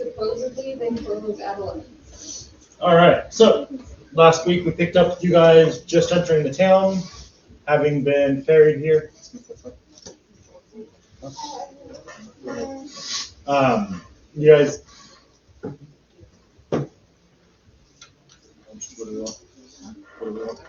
Supposedly they close at 11. All right. So last week we picked up with you guys just entering the town, having been ferried here. You guys. What do we want? What do we want?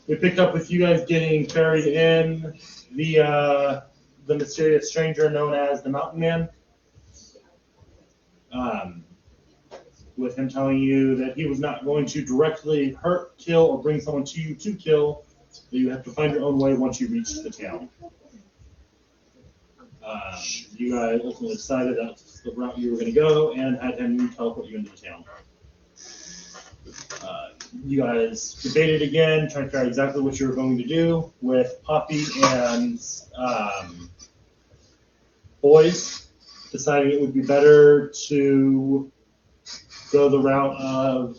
We picked up with you guys getting ferried in via the mysterious stranger known as the Mountain Man. With him telling you that he was not going to directly hurt, kill, or bring someone to you to kill, that you have to find your own way once you reach the town. You guys ultimately decided that's the route you were going to go and had him teleport you into the town. You guys debated again, trying to figure out exactly what you were going to do with Poppy and Boys, deciding it would be better to go the route of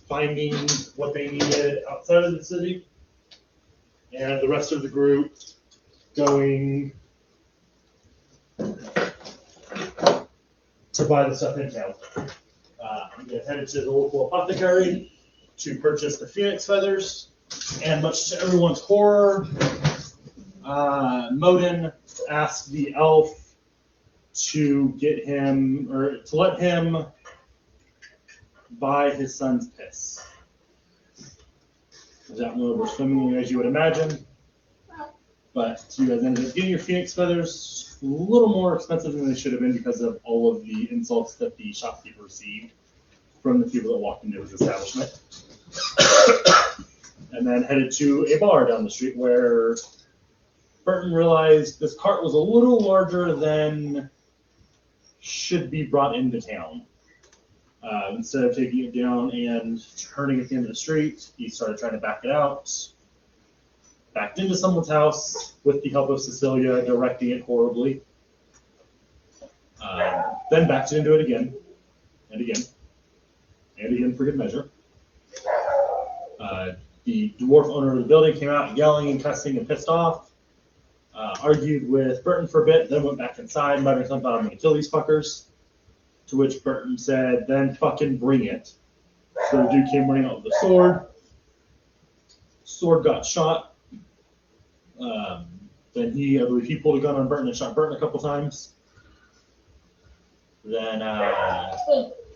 finding what they needed outside of the city, and the rest of the group going to buy the stuff in town. You guys headed to the local apothecary to purchase the phoenix feathers, and much to everyone's horror, Modin asked the elf to get him, or to let him buy his son's piss. That one was swimming, as you would imagine, but you guys ended up getting your phoenix feathers a little more expensive than they should have been because of all of the insults that the shopkeeper received from the people that walked into his establishment. And then headed to a bar down the street where Burton realized this cart was a little larger than should be brought into town. Instead of taking it down and turning at the end of the street, he started trying to back it out. Backed into someone's house with the help of Cecilia directing it horribly. Then backed into it again, and again, and again for good measure. The dwarf owner of the building came out yelling and cussing and pissed off. Argued with Burton for a bit, then went back inside, muttering something about, "I'm going to kill these fuckers." To which Burton said, "Then fucking bring it." So the dude came running out with a sword. Sword got shot. Then I believe he pulled a gun on Burton and shot Burton a couple times. Then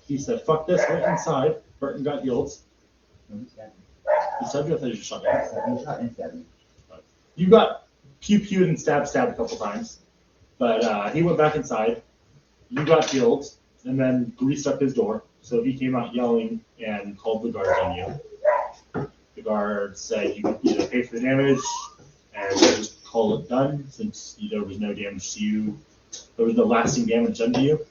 he said, "Fuck this," went inside. Burton got healed. You stabbed you? I thought you just shot me. You got pew-pewed and stabbed a couple times. But he went back inside. You got healed, and then greased up his door. So he came out yelling and called the guards on you. The guards said you could either pay for the damage and just call it done, since there was no damage to you. There was no lasting damage done to you.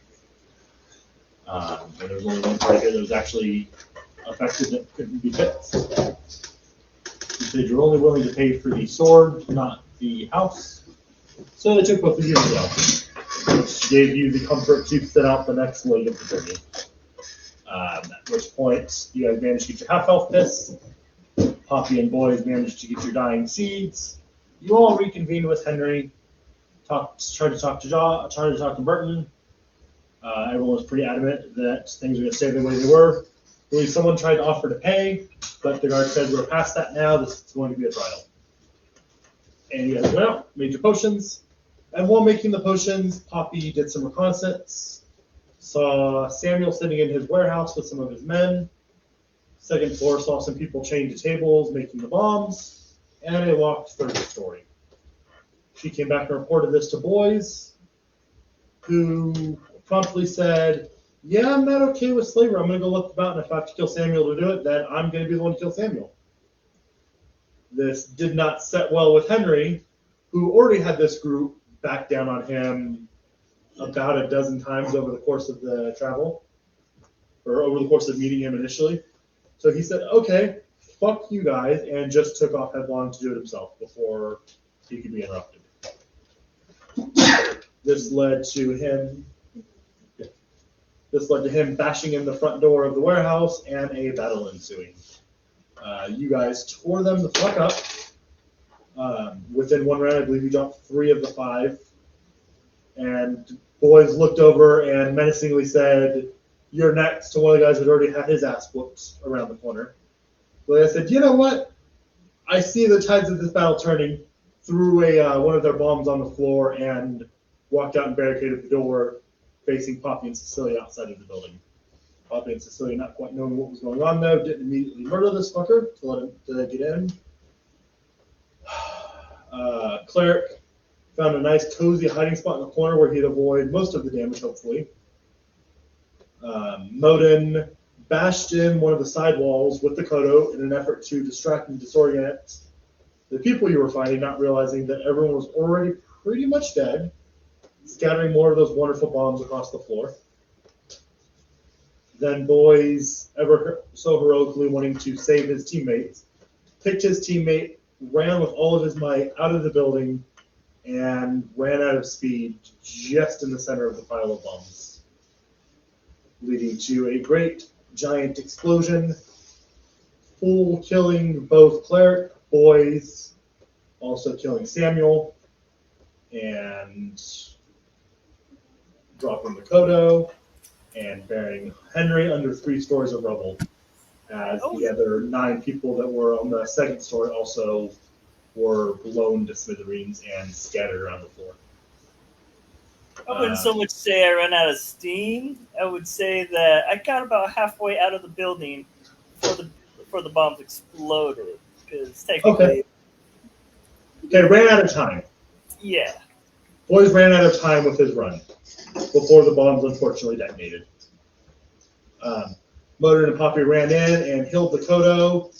And there was only one part of it that was actually affected that couldn't be fixed. You said you're only willing to pay for the sword, not the house. So they took both of you as well, which gave you the comfort to set out the next leg of the journey. At which point, you guys managed to get your half-health piss. Poppy and Boys managed to get your dying seeds. You all reconvened with Henry, tried to talk to Burton. Everyone was pretty adamant that things were going to stay the way they were. I believe someone tried to offer to pay, but the guard said, "We're past that now. This is going to be a trial." And you guys went out, made your potions. And while making the potions, Poppy did some reconnaissance. Saw Samuel sitting in his warehouse with some of his men. Second floor saw some people chained to tables making the bombs. And they walked third story. She came back and reported this to Boys, who promptly said, "Yeah, I'm not okay with slavery. I'm going to go look about, and if I have to kill Samuel to do it, then I'm going to be the one to kill Samuel." This did not set well with Henry, who already had this group back down on him about a dozen times over the course of the travel, or over the course of meeting him initially. So he said, "Okay, fuck you guys," and just took off headlong to do it himself before he could be interrupted. This led to him bashing in the front door of the warehouse and a battle ensuing. You guys tore them the fuck up. Within one round, I believe you dropped 3 of the 5. And boys looked over and menacingly said, "You're next," to one of the guys that already had his ass whooped around the corner. But I said, "You know what? I see the tides of this battle turning," threw one of their bombs on the floor and walked out and barricaded the door facing Poppy and Cecilia outside of the building. Poppy and Cecilia, not quite knowing what was going on though, didn't immediately murder this fucker to let him get in. Cleric found a nice cozy hiding spot in the corner where he'd avoid most of the damage, hopefully. Modin bashed in one of the side walls with the Kodo in an effort to distract and disorient the people you were fighting, not realizing that everyone was already pretty much dead, scattering more of those wonderful bombs across the floor. Then boys, ever so heroically wanting to save his teammates, picked his teammate, ran with all of his might out of the building, and ran out of speed just in the center of the pile of bombs, leading to a great giant explosion, full killing both cleric, boys, also killing Samuel, and dropping the Kodo, and burying Henry under 3 stories of rubble, as the other 9 people that were on the second story also were blown to smithereens and scattered around the floor. I wouldn't so much say I ran out of steam. I would say that I got about halfway out of the building before the bombs exploded. Because technically, Okay, ran out of time. Yeah. Boys ran out of time with his run before the bombs unfortunately detonated. Motor and Poppy ran in and healed the Kodo,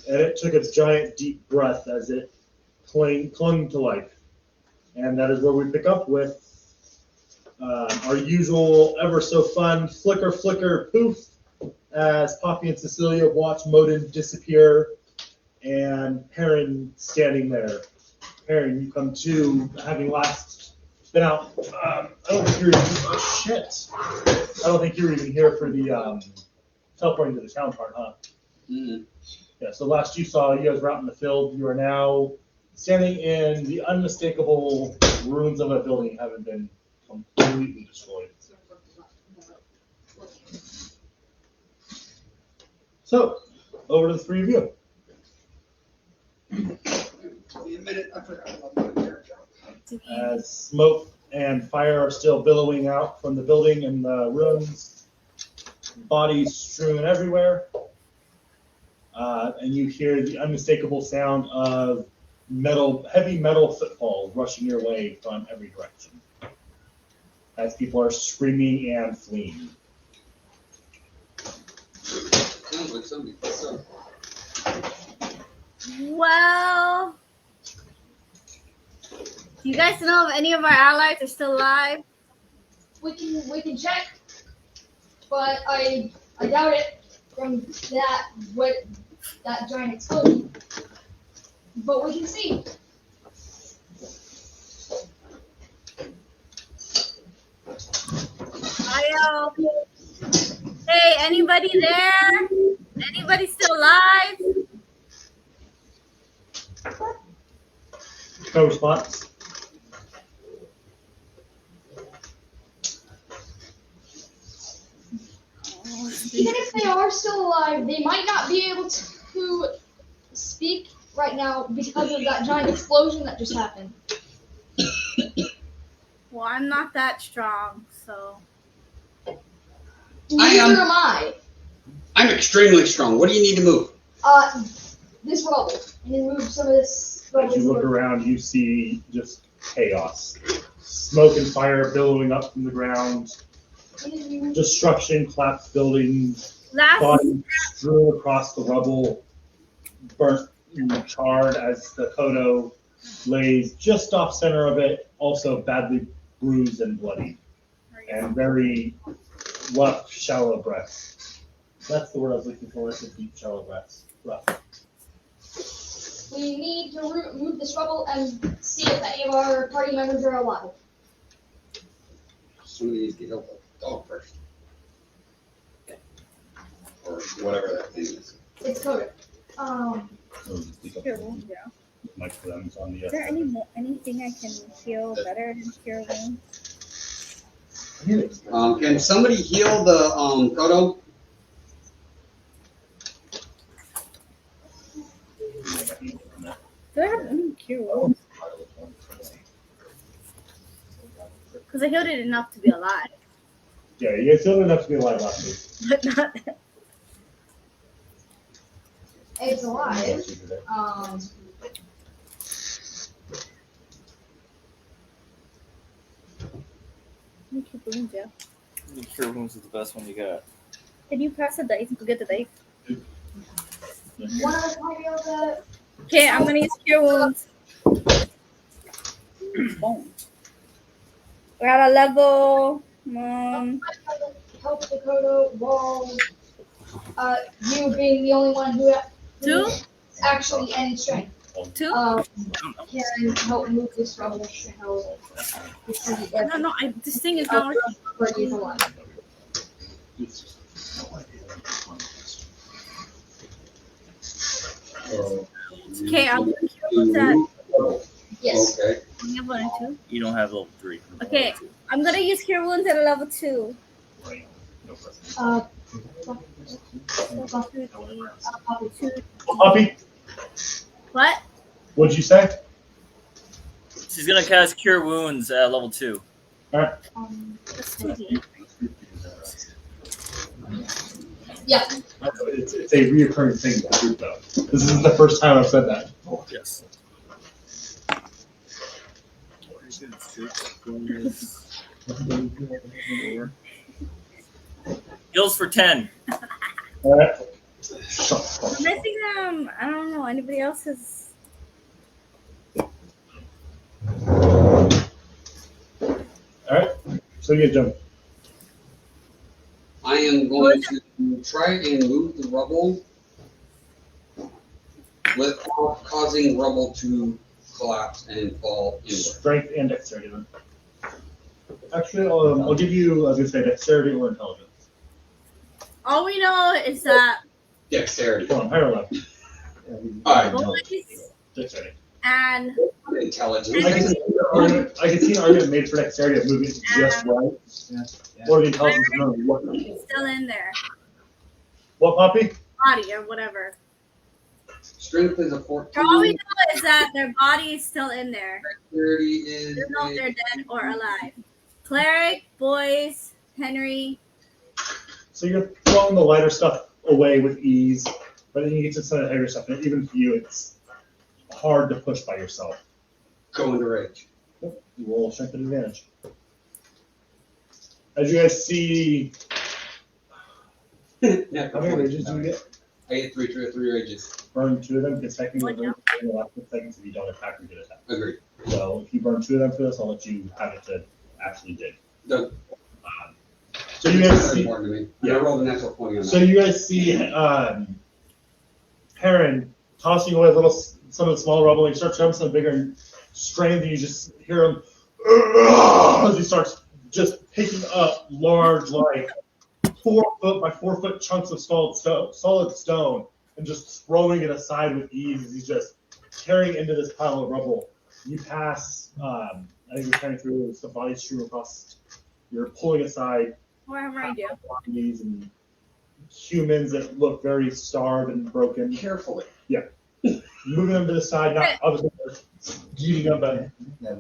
and it took a giant deep breath as it clung to life. And that is where we pick up with our usual ever so fun flicker, flicker, poof, as Poppy and Cecilia watch Modin disappear and Perrin standing there. Perrin, you come to, having last been out. I don't think you're even, shit. I don't think you were even here for the teleporting to the town part, huh? Mm-hmm. Yeah, so last you saw, you guys were out in the field. You are now standing in the unmistakable ruins of a building having been completely destroyed. So, over to the 3 of you. As smoke and fire are still billowing out from the building and the ruins, bodies strewn everywhere, and you hear the unmistakable sound of heavy metal footfalls rushing your way from every direction, as people are screaming and fleeing. Sounds like somebody fucked up. Well, do you guys know if any of our allies are still alive? We can check, but I doubt it from that giant explosion. But we can see. Hey, anybody there? Anybody still alive? No response. Even if they are still alive, they might not be able to speak right now because of that giant explosion that just happened. Well, I'm not that strong, so. Neither am I. I'm extremely strong. What do you need to move? This rubble. And then move some of this rubble. As you look around, you see just chaos. Smoke and fire billowing up from the ground. Destruction, collapsed buildings, bodies strewn across the rubble, burnt and charred as the Kodo lays just off center of it, also badly bruised and bloody, and very rough, shallow breaths. That's the word I was looking for, is deep, shallow breaths. Rough. We need to move this rubble and see if any of our party members are alive. Somebody needs to get help with the dog first. Or whatever that thing is. It's Kodo. Here, yeah. Mic for them is on the. Is there anything I can heal better than cure wounds? Can somebody heal the Kodo? Do I have any cure wounds? Because I healed it enough to be alive, Yeah, you guys still enough to be alive last week. but not. It's alive. Any cure wounds, yeah. The cure wounds is the best one you got. Can you pass the dice and get the dice? One of us might be able to. Okay, I'm gonna use cure wounds. Boom. We're at a level. Help Dakota while you being the only one who Two? actually any strength. Two? Can help move this rubble to help. No, this thing is not working. For either one. Okay, I'm gonna cure wounds at. Yes. Okay. You have 1 and 2? You don't have level 3. Okay, I'm gonna use cure wounds at a level 2. Puppy, What? what'd you say? She's gonna cast cure wounds at level 2. That's 2D. Yeah. It's a reoccurring thing in the group, though. This isn't the first time I've said that. Yes. Heals for 10. Alright. I'm missing I don't know. Anybody else has. Alright. So you get jump. I am going to try and move the rubble without causing rubble to collapse and fall inward. Strength and dexterity then. Actually, I'll give you, I was going to say, dexterity or intelligence. All we know is that Dexterity. Come on, higher level. Alright. boys Dexterity. and Intelligence. I can see an argument made for dexterity of moving it just right. Or the intelligence of knowing what. still in there. What, Poppy? Body or whatever. Strength is a 14. All we know is that their body is still in there. Dexterity is We don't know if they're dead or alive. Cleric, boys, Henry. So you're throwing the lighter stuff away with ease, but then you get to some of the heavier stuff, and even for you, it's hard to push by yourself. go into rage. You roll strength at advantage. As you guys see, how many rages do you get? I get three rages. Burn 2 of them, because technically in the last 6 seconds, if you don't attack, you get attacked. Agreed. So if you burn 2 of them for this, I'll let you have it to actually dig. Done. So you guys That's see, important to me. Yeah. I rolled a natural 20 on that. so you guys see Heron tossing away some of the small rubble, and he starts jumping some bigger strains, and you just hear him as he starts just picking up large, like 4 foot by 4 foot chunks of solid stone and just throwing it aside with ease as he's just carrying into this pile of rubble. You pass, I think you're carrying through some body stream across, you're pulling aside Whatever I do. bodies and humans that look very starved and broken. Carefully. Moving them to the side, not obviously eating them, but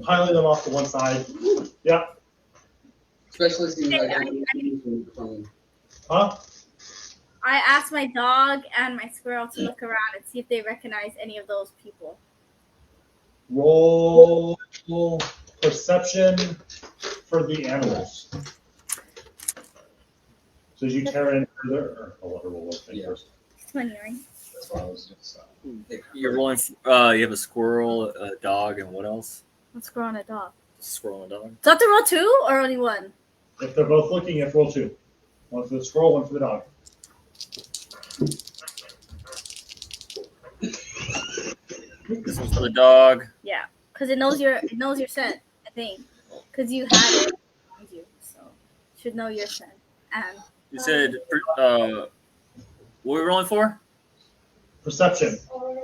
piling them off to one side. Yeah. Especially since I Okay, from Huh? I asked my dog and my squirrel to look around and see if they recognize any of those people. Roll perception for the animals. So as you carry in further, or I'll let her roll one thing Yeah. first. 20, right? That's what I was going to say. You're rolling. You have a squirrel, a dog, and what else? Let's squirrel and a dog. Squirrel and a dog. Do I have to roll 2 or only 1? If they're both looking, you have to roll 2. One for the squirrel, one for the dog. This one's for the dog. Yeah, because it knows your scent, I think. Because you had it on you, so it should know your scent. And You said, what were we rolling for? Perception.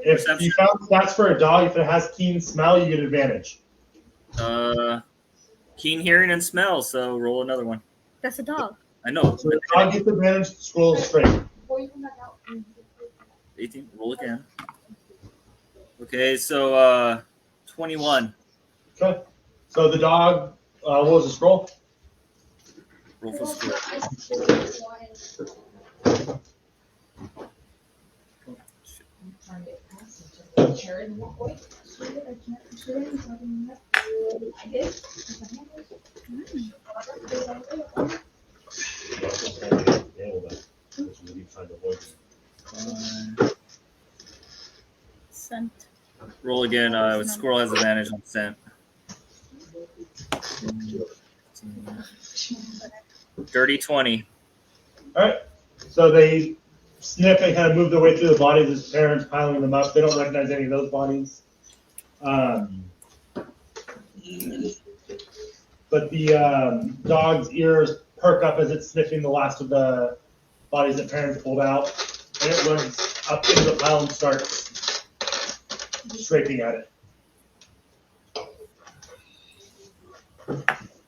If you found stats for a dog, if it has keen smell, you get advantage. Keen hearing and smell. So roll another one. That's a dog. I know. So the dog gets advantage, scroll straight. 18. Roll again. Okay, so 21. Okay. So the dog, what was the scroll? Roll for score. Scent. Roll again. Squirrel has advantage on scent. Dirty 20. All right. So they sniff and kind of move their way through the bodies as parents piling them up. They don't recognize any of those bodies. But the dog's ears perk up as it's sniffing the last of the bodies that parents pulled out. And it runs up into the pile and starts scraping at it.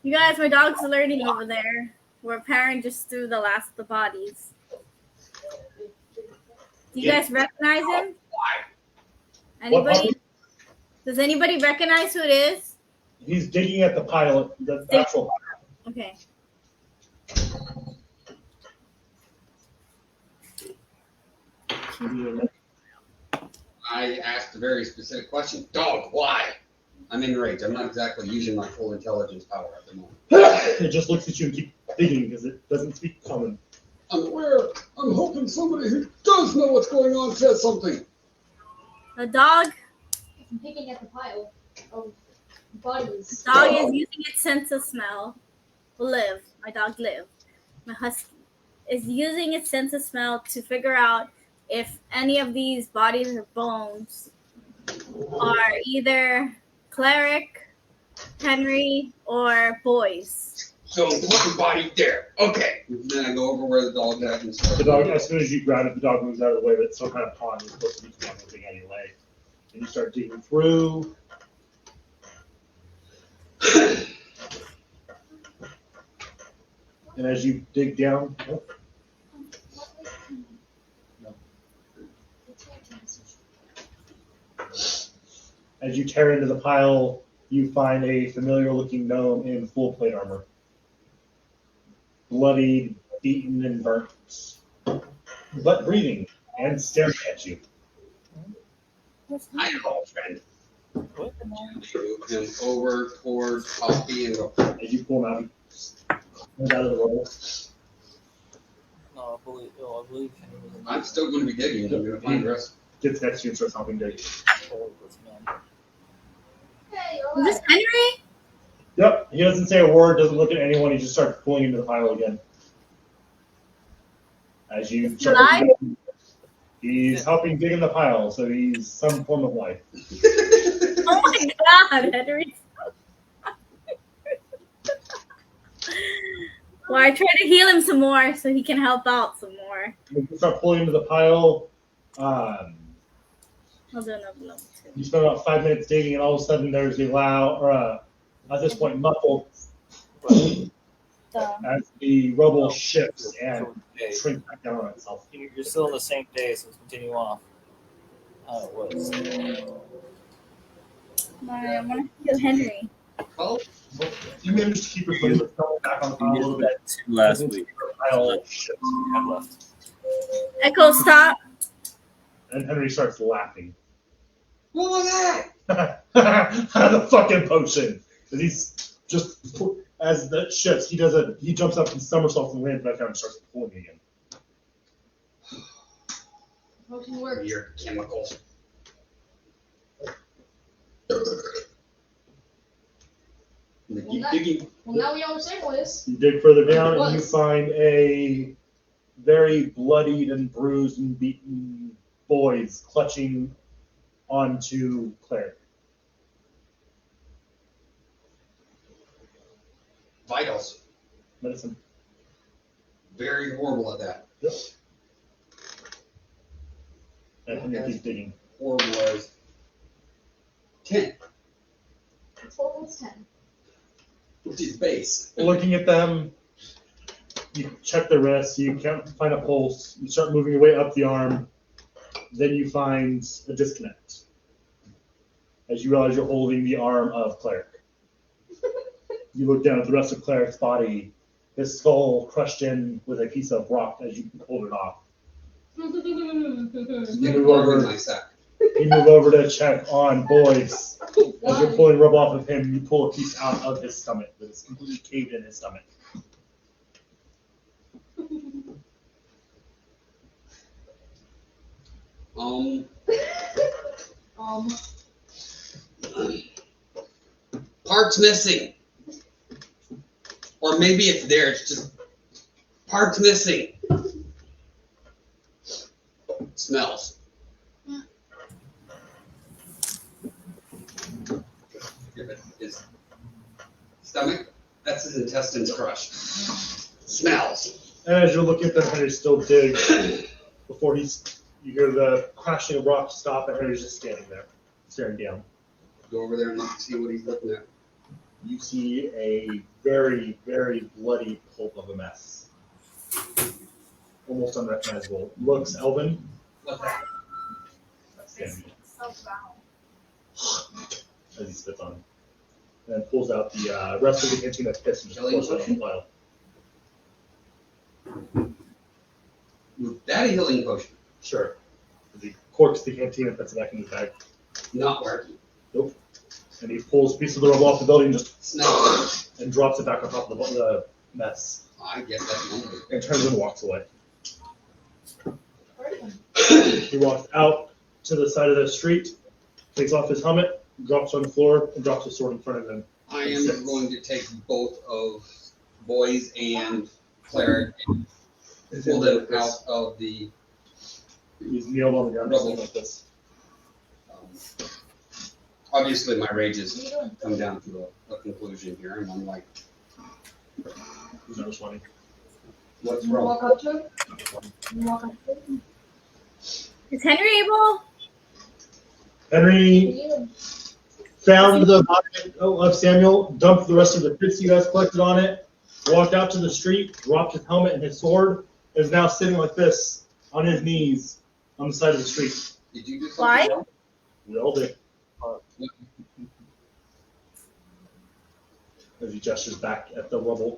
You guys, my dog's alerting over there. Where parent just threw the last of the bodies. Do you guys recognize him? Anybody? Does anybody recognize who it is? He's digging at the pile, the actual pile. Okay. I asked a very specific question. Dog, why? I'm enraged. I'm not exactly using my full intelligence power at the moment. It just looks at you and keeps digging because it doesn't speak common. I'm aware. I'm hoping somebody who does know what's going on says something. The dog. I'm picking at the pile of bodies. The dog is using its sense of smell. Liv. My dog Liv. My husky is using its sense of smell to figure out if any of these bodies or bones are either Cleric, Henry, or boys. So looking body there. Okay. Then I go over where the dog is and start. The dog, as soon as you grab it, the dog moves out of the way, but it's still kind of pawing. You're supposed to be doing something anyway. And you start digging through. And as you dig down, as you tear into the pile, you find a familiar-looking gnome in full plate armor. Bloodied, beaten, and burnt, but breathing and staring at you. Hi, old friend. What? Move him over toward Coffee and go. As you pull him out, he comes out of the rubble. No, I believe Henry was in I'm still going to be digging. I'm going to find the rest. Gets next to you and starts helping dig. Hey, Is this Henry? Yep, he doesn't say a word, doesn't look at anyone, he just starts pulling into the pile again. As you Is he alive? he's helping dig in the pile, so he's some form of life. Oh my god, Henry. Well, I try to heal him some more so he can help out some more. You start pulling into the pile. I'll do another level 2. You spend about 5 minutes digging, and all of a sudden there's a loud, or at this point, muffled as the rubble shifts and shrinks back down on itself. You're still in the same day, so let's continue off. How it was. I want to heal Henry. Well, You managed to keep your foot back on the pile a little bit. Two last week. The pile shifts. Have left. Echo, stop. And Henry starts laughing. what was that? The fucking potion. And he's just, as that shifts, he jumps up and somersaults and lands back down and starts pulling again. Potion works. Your chemicals. They keep digging. Well, now we understand what it is. You dig further down and you Was. find a very bloodied and bruised and beaten boys clutching onto Claire. Vitals. Medicine. Very horrible at that. Yep. And Henry keeps digging. 4 was 10, The total was 10. which is base. Looking at them, you check the wrist, you can't find a pulse, you start moving your way up the arm, then you find a disconnect. As you realize you're holding the arm of Cleric. You look down at the rest of Cleric's body, his skull crushed in with a piece of rock as you hold it off. Stick it over in my sack. You move over to check on Boyce. As you're pulling rub off of him, you pull a piece out of his stomach that is completely caved in his stomach. Parts missing. Or maybe it's there, it's just parts missing. Smells. Give it his stomach. That's his intestines crushed. Smells. And as you're looking at them, Henry still digs. Before you hear the crashing of rocks stop, and Henry's just standing there, staring down. Go over there and look, see what he's looking at. You see a very, very bloody pulp of a mess. Almost unrecognizable. Looks elven. What's that? That's Sammy. So brown. As he spits on him. And then pulls out the rest of the canteen that's pissed and just pours it on the pile. Was that a healing potion? Sure. As he corks the canteen and puts it back in his bag. Not working. Nope. And he pulls a piece of the rubble off the building Smells. and drops it back on top of the mess. I guess that's normal. And turns and walks away. He walks out to the side of the street, takes off his helmet, drops on the floor, and drops his sword in front of him. I am going to take both of Boys and Cleric and pull them out of the He's kneeled on the ground rubble like this. Obviously, my rage has come down to a conclusion here, and I'm like, He's not responding. what's You wrong? walk up to him. You walk up to him. Is Henry able? Henry found the body of Samuel, dumped the rest of the pits you guys collected on it, walked out to the street, dropped his helmet and his sword, and is now sitting like this on his knees on the side of the street. Did you do Why? something else? We all did. As he gestures back at the rubble.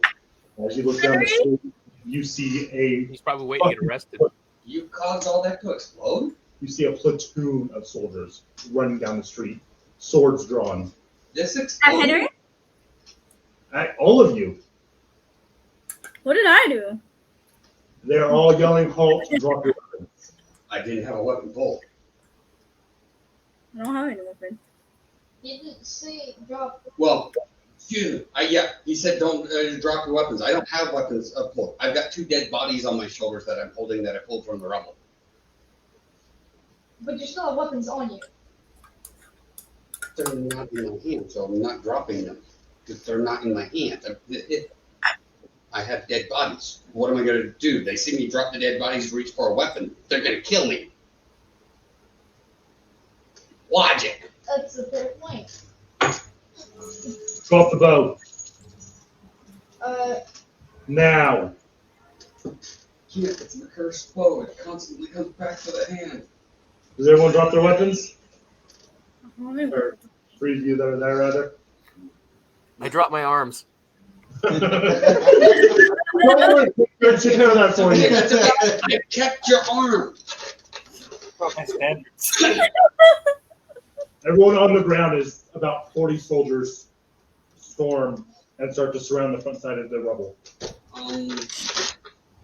As you look down the street, you see He's probably waiting to get arrested. You caused all that to explode? a platoon of soldiers running down the street, swords drawn. This At exploded? Henry? At all of you. What did I do? They're all yelling, "Halt! Drop your weapons!" I didn't have a weapon pulled. I don't have any weapon. He didn't say drop. Well, excuse me. Yeah, he said don't drop your weapons. I don't have weapons pulled. I've got 2 dead bodies on my shoulders that I'm holding that I pulled from the rubble. But you still have weapons on you. They're not in my hand, so I'm not dropping them because they're not in my hand. I have dead bodies. What am I going to do? They see me drop the dead bodies, reach for a weapon. They're going to kill me. Logic. That's a fair point. Drop the bow. Uh, Now. Yeah, it's a cursed bow. It constantly comes back to the hand. Does everyone drop their weapons? I don't have any Or 3 of you that are there, rather? I dropped my arms. Take care of that for you. I kept your arm. My standards. Everyone on the ground is about 40 soldiers storm and start to surround the front side of the rubble.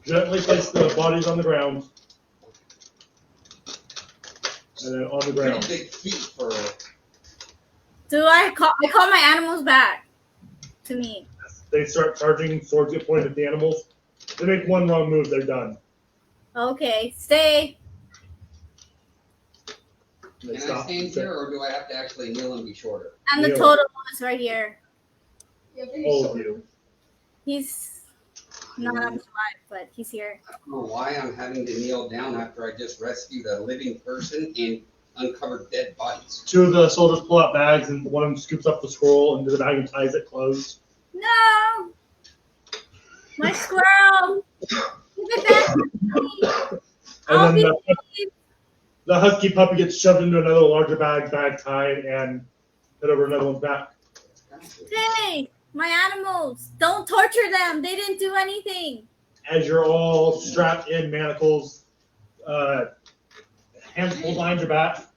Gently place the bodies on the ground. And then on the Pretty ground. big feet for Do I call my animals back to me? They start charging, swords get pointed at the animals. They make one wrong move, they're done. Okay, stay. They Can I stop. stand here, or do I have to actually kneel and be shorter? And the Yo. total is right here. yeah, pretty All sure. of you. He's Not I'm alive, but he's here. I don't know why I'm having to kneel down after I just rescued a living person and uncovered dead bodies. Two of the soldiers pull out bags, and one of them scoops up the scroll into the bag and ties it closed. No! My squirrel! Give it back to me! And then the husky puppy gets shoved into another larger bag tied, and put over another one's back. Hey! My animals! Don't torture them! They didn't do anything! As you're all strapped in manacles, hands pulled behind your back,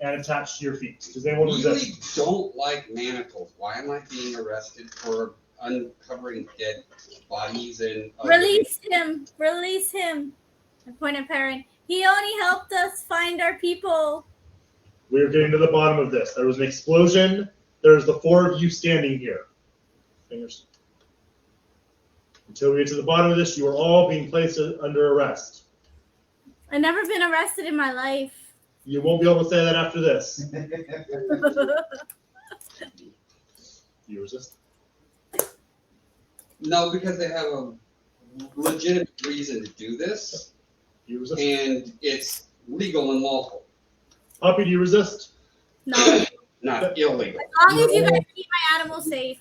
and attached to your feet. Does anyone I resist? really don't like manacles. Why am I being arrested for uncovering dead bodies and... Release him! Release him! I point at Perrin. He only helped us find our people. We're getting to the bottom of this. There was an explosion. There's the four of you standing here. Fingers. Until we get to the bottom of this, you are all being placed under arrest. I've never been arrested in my life. You won't be able to say that after this. You resist? No, because they have a legitimate reason to do this, You resist? and it's legal and lawful, Puppy, do you resist? No. not illegal. As long as you guys keep my animals safe.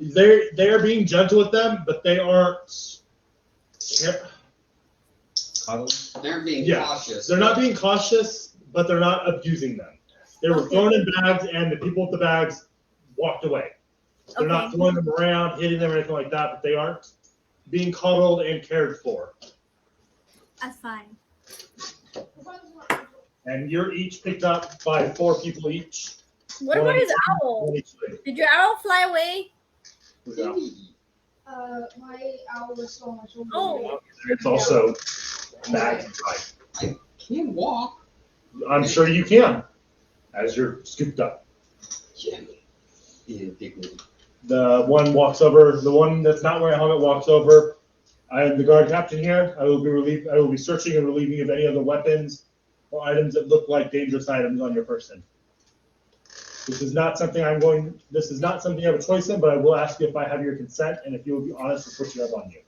They are being gentle with them, but they aren't. They're being Yeah. cautious. They're not being cautious, but they're not abusing them. They were thrown in bags, and the people with the bags walked away. They're not throwing them around, hitting them, or anything like that, but they aren't being coddled and cared for. That's fine. And you're each picked up by 4 people each. What about his owl? Did your owl fly away? My owl was still on my shoulder. Oh. It's also bagged and tied. I can't walk. I'm sure you can, as you're scooped up. Indignant. The one walks over. The one that's not wearing a helmet walks over. I am the guard captain here. I will be searching and relieving you of any other weapons or items that look like dangerous items on your person. This is not something This is not something you have a choice in, but I will ask you if I have your consent and if you will be honest with what you have on you.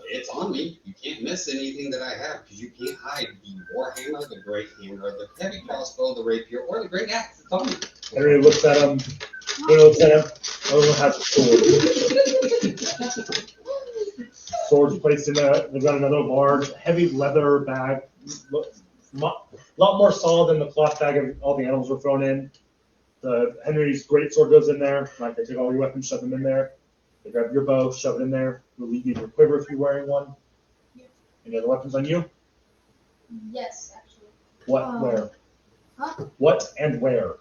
It's on me. You can't miss anything that I have because you can't hide the warhammer, the great hammer, the heavy crossbow, the rapier, or the great axe. It's on me. Henry looks at him. Henry looks at him. Everyone has a sword. Swords placed in they've got another large, heavy leather bag. A lot more solid than the cloth bag of all the animals were thrown in. Henry's great sword goes in there. Like they take all your weapons, shove them in there. They grab your bow, shove it in there. Relieve you of your quiver if you're wearing one. Any other weapons on you? Yes, actually. What? Where? Huh? What and where?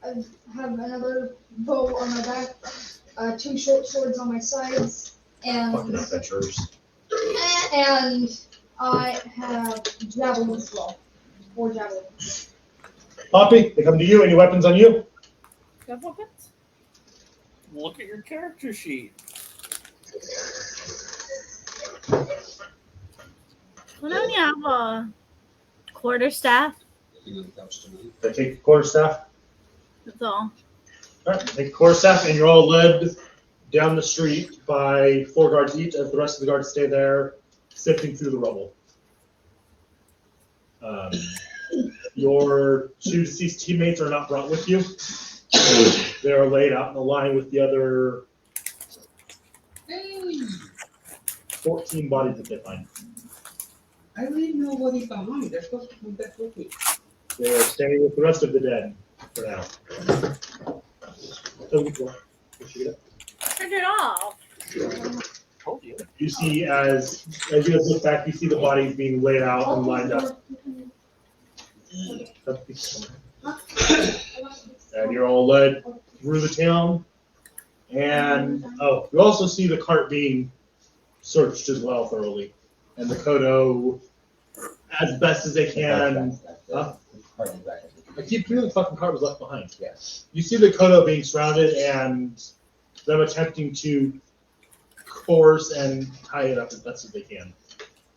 I have another bow on my back, 2 short swords on my sides, Fucking and adventurers. I have javelins as well. 4 javelins. Poppy, they come to you. Any weapons on you? Go for it. Look at your character sheet. Why don't you have a quarterstaff? They take the quarterstaff. That's all. All right, take the quarterstaff, and you're all led down the street by 4 guards each, as the rest of the guards stay there, sifting through the rubble. Your 2 deceased teammates are not brought with you. They are laid out in a line with the other 14 bodies that they find. I leave nobody behind. They're supposed to come back with me. They are staying with the rest of the dead for now. So, Turn it off. Told you. you see, as you guys look back, you see the bodies being laid out and lined up. And you're all led through the town. And, you also see the cart being searched as well thoroughly. And the Kodo, as best as they can. I keep feeling the fucking cart was left behind. Yes. You see the Kodo being surrounded and them attempting to course and tie it up as best as they can.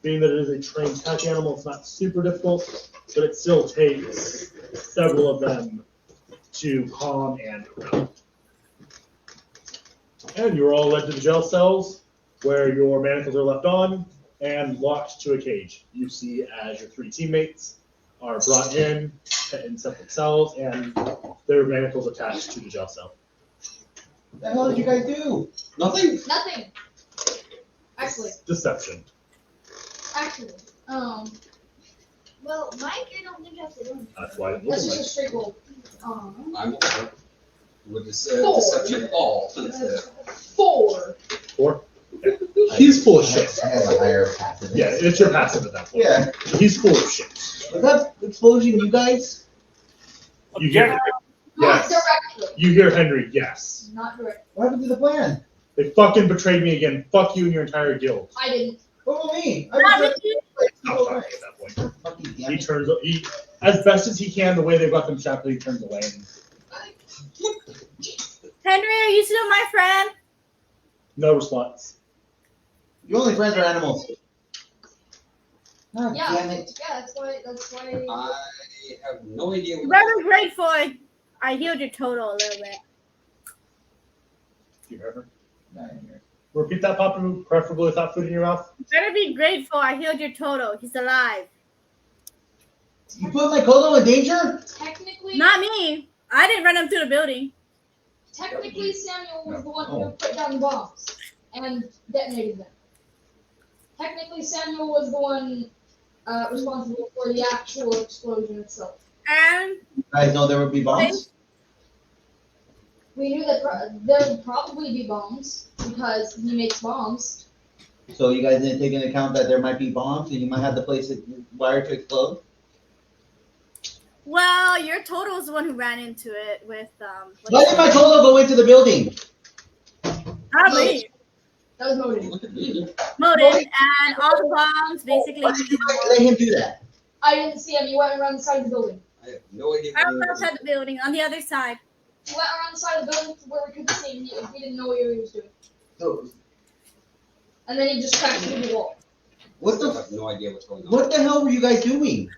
Being that it is a trained pack animal, it's not super difficult, but it still takes several of them to calm and corral. And you are all led to the jail cells, where your manacles are left on and locked to a cage. You see as your 3 teammates are brought in separate cells, and their manacles attached to the jail cell. What the hell did you guys do? Nothing. Nothing. Actually, Deception. well, Mike, I don't think has to do anything. That's why it That's looks just like. a straight roll. I'm with this Four. deception all. That's it. 4. 4. He's full of I shit. have a higher passive. Yeah, it's your passive at that point. Yeah. He's full of shit. Was that explosion you guys? You hear? Not Yes. directly. You hear Henry? Yes. Not directly. What happened to the plan? They fucking betrayed me again. Fuck you and your entire guild. I didn't. What about me? Not with you. Oh, sorry, at that point. Fucking damn He it. turns. He, as best as he can, the way they've got them shackled, he turns away. And Henry, are you still my friend? no response. Your only friends are animals. God Yeah. damn it. Yeah, that's why. I have no idea. I'm very grateful I healed your total a little bit. Do you hear her? Not in here. Repeat that, Papa, preferably without food in your mouth. You better be grateful I healed your total. He's alive. You put my Kodo in danger? Technically, Not me. I didn't run him through the building. technically, Samuel was the one Oh. who put down the bombs and detonated them. Technically, Samuel was the one responsible for the actual explosion itself. And You guys know there would be bombs? We knew that there would probably be bombs because he makes bombs. So you guys didn't take into account that there might be bombs and you might have the place wired to explode? well, your total was the one who ran into it with Why did my Kodo go into the building? probably That was Modin. Look at me. Modin and all the bombs basically. Why did you guys let him do that? I didn't see him. He went around the side of the building. I have no idea. I what was it is. outside the building on the other side. He went around the side of the building where we couldn't see him. We didn't know what he was doing. So, And then he just crashed through the wall. what I the have no idea what's going on. what the hell were you guys doing?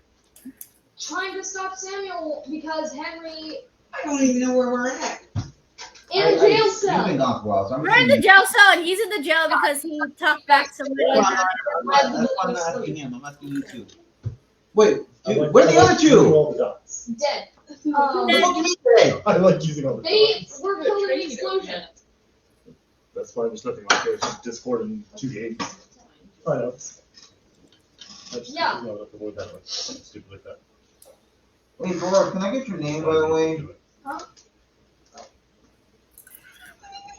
Trying to stop Samuel because Henry I don't even know where we're at. in a jail You've been cell. gone for a while, so I'm We're in the jail cell and he's in the jail because he talked back somebody. That's why I'm not asking him. I'm asking you two. Wait, dude, where are the other Using two? all the dots. Dead. What the fuck do you mean today? I like using all the They dots. were killed in the explosion. That's why there's nothing like there's just Discord and 2 games. I know. I just Yeah. You know, have to avoid that one. Something stupid like that. Hey, Dora, can I get your name, by the way?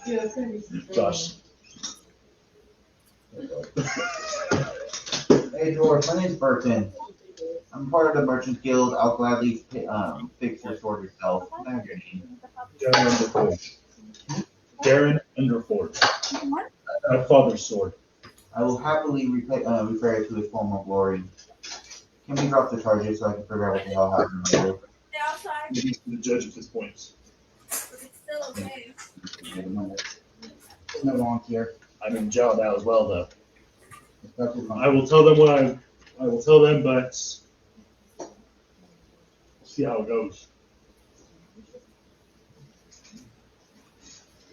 Yeah, it's gonna be Josh. Hey, Dora, my name's Burton. I'm part of the Merchants Guild. I'll gladly fix your sword yourself. Can I have your name? Darren Underford. Darren Underford. My father's sword. I will happily repair it to its former glory. Can we drop the charges so I can figure out what the hell happened later? Stay outside. He's the judge at this point. It's still okay. No volunteer. I'm in jail now as well, though. That's what's I will tell them what I will tell them, but we'll see how it goes.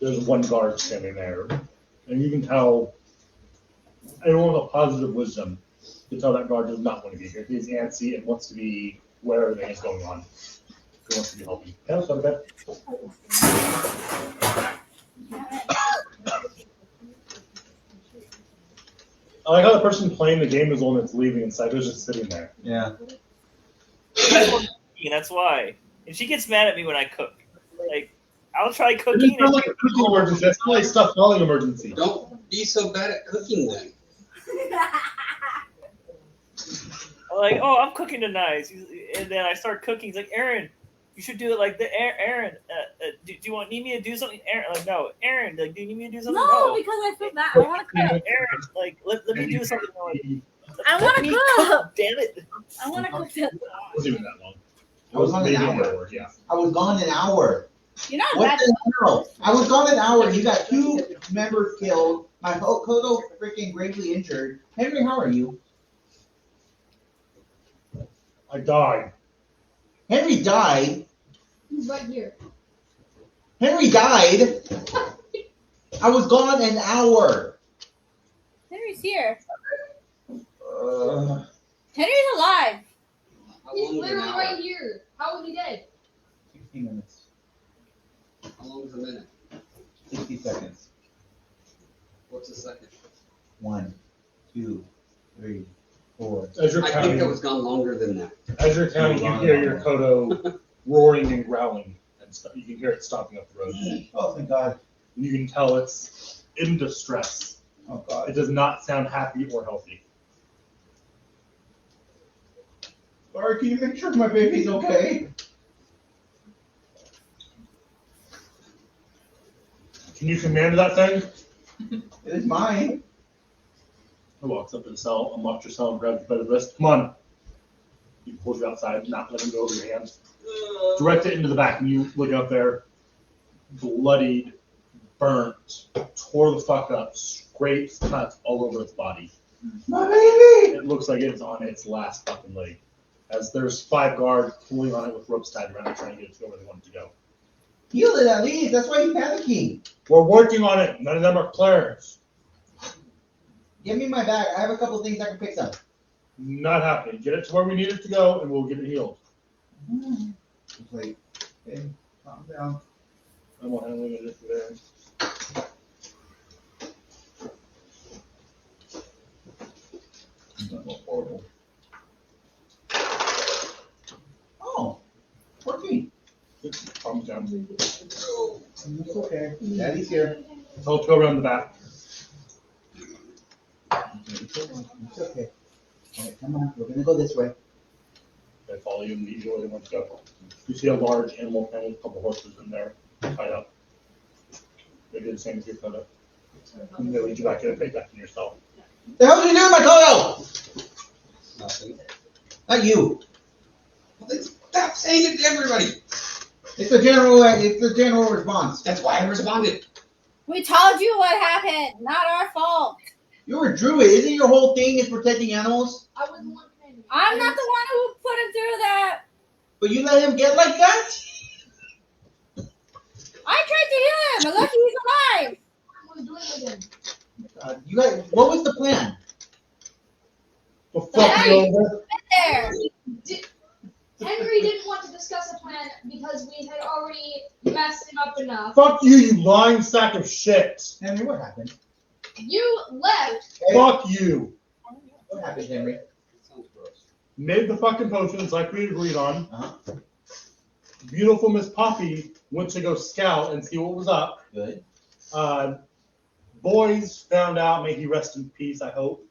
There's one guard standing there, and you can tell anyone with a positive wisdom to tell that guard does not want to be here. He's antsy and wants to be where everything is going on. He wants to be helping. Yeah, let's go to bed. I like how the person playing the game is the one that's leaving and Saito's just sitting there. Yeah. And that's why. And she gets mad at me when I cook. Like, I'll try cooking. It's not like a cooking emergency. That's not like stuff falling emergency. Don't be so bad at cooking then. I'm like, oh, I'm cooking tonight. And then I start cooking. He's like, Aaron, you should do it like the Aaron. Do you need me to do something? Aaron, like, no. Aaron, like, do you need me to do something? No, because I feel bad. I want to cook. Aaron, like, let me do something. Like, I want let me to cook. Damn it. I want to cook that. It wasn't even that long. It I was was on maybe an an hour. hour, yeah. I was gone an hour. You're not What bad. the hell? I was gone an hour. You got 2 members killed. My Kodo freaking gravely injured. Henry, how are you? I died. Henry died. He's right here. Henry died. I was gone an hour. Henry's here. Uh, Henry's alive. How He's long is an literally hour? right here. How is he dead? 60 minutes. How long is a minute? 60 seconds. What's a second? 1, 2, 3, 4. As you're I counting, think it was gone longer than that. as you're counting, you hear your Kodo roaring and growling, and you can hear it stomping up the road. Oh, thank God. You can tell it's in distress. Oh, God. It does not sound happy or healthy. Sorry, can you make sure my baby's okay? Can you command that thing? It is mine. He walks up to the cell, unlocks your cell, and grabs you by the wrist. Come on. He pulls you outside, not letting go of your hands. Direct it into the back, and you look out there, bloodied, burnt, tore the fuck up, scrapes, cuts all over its body. My baby! It looks like it's on its last fucking leg. As there's 5 guards pulling on it with ropes tied around it, trying to get it to go where they want it to go. Heal it at least. That's why he's panicking. We're working on it. None of them are players. Give me my bag. I have a couple things I can fix up. Not happening. Get it to where we need it to go, and we'll get it healed. Just wait. Okay, calm down. I'm handling it there. That was horrible. Oh, 14. Calm down. It's okay. Daddy's here. So let's go around the back. It's okay. All right, come on. We're gonna go this way. They follow you and lead you where they want to go. You see a large animal pen with a couple horses in there, tied up. They do the same as your photo. And they lead you back in and take back in yourself. The hell are you doing, my Kodo? Nothing. Not you. Well, then stop saying it to everybody. It's the general. It's the general response. That's why I responded. We told you what happened. Not our fault. You're a druid. Isn't your whole thing is protecting animals? I was the one commanding. I'm not the one who put him through that. But you let him get like that? I tried to heal him. And look, he's alive. I was doing it again. You guys, what was the plan? The fuck you over? There. Henry didn't want to discuss a plan because we had already messed him up enough. Fuck you, you lying sack of shit. Henry, what happened? You left. Hey, Fuck you. what happened, Henry? That sounds gross. Made the fucking potions like we agreed on. Uh-huh. Beautiful Miss Poppy went to go scout and see what was up. Good. Boys found out, may he rest in peace, I hope,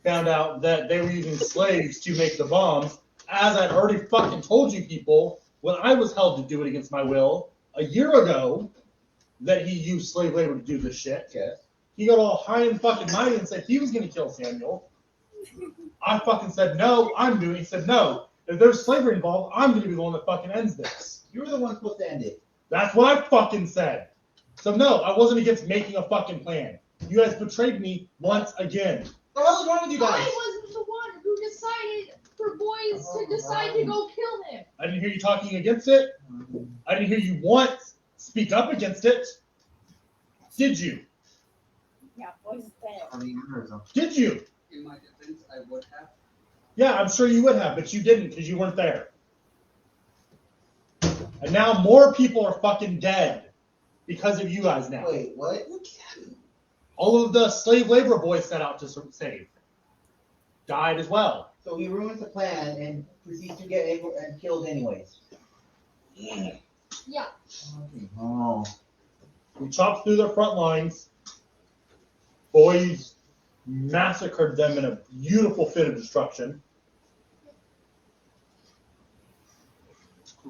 found out that they were using slaves to make the bombs. As I'd already fucking told you people, when I was held to do it against my will a year ago, that he used slave labor to do this shit. Yes. He got all high and fucking mighty and said he was going to kill Samuel. I fucking said, no, I'm doing it. He said, no, if there's slavery involved, I'm going to be the one that fucking ends this. You were the one supposed to end it. That's what I fucking said. So no, I wasn't against making a fucking plan. You guys betrayed me once again. What the hell is wrong with you guys? I wasn't the one who decided for boys to decide to go kill him. I didn't hear you talking against it. I didn't hear you once speak up against it. Did you? Yeah, boys dead. Did you? In my defense, I would have. Yeah, I'm sure you would have, but you didn't because you weren't there. And now more people are fucking dead because of you guys now. Wait, what? All of the slave labor boys set out to save died as well. So he ruins the plan and proceeds to get and killed anyways. Yeah. Oh. We chopped through their front lines. Boys massacred them in a beautiful fit of destruction.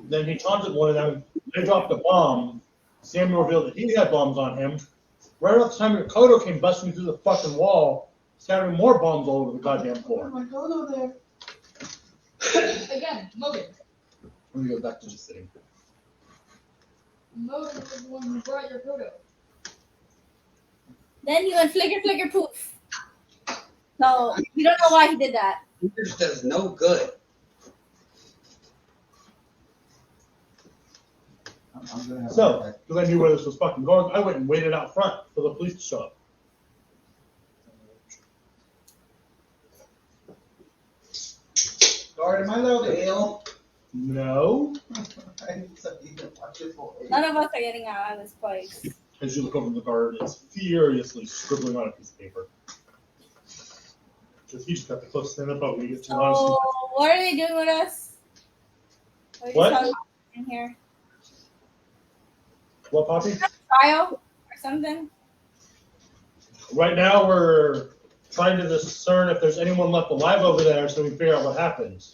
Then he taunted one of them. They dropped a bomb. Samuel revealed that he had bombs on him. Right about the time your Kodo came busting through the fucking wall, scattering more bombs all over the goddamn floor. my Kodo there. Again, Mogan. Let me go back to just sitting. Mogan was the one who brought your photo. Then you went flicker, poof. So you don't know why he did that. Yours does no good. I'm gonna have So, because I knew where this was fucking going, I went and waited out front for the police to show up. Guard, am I allowed to ale? No. I need something to watch it for. None of us are getting out of this place. As you look over the guard, it's furiously scribbling on a piece of paper. Because he just got the closest thing up, we get too honest. Oh, what are they doing with us? Are we What? just talking in here? What, Poppy? Trial or something? Right now, we're trying to discern if there's anyone left alive over there so we can figure out what happened.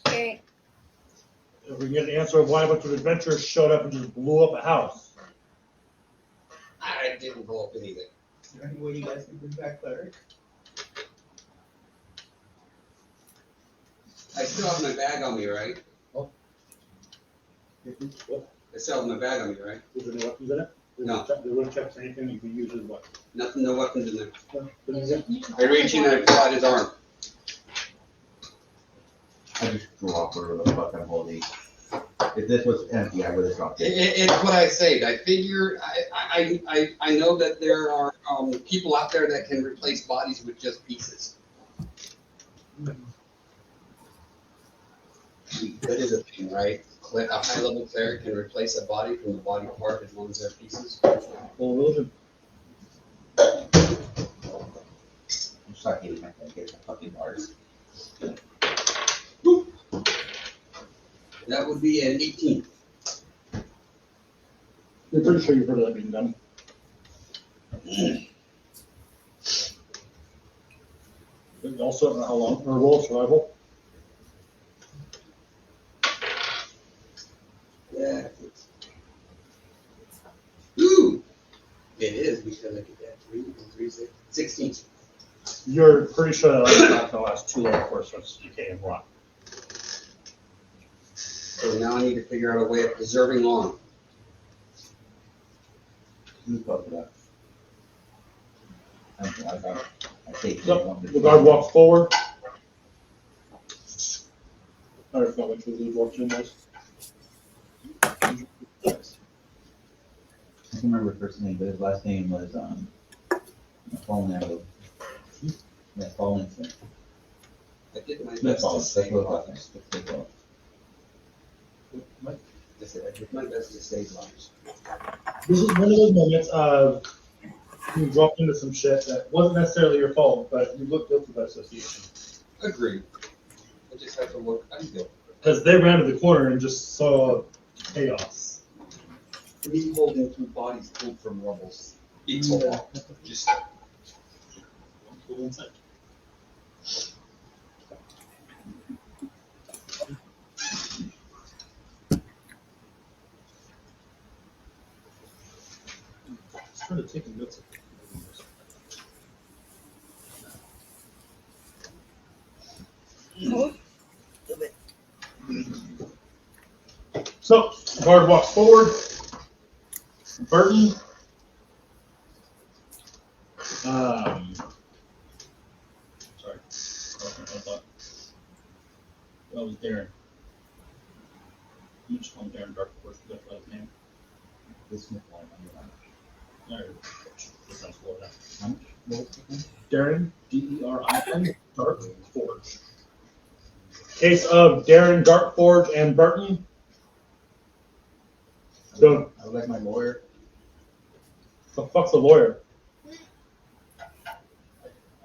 Okay. If we can get an answer of why a bunch of adventurers showed up and just blew up a house. I didn't blow up anything. Is there any way you guys can bring back cleric? I still have my bag on me, right? What? I still have my bag on me, right? Is there no weapons in it? No. They wouldn't check for anything you can use as what? Nothing, no weapons in there. You I reach in and I pull out his arm. I just drop whatever the fuck I'm holding. If this was empty, I would have dropped it. It's what I said. I figure, I know that there are people out there that can replace bodies with just pieces. That is a thing, right? A high-level cleric can replace a body from the body part as long as they're pieces. Full religion. I'm start hating myself, get the fucking bars. That would be an 18. You're pretty sure you've heard of that being done. You also don't know how long, or roll survival. Yeah. Ooh! It is because I get that 3, 16. You're pretty sure that's not going to last too long for us once you can't rot. So now I need to figure out a way of preserving on. Who's fucked it up? I take So, the guard walks forward. I forgot which was his walks in was. I can't remember his first name, but his last name was Fallen Arrow. Yeah, Fallen. I did my Smith best to Fallen. save That's what it lives. was. Smith Fallen. I said I did my best to save lives. This is one of those moments of you dropped into some shit that wasn't necessarily your fault, but you looked guilty by association. Agreed. I just have to look. I'm guilty. Because they ran to the corner and just saw chaos. Me holding 2 bodies pulled from rubbles. It's a lot. Just Go inside. Started taking notes. So, guard walks forward. Burton. Sorry. That was Darren. You just call him Darren Dark Force, that's his name. This Smith Fallen. How much? What was it again? Darren, Derin, Dark Forge. Case of Darren, Dark Forge, and Burton. So, I would like my lawyer. the fuck's a lawyer? I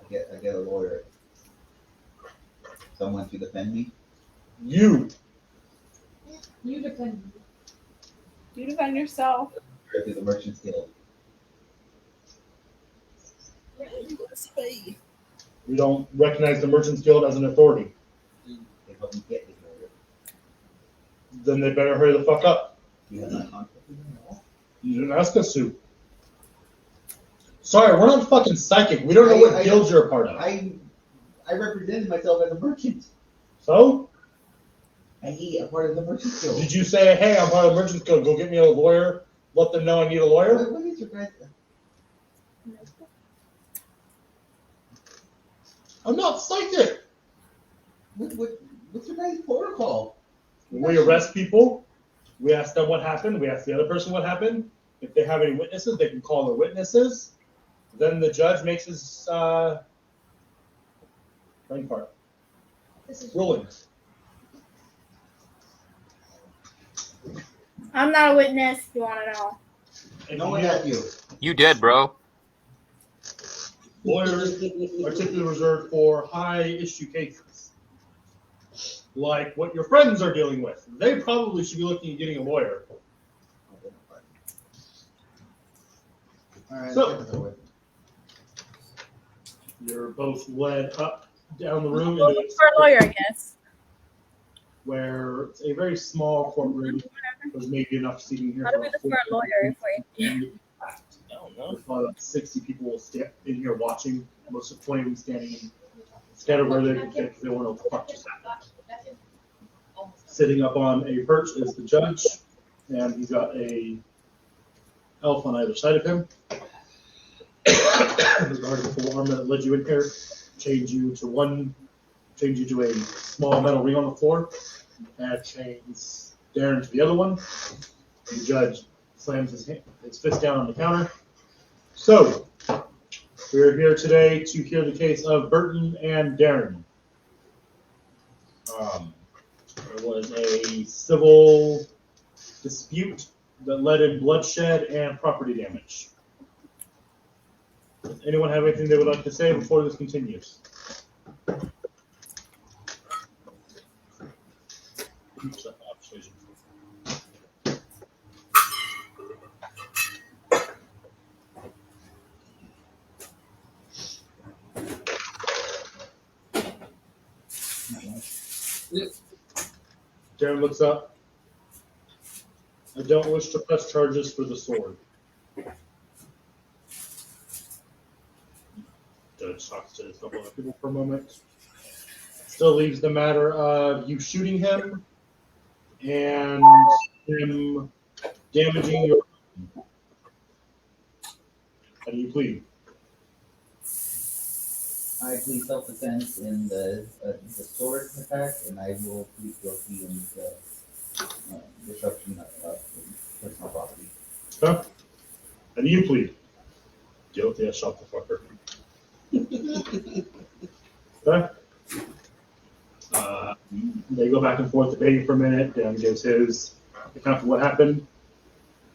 get a lawyer. Someone to defend me. You. You defend me. You defend yourself. Or to the Merchant's Guild. We don't recognize the Merchants Guild as an authority. They help me get the lawyer. Then they better hurry the fuck up. You have not conflict with them at all? You didn't ask us to. Sorry, we're not fucking psychic. We don't know what guilds you're a part of. I represented myself as a merchant. So? I need a part of the Merchant's Guild. Did you say, hey, I'm part of the Merchants Guild, go get me a lawyer, let them know I need a lawyer? What is your guys? I'm not psychic. What's your guys' protocol? When we arrest people, we ask them what happened. We ask the other person what happened. If they have any witnesses, they can call their witnesses. Then the judge makes his brain part rulings. I'm not a witness. If you want to know. And No one has you. You dead, bro. lawyers are typically reserved for high issue cases, like what your friends are dealing with. They probably should be looking at getting a lawyer. All right. So- You're both led up down the room Looking into for a lawyer, I guess. where it's a very small courtroom. There's maybe enough seating here. How do we look for a lawyer if we? I don't know. There's probably about 60 people in here watching. Most of 20 of them standing scattered where they can fit because they want to know what the fuck just happened. Sitting up on a perch is the judge, and he's got a elf on either side of him. The guard with the arm that led you in here change you to a small metal ring on the floor, and chains Darren to the other one. The judge slams his fist down on the counter. So, we're here today to hear the case of Burton and Darren. There was a civil dispute that led in bloodshed and property damage. Does anyone have anything they would like to say before this continues? Darren looks up. I don't wish to press charges for the sword. Judge talks to a couple of people for a moment. Still leaves the matter of you shooting him and him damaging your. How do you plead? I plead self-defense in the sword attack, and I will plead guilty in the disruption of personal property. Huh? How do you plead? Guilty, I shot the fucker. Okay. They go back and forth debating for a minute. Dan gives his account of what happened.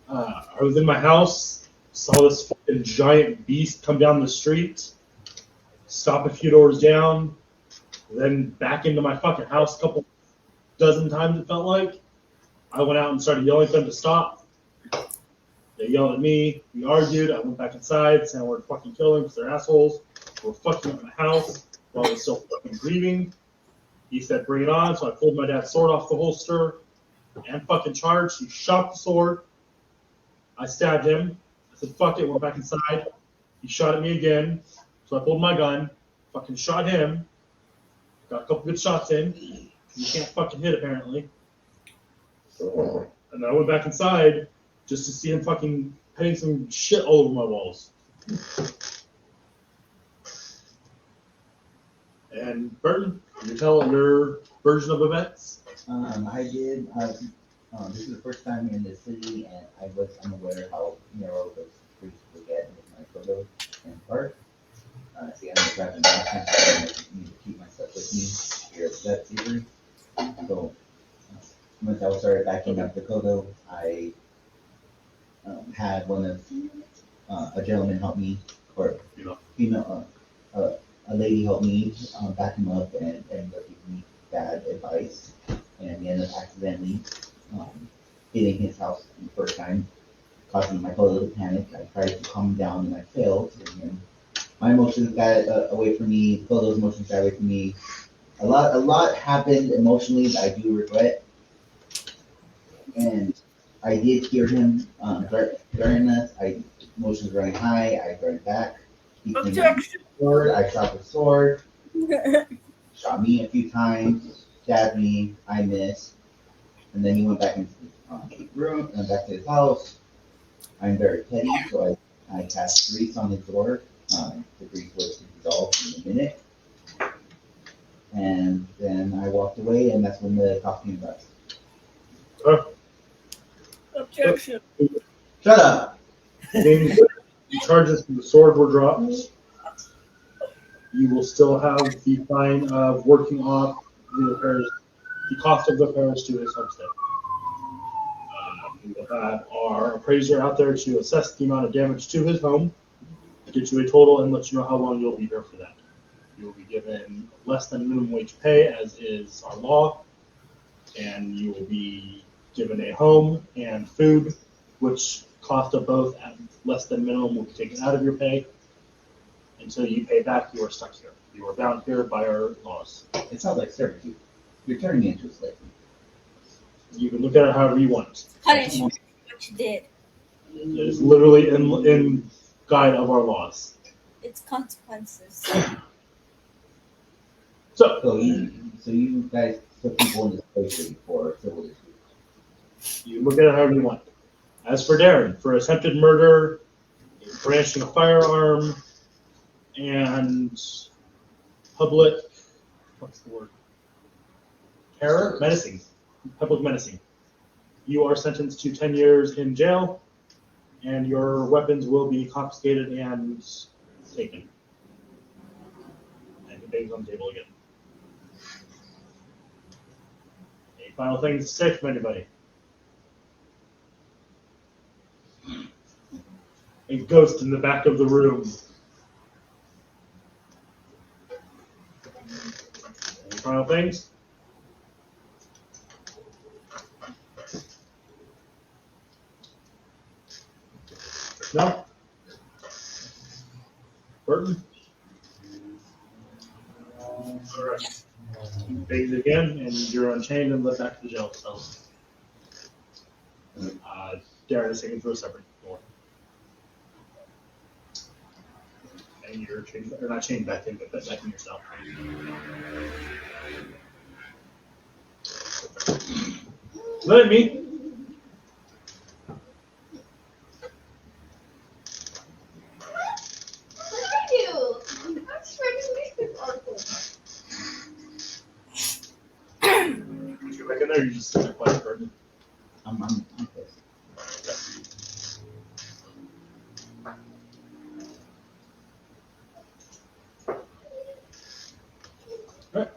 I was in my house, saw this fucking giant beast come down the street, stop a few doors down, then back into my fucking house a couple dozen times it felt like. I went out and started yelling at them to stop. They yelled at me. We argued. I went back inside, saying I wanted to fucking kill them because they're assholes. They were fucking up my house while I was still fucking grieving. He said, bring it on. So I pulled my dad's sword off the holster and fucking charged. He shot the sword. I stabbed him. I said, fuck it. Went back inside. He shot at me again. So I pulled my gun, fucking shot him. Got a couple good shots in. You can't fucking hit, apparently. And then I went back inside just to see him fucking painting some shit all over my walls. And Burton, can you tell your version of events? I did. This is the first time in the city, and I was unaware how narrow those streets would get with my photo and park. See, I'm driving back, I need to keep my stuff with me here at that theory. So, once I started backing up the Kodo, I had one of a gentleman help me, or female, a lady helped me back him up and ended up giving me bad advice. And we ended up accidentally hitting his house the first time, causing my Kodo to panic. I tried to calm him down and I failed. And then my emotions got away from me, Kodo's emotions got away from me. A lot happened emotionally that I do regret. And I did hear him during this. Emotions running high. I turned back. He came out with the sword. I shot the sword. Shot me a few times. Stabbed me. I missed. And then he went back into the room and back to his house. I'm very petty, so I cast grease on his door. The grease was dissolved in a minute. And then I walked away, and that's when the cops came back. Objection. Shut up. The charges from the sword were dropped. You will still have the fine of working off the repairs, the cost of the repairs to his homestead. We will have our appraiser out there to assess the amount of damage to his home, get you a total, and let you know how long you'll be here for that. You will be given less than minimum wage pay, as is our law, and you will be given a home and food, which cost of both at less than minimum will be taken out of your pay. Until you pay back, you are stuck here. You are bound here by our laws. It sounds like servitude. You're turning me into a slave. You can look at it however you want. Punish what you did. It is literally in guide of our laws. It's consequences. So, So you guys put people in this place for civil disputes. you look at it however you want. As for Darren, for attempted murder, brandishing a firearm, and public, what's the word? Terror? Menacing. Public menacing. You are sentenced to 10 years in jail, and your weapons will be confiscated and taken. And the baby's on the table again. Any final things to say from anybody? A ghost in the back of the room. Any final things? No? Burton? Alright. Big again, and you're unchained and led back to the jail cell. Darren is taken through a separate door. And you're chained, or not chained back in, but back in your cell. Let me. You're back in there, you just sit there quiet, Burton. I'm pissed. Alright.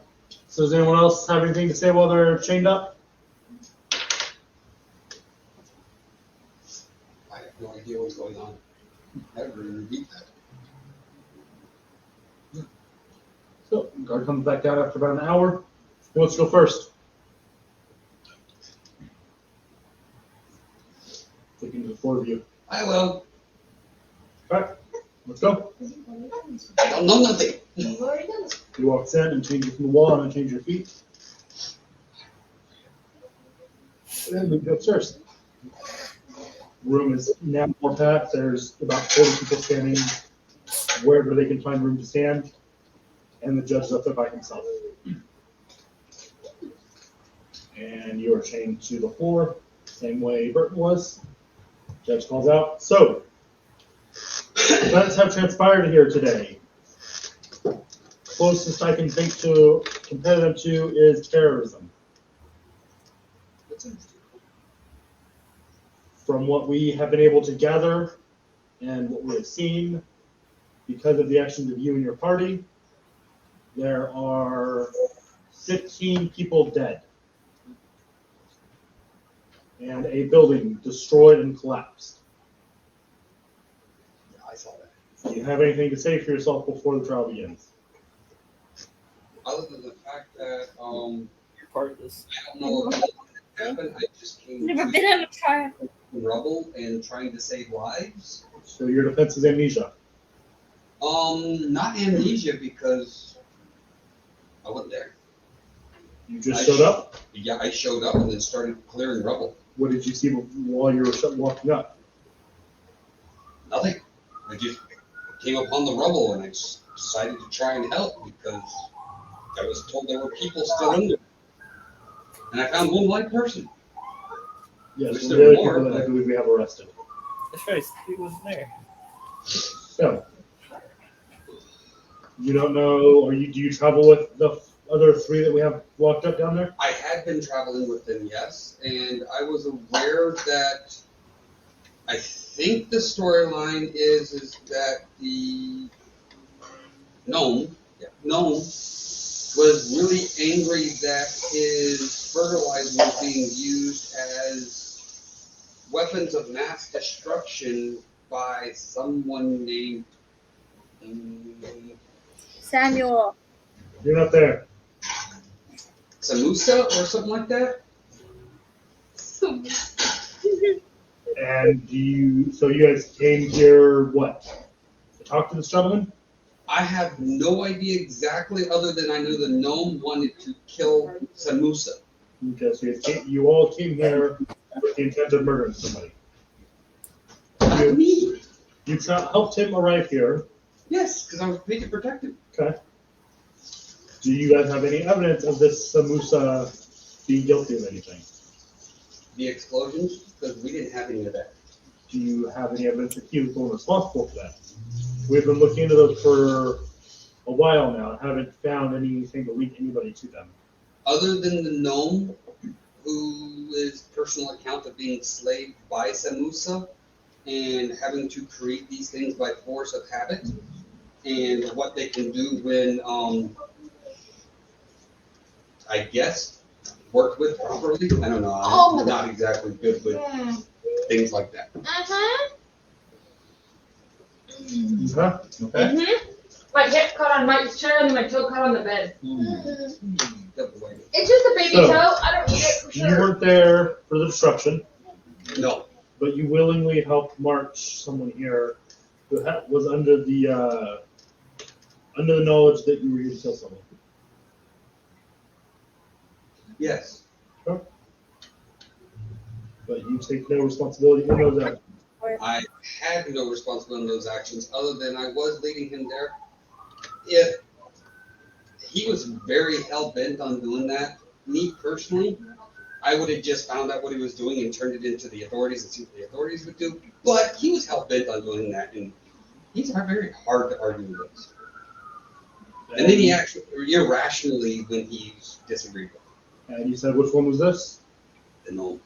So does anyone else have anything to say while they're chained up? I have no idea what's going on. I never even read that. So, guard comes back out after about an hour. Who wants to go first? Looking to the four of you. I will. Alright, let's go. I don't know nothing. You've already done this. He walks in and changes from the wall and change your feet. And move upstairs. Room is now more packed. There's about 40 people standing wherever they can find room to stand. And the judge is up there by himself. And you are chained to the floor, same way Burton was. Judge calls out. So, events have transpired here today. Closest I can think to compare them to is terrorism. From what we have been able to gather and what we have seen, because of the actions of you and your party, there are 15 people dead. And a building destroyed and collapsed. Yeah, I saw that. Do you have anything to say for yourself before the trial begins? Other than the fact that You're part of this. I don't know what happened. I just came Never to been in a trial. rubble and trying to save lives. So your defense is amnesia. Not amnesia because I wasn't there. You just showed up? Yeah, I showed up and then started clearing rubble. What did you see while you were walking up? Nothing. I just came upon the rubble and I decided to try and help because I was told there were people still in there. And I found one white person. Yes, Wish one there of the were other more, people that I but- believe we have arrested. That's right. He wasn't there. So, you don't know, or do you travel with the other three that we have locked up down there? I had been traveling with them, yes, and I was aware that I think the storyline is that the gnome was really angry that his fertilizer was being used as weapons of mass destruction by someone named Samuel. You're not there. Samusa or something like that. And so you guys came here, what? To talk to this gentleman? I have no idea exactly, other than I know the gnome wanted to kill Samusa. Okay, so you all came here with the intent of murdering somebody. Not me. You helped him arrive here. Yes, because I was paid to protect him. Okay. Do you guys have any evidence of this Samusa being guilty of anything? The explosions, because we didn't have any of that. Do you have any evidence that he was the one responsible for that? We've been looking into those for a while now and haven't found anything to link anybody to them. Other than the gnome, who is personal account of being slaved by Samusa and having to create these things by force of habit, and what they can do when, I guess, worked with properly. I don't know. I'm not exactly good with things like that. Okay. My hip caught on Mike's chair and then my toe caught on the bed. Double-whammy. It's just a baby So, toe. I don't need it for You sure. weren't there for the destruction, No. but you willingly helped march someone here who was under the knowledge that you were here to kill someone. Yes. But you take no responsibility in those actions. I had no responsibility in those actions other than I was leading him there. If he was very hell-bent on doing that, me personally, I would have just found out what he was doing and turned it into the authorities and see what the authorities would do. But he was hell-bent on doing that, and he's very hard to argue with. And then he actually, irrationally, when he disagreed with And you said, which one was this? the gnome.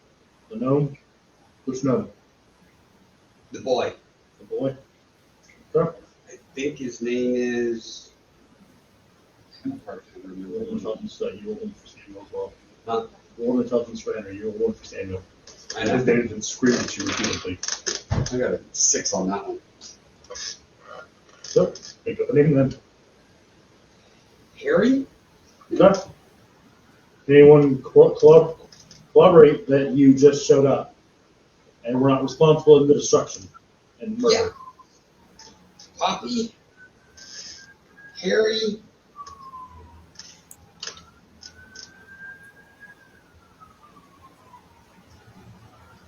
The gnome? Which gnome? The boy. The boy? Okay. I think his name is... I'm hard to Roll remember. intelligence, you rolled one for Samuel as well. Huh? Roll intelligence for Henry, you rolled one for Samuel. I His know. name's been screamed at you repeatedly. I got a 6 on that one. So, pick up a name then. Harry? Okay. Anyone collaborate that you just showed up and were not responsible in the destruction and murder? Yeah. Poppy? Harry?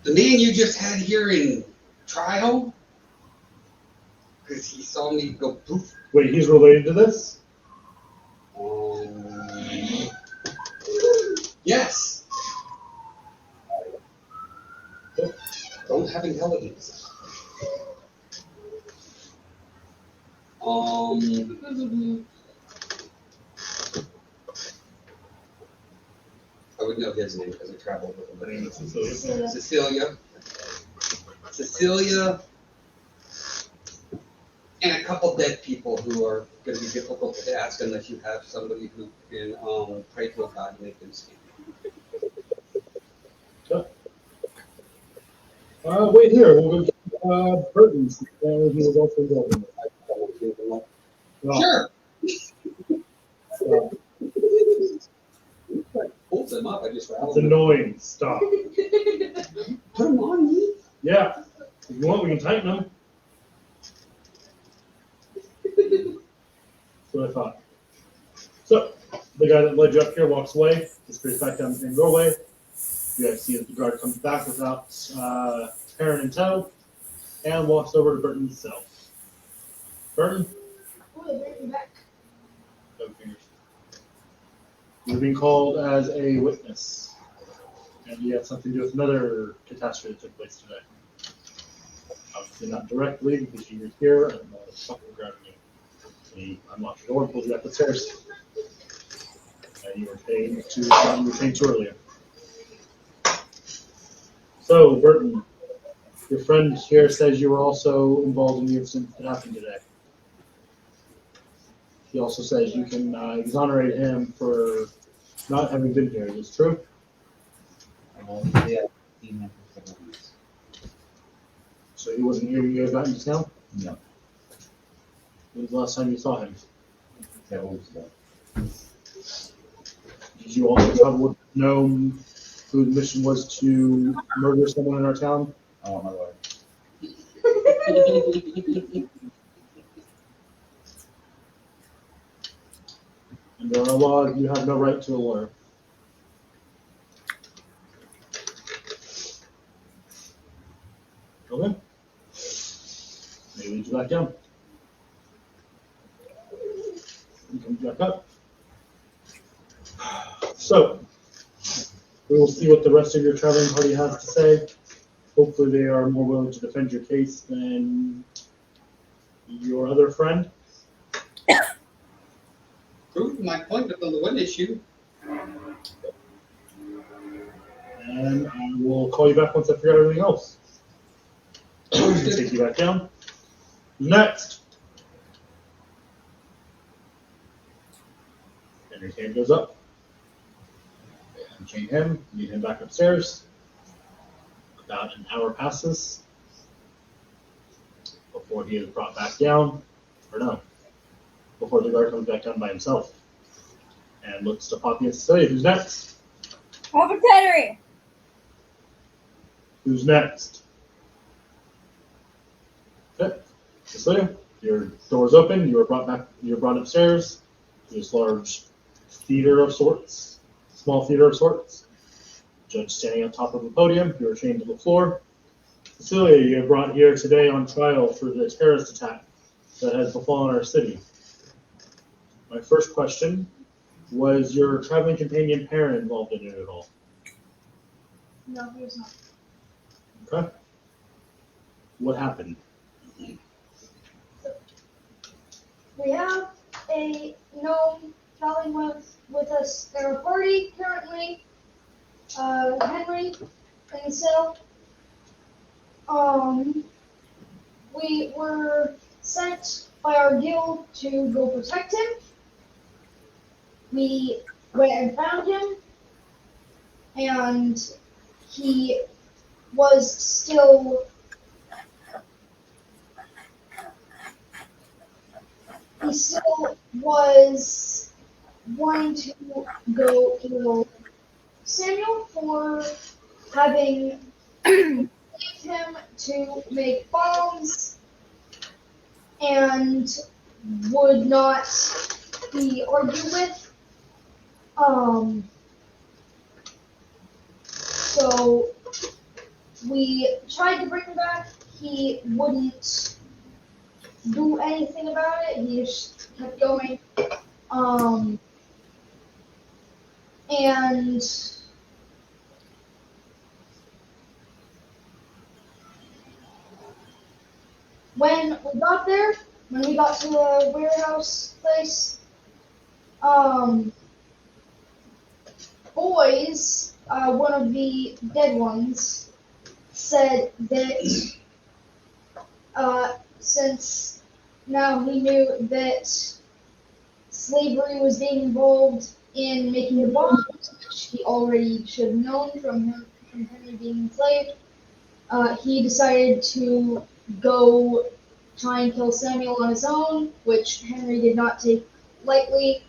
The man you just had here in trial? Because he saw me go poof. Wait, he's related to this? Yes. Don't have intelligence. I would know his name because I traveled with him. My name is Cecilia. Cecilia. And a couple dead people who are going to be difficult to ask unless you have somebody who can pray to a god and make them speak. Wait here, we'll go get Burton's. He was also involved in it. Sure. Uh, Pulled them up. I just It's rattled them. annoying. Stop. Put them on me. Yeah. If you want, we can tighten them. That's what I thought. So, the guy that led you up here walks away, disappears back down the same doorway. You guys see that the guard comes back without Perrin in tow and walks over to Burton's cell. Burton? Oh, they bring me back. No fingers. You're being called as a witness. And you have something to do with another catastrophe that took place today. Obviously not directly because you were here and fucking grabbing you. He unlocked the door and pulled you up the stairs. that you were trained to earlier. So, Burton, your friend here says you were also involved in the incident that happened today. He also says you can exonerate him for not having been here. Is this true? Yeah, seen him for several weeks. So he wasn't here when you guys got into town? No, When was the last time you saw him? several weeks ago. Did you also travel with Gnome, whose mission was to murder someone in our town? Oh, my lord. Under our law, you have no right to a lawyer. Okay. Maybe lead you back down. You come back up. So, we will see what the rest of your traveling party has to say. Hopefully they are more willing to defend your case than your other friend. Proved my point of the one issue. And I will call you back once I figure out everything else. Take you back down. Next. Henry's hand goes up. And chain him, lead him back upstairs. About an hour passes before he is brought back down. Or no. Before the guard comes back down by himself. And looks to Poppy and Cecilia. Who's next? Robert Henry. Who's next? Okay. Cecilia, your door's open. You are brought back. You're brought upstairs to this large theater of sorts, small theater of sorts. Judge standing on top of a podium. You are chained to the floor. Cecilia, you're brought here today on trial for the terrorist attack that has befallen our city. My first question, was your traveling companion Perrin involved in it at all? No, he was not. Okay. What happened? We have a gnome traveling with us in our party currently. Henry and Sil. We were sent by our guild to go protect him. We went and found him, and he was still wanting to go kill Samuel for having used him to make bombs and would not be argued with. So we tried to bring him back. He wouldn't do anything about it. He just kept going. And when we got there, when we got to the warehouse place, boys, one of the dead ones, said that since now he knew that slavery was being involved in making the bombs, which he already should have known from Henry being enslaved, he decided to go try and kill Samuel on his own, which Henry did not take lightly,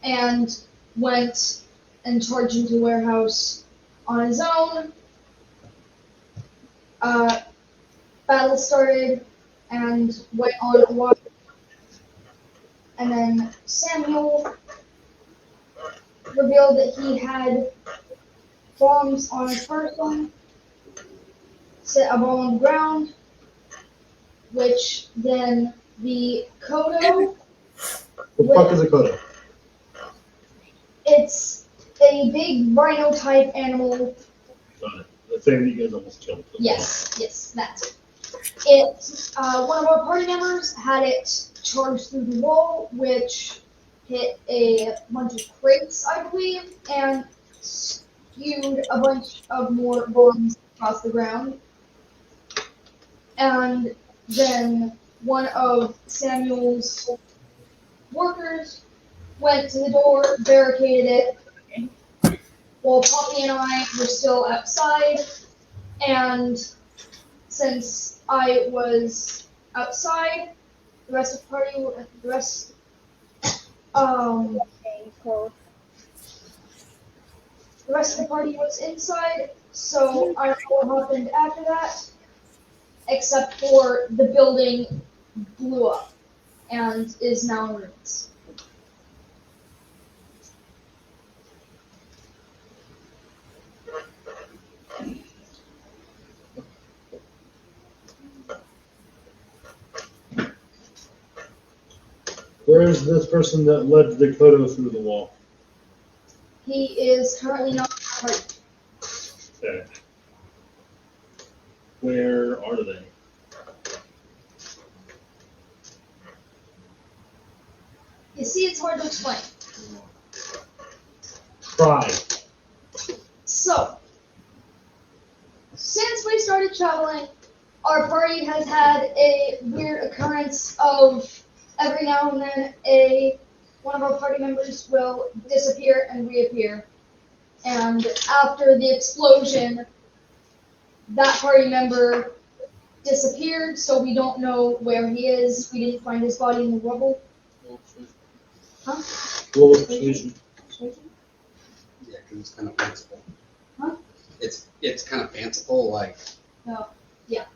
and went and charged into the warehouse on his own. Battle started and went on a while. And then Samuel revealed that he had bombs on his person, set a bomb on the ground, which then the Kodo. What the fuck is a Kodo? It's a big rhino-type animal. Got it. The thing that you guys almost killed. Yes, that's it. It, one of our party members had it charged through the wall, which hit a bunch of crates, I believe, and spewed a bunch of more bombs across the ground. And then one of Samuel's workers went to the door, barricaded it, while Poppy and I were still outside. And since I was outside, the rest of the party, the rest of the party was inside. So I don't know what happened after that, except for the building blew up and is now in ruins. Where is this person that led Dakota through the wall? He is currently not in the party. Okay. Where are they? You see, it's hard to explain. Try. So, since we started traveling, our party has had a weird occurrence of every now and then one of our party members will disappear and reappear. And after the explosion, that party member disappeared, so we don't know where he is. We didn't find his body in the rubble. Huh? Roll persuasion. Yeah, because it's kind of fanciful. Huh? It's kind of fanciful, like No. Yeah.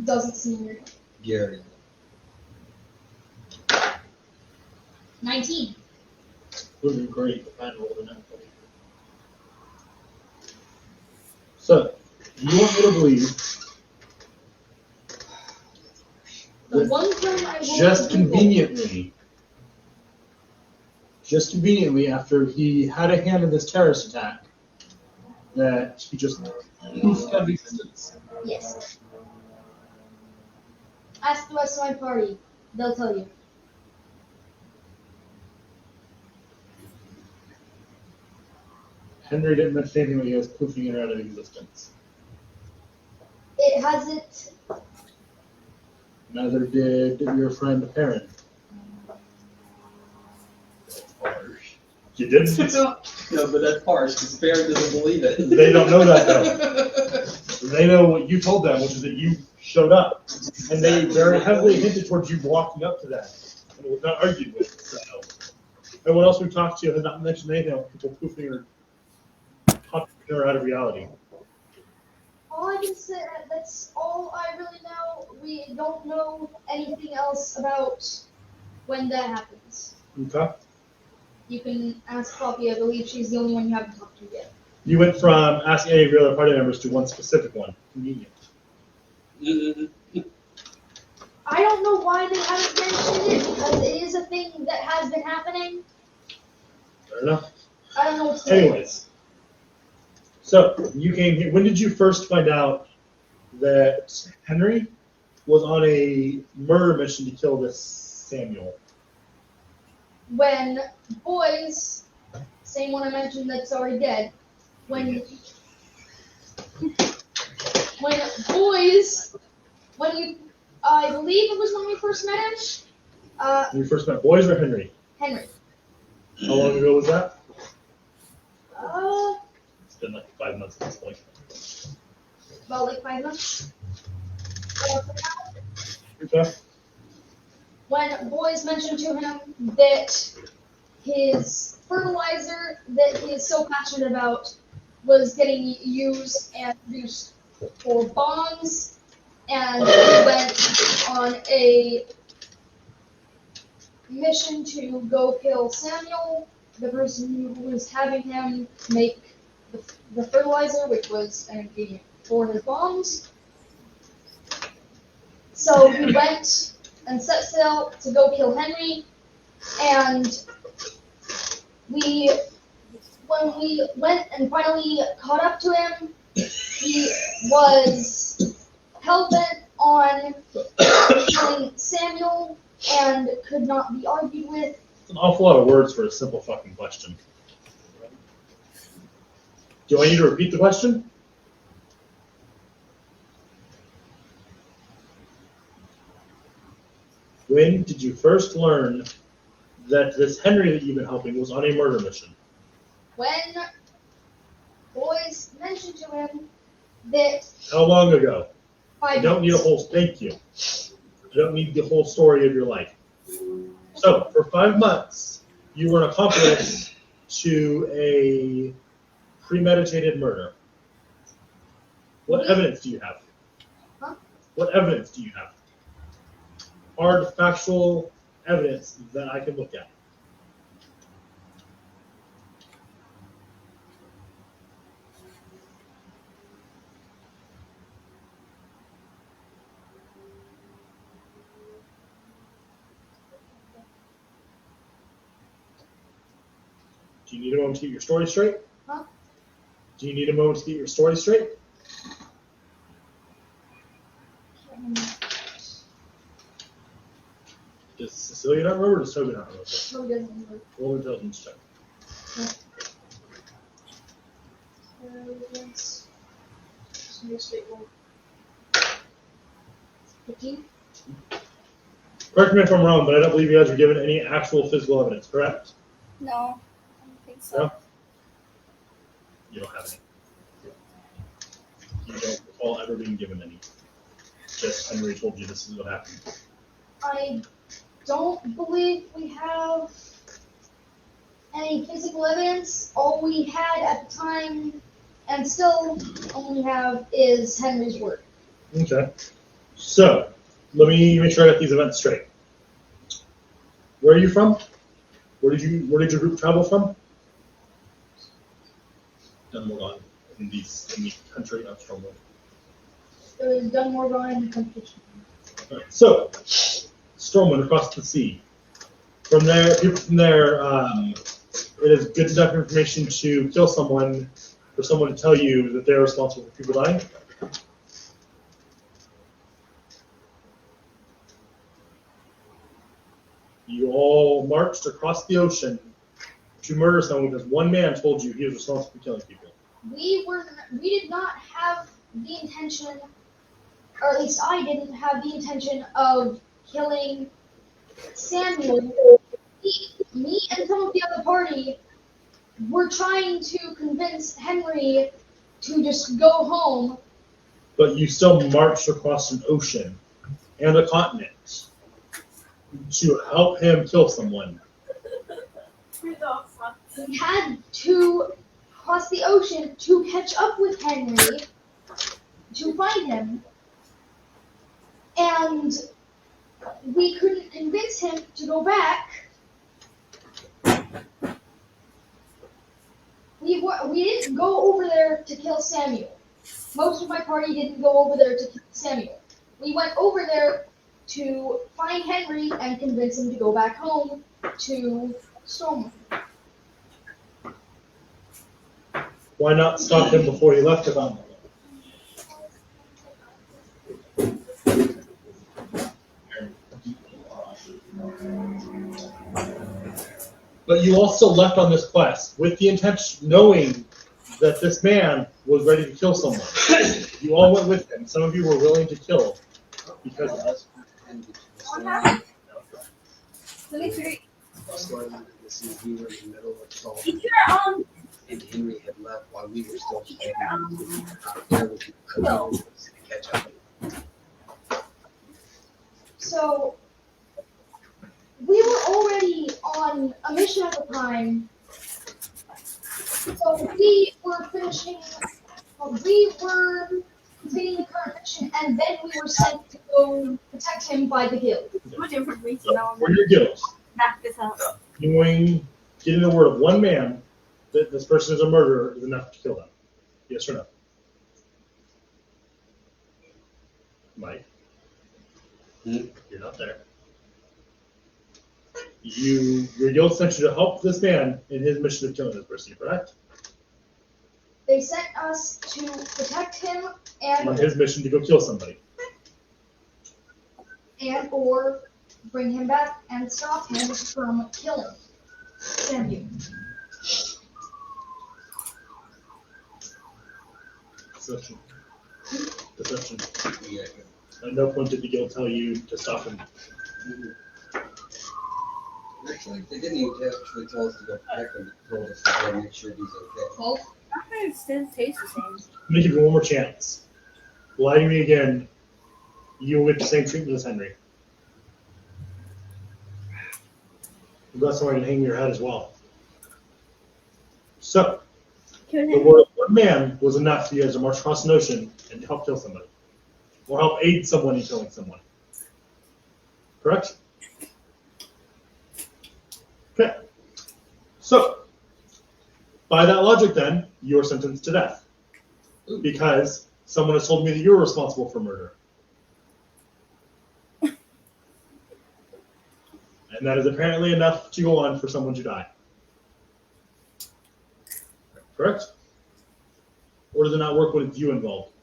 Doesn't seem weird. Gary. 19. Would have been great if I had rolled an empty. So, you want me to believe The that one time I rolled just a conveniently after he had a hand in this terrorist attack, that he just poofed out of existence. Yes. Ask the rest of my party. They'll tell you. Henry didn't mention anything when he was poofing it out of existence. It hasn't. Neither did your friend Perrin. You didn't? No, but that's harsh because Farron doesn't believe it. They don't know that though. They know what you told them, which is that you showed up, and they very heavily hinted towards you walking up to that, and it was not argued with. So, everyone else we talked to has not mentioned anything about people poofing or popping her out of reality. All I can say, that's all I really know. We don't know anything else about when that happens. Okay. You can ask Poppy. I believe she's the only one you haven't talked to yet. You went from asking any of your other party members to one specific one. Convenient. I don't know why they haven't mentioned it, because it is a thing that has been happening. Fair enough. I don't know what's going on. Anyways, so you came here. When did you first find out that Henry was on a murder mission to kill this Samuel? When boys, same one I mentioned that's already dead, when I believe it was when we first met him, When you first met boys or Henry? Henry. How long ago was that? Uh, It's been like 5 months at this point. about like 5 months. Okay. When boys mentioned to him that his fertilizer that he is so passionate about was getting used and used for bombs, and he went on a mission to go kill Samuel, the person who was having him make the fertilizer, which was an ingredient for his bombs. So he went and set sail to go kill Henry, and when we went and finally caught up to him, he was hell-bent on killing Samuel and could not be argued with, It's an awful lot of words for a simple fucking question. Do I need to repeat the question? When did you first learn that this Henry that you've been helping was on a murder mission? When boys mentioned to him that How long ago? 5 I don't need a months. whole, thank you. I don't need the whole story of your life. So, for 5 months, you were an accomplice to a premeditated murder. What evidence do you have? Huh? What evidence do you have? Hard, factual evidence that I can look at. Do you need a moment to get your story straight? Huh? Do you need a moment to get your story straight? Does Cecilia not remember, or does Toby not remember? Toby doesn't remember. Roll an intelligence check. Intelligence. Just make a straight roll. 15? Correct me if I'm wrong, but I don't believe you guys were given any actual physical evidence, correct? No, I don't think so. No? You don't have any. You don't recall ever being given any. Just Henry told you this is what happened. I don't believe we have any physical evidence. All we had at the time, and still only have, is Henry's word. Okay. So, let me make sure I got these events straight. Where are you from? Where did your group travel from? Dunmore in the country of Stromberg. It was Dunmore in the competition. Right. So, Stormwind across the sea. From there, people from there, it is good enough information to kill someone, for someone to tell you that they're responsible for people dying. You all marched across the ocean to murder someone because one man told you he was responsible for killing people. We did not have the intention, or at least I didn't have the intention of killing Samuel. Me and some of the other party were trying to convince Henry to just go home. But you still marched across an ocean and a continent to help him kill someone. We had to cross the ocean to catch up with Henry, to find him, and we couldn't convince him to go back. We didn't go over there to kill Samuel. Most of my party didn't go over there to kill Samuel. We went over there to find Henry and convince him to go back home to Stormwind. Why not stop him before he left the continent? But you also left on this quest with the intention, knowing that this man was ready to kill someone. You all went with him. Some of you were willing to kill because of this. We were in the middle of solving, Did your and Henry had left while we were still standing to catch up. So, we were already on a mission at the time. So we were completing the current mission, and then we were sent to go protect him by the guild. much information So, for your guild, back this up? getting the word of one man that this person is a murderer is enough to kill them. Yes or no? Mike? You're not there. Your guild sent you to help this man in his mission of killing this person, correct? They sent us to protect him On and his mission to go kill somebody. or bring him back and stop him from killing Samuel. Deception. Deception. Yeah. At no point did the guild tell you to stop him. Actually, they didn't even actually tell us to go protect him. They told us to go make sure he's okay. Well, it still tastes the same. I'm gonna give you one more chance. Lie to me again. You will get the same treatment as Henry. You've got somewhere to hang your head as well. So, the word of one man was enough for you guys to march across an ocean and help kill somebody. Or help aid someone in killing someone. Correct? Okay. So, by that logic then, you're sentenced to death. Because someone has told me that you're responsible for murder. And that is apparently enough to go on for someone to die. Correct? Or does it not work when it's you involved?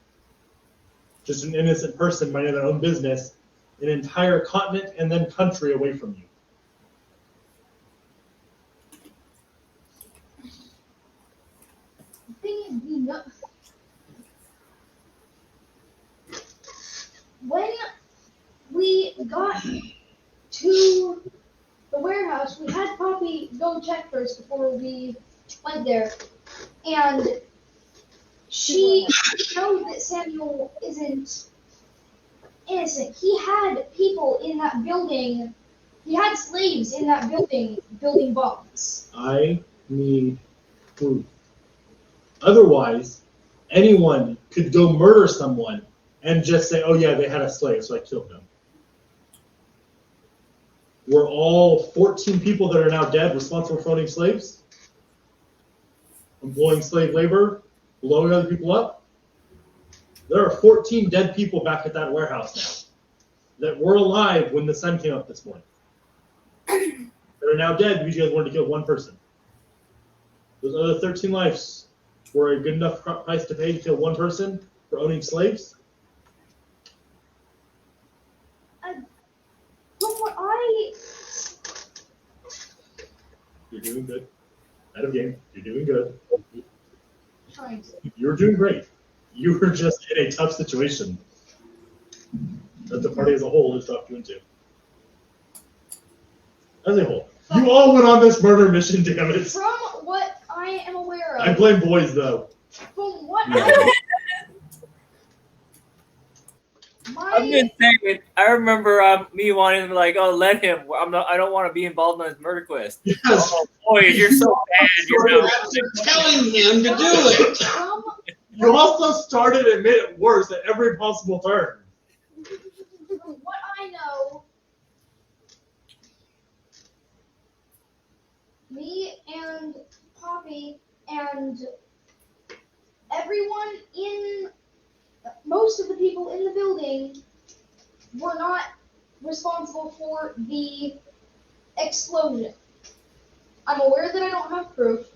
Just an innocent person minding their own business, an entire continent and then country away from you. The thing is, when we got to the warehouse, we had Poppy go check first before we went there, and she showed that Samuel isn't innocent. He had people in that building. He had slaves in that building building bombs. I need proof. Otherwise, anyone could go murder someone and just say, oh yeah, they had a slave, so I killed them. Were all 14 people that are now dead responsible for owning slaves? Employing slave labor? Blowing other people up? There are 14 dead people back at that warehouse now that were alive when the sun came up this morning. That are now dead because you guys wanted to kill one person. Those other 13 lives were a good enough price to pay to kill one person for owning slaves? From what I... You're doing good. Out of game. You're doing good. Trying to. You're doing great. You were just in a tough situation that the party as a whole has dropped you into. As a whole. You all went on this murder mission, damn it. From what I am aware of... I blame boys, though. From what Yeah. I'm gonna say it. I remember me wanting to be like, oh, let him. I don't want to be involved in his murder quest. Yes. Oh, boys, you're so bad. You're no. After telling him to do it. From You also started and made it worse at every possible turn. what I know, me and Poppy and everyone in, most of the people in the building were not responsible for the explosion. I'm aware that I don't have proof.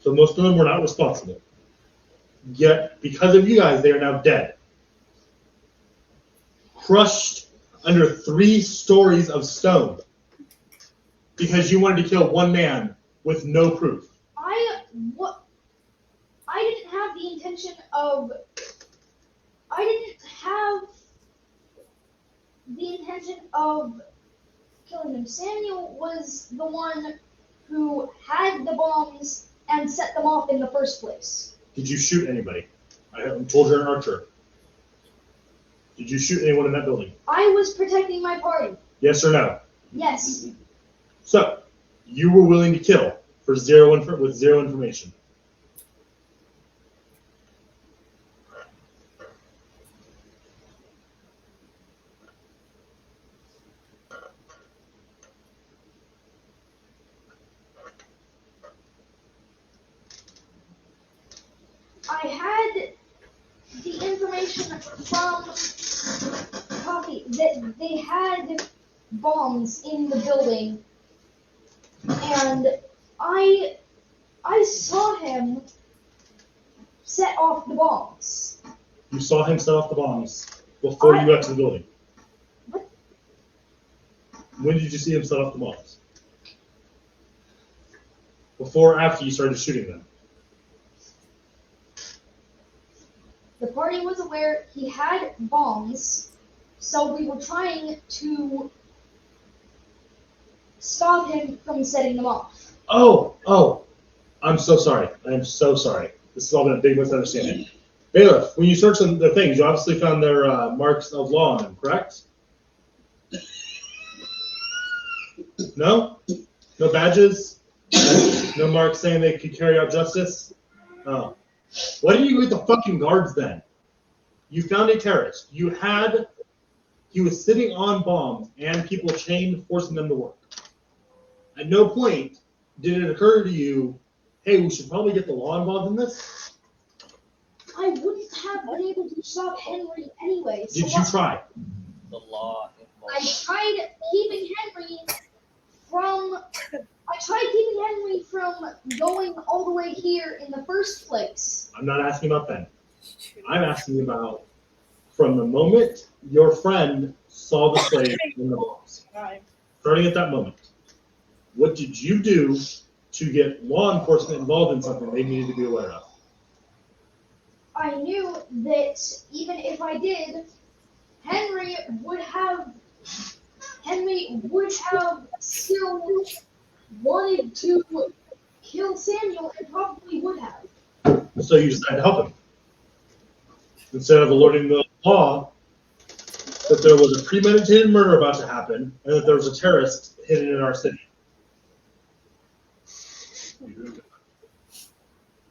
So most of them were not responsible. Yet, because of you guys, they are now dead. Crushed under 3 stories of stone. Because you wanted to kill one man with no proof. I didn't have the intention of, I didn't have the intention of killing him. Samuel was the one who had the bombs and set them off in the first place. Did you shoot anybody? I told you're an archer. Did you shoot anyone in that building? I was protecting my party. Yes or no? Yes. So, you were willing to kill for with zero information. I had the information from Poppy that they had bombs in the building, and I saw him set off the bombs. You saw him set off the bombs before you got to the building. What? When did you see him set off the bombs? Before or after you started shooting them? The party was aware he had bombs, so we were trying to stop him from setting them off. Oh, I'm so sorry. I'm so sorry. This has all been a big misunderstanding. Bailiff, when you searched their things, you obviously found their marks of law on them, correct? No? No badges? No marks saying they could carry out justice? Oh. Why didn't you get the fucking guards then? You found a terrorist. He was sitting on bombs and people chained, forcing them to work. At no point did it occur to you, hey, we should probably get the law involved in this? I wouldn't have been able to stop Henry anyway. So Did you try? The law I involved. tried keeping Henry from going all the way here in the first place. I'm not asking about then. I'm asking about from the moment your friend saw the slave in the bombs. Right. Starting at that moment, what did you do to get law enforcement involved in something they needed to be aware of? I knew that even if I did, Henry would have still wanted to kill Samuel and probably would have. So you decided to help him. Instead of alerting the law that there was a premeditated murder about to happen and that there was a terrorist hidden in our city.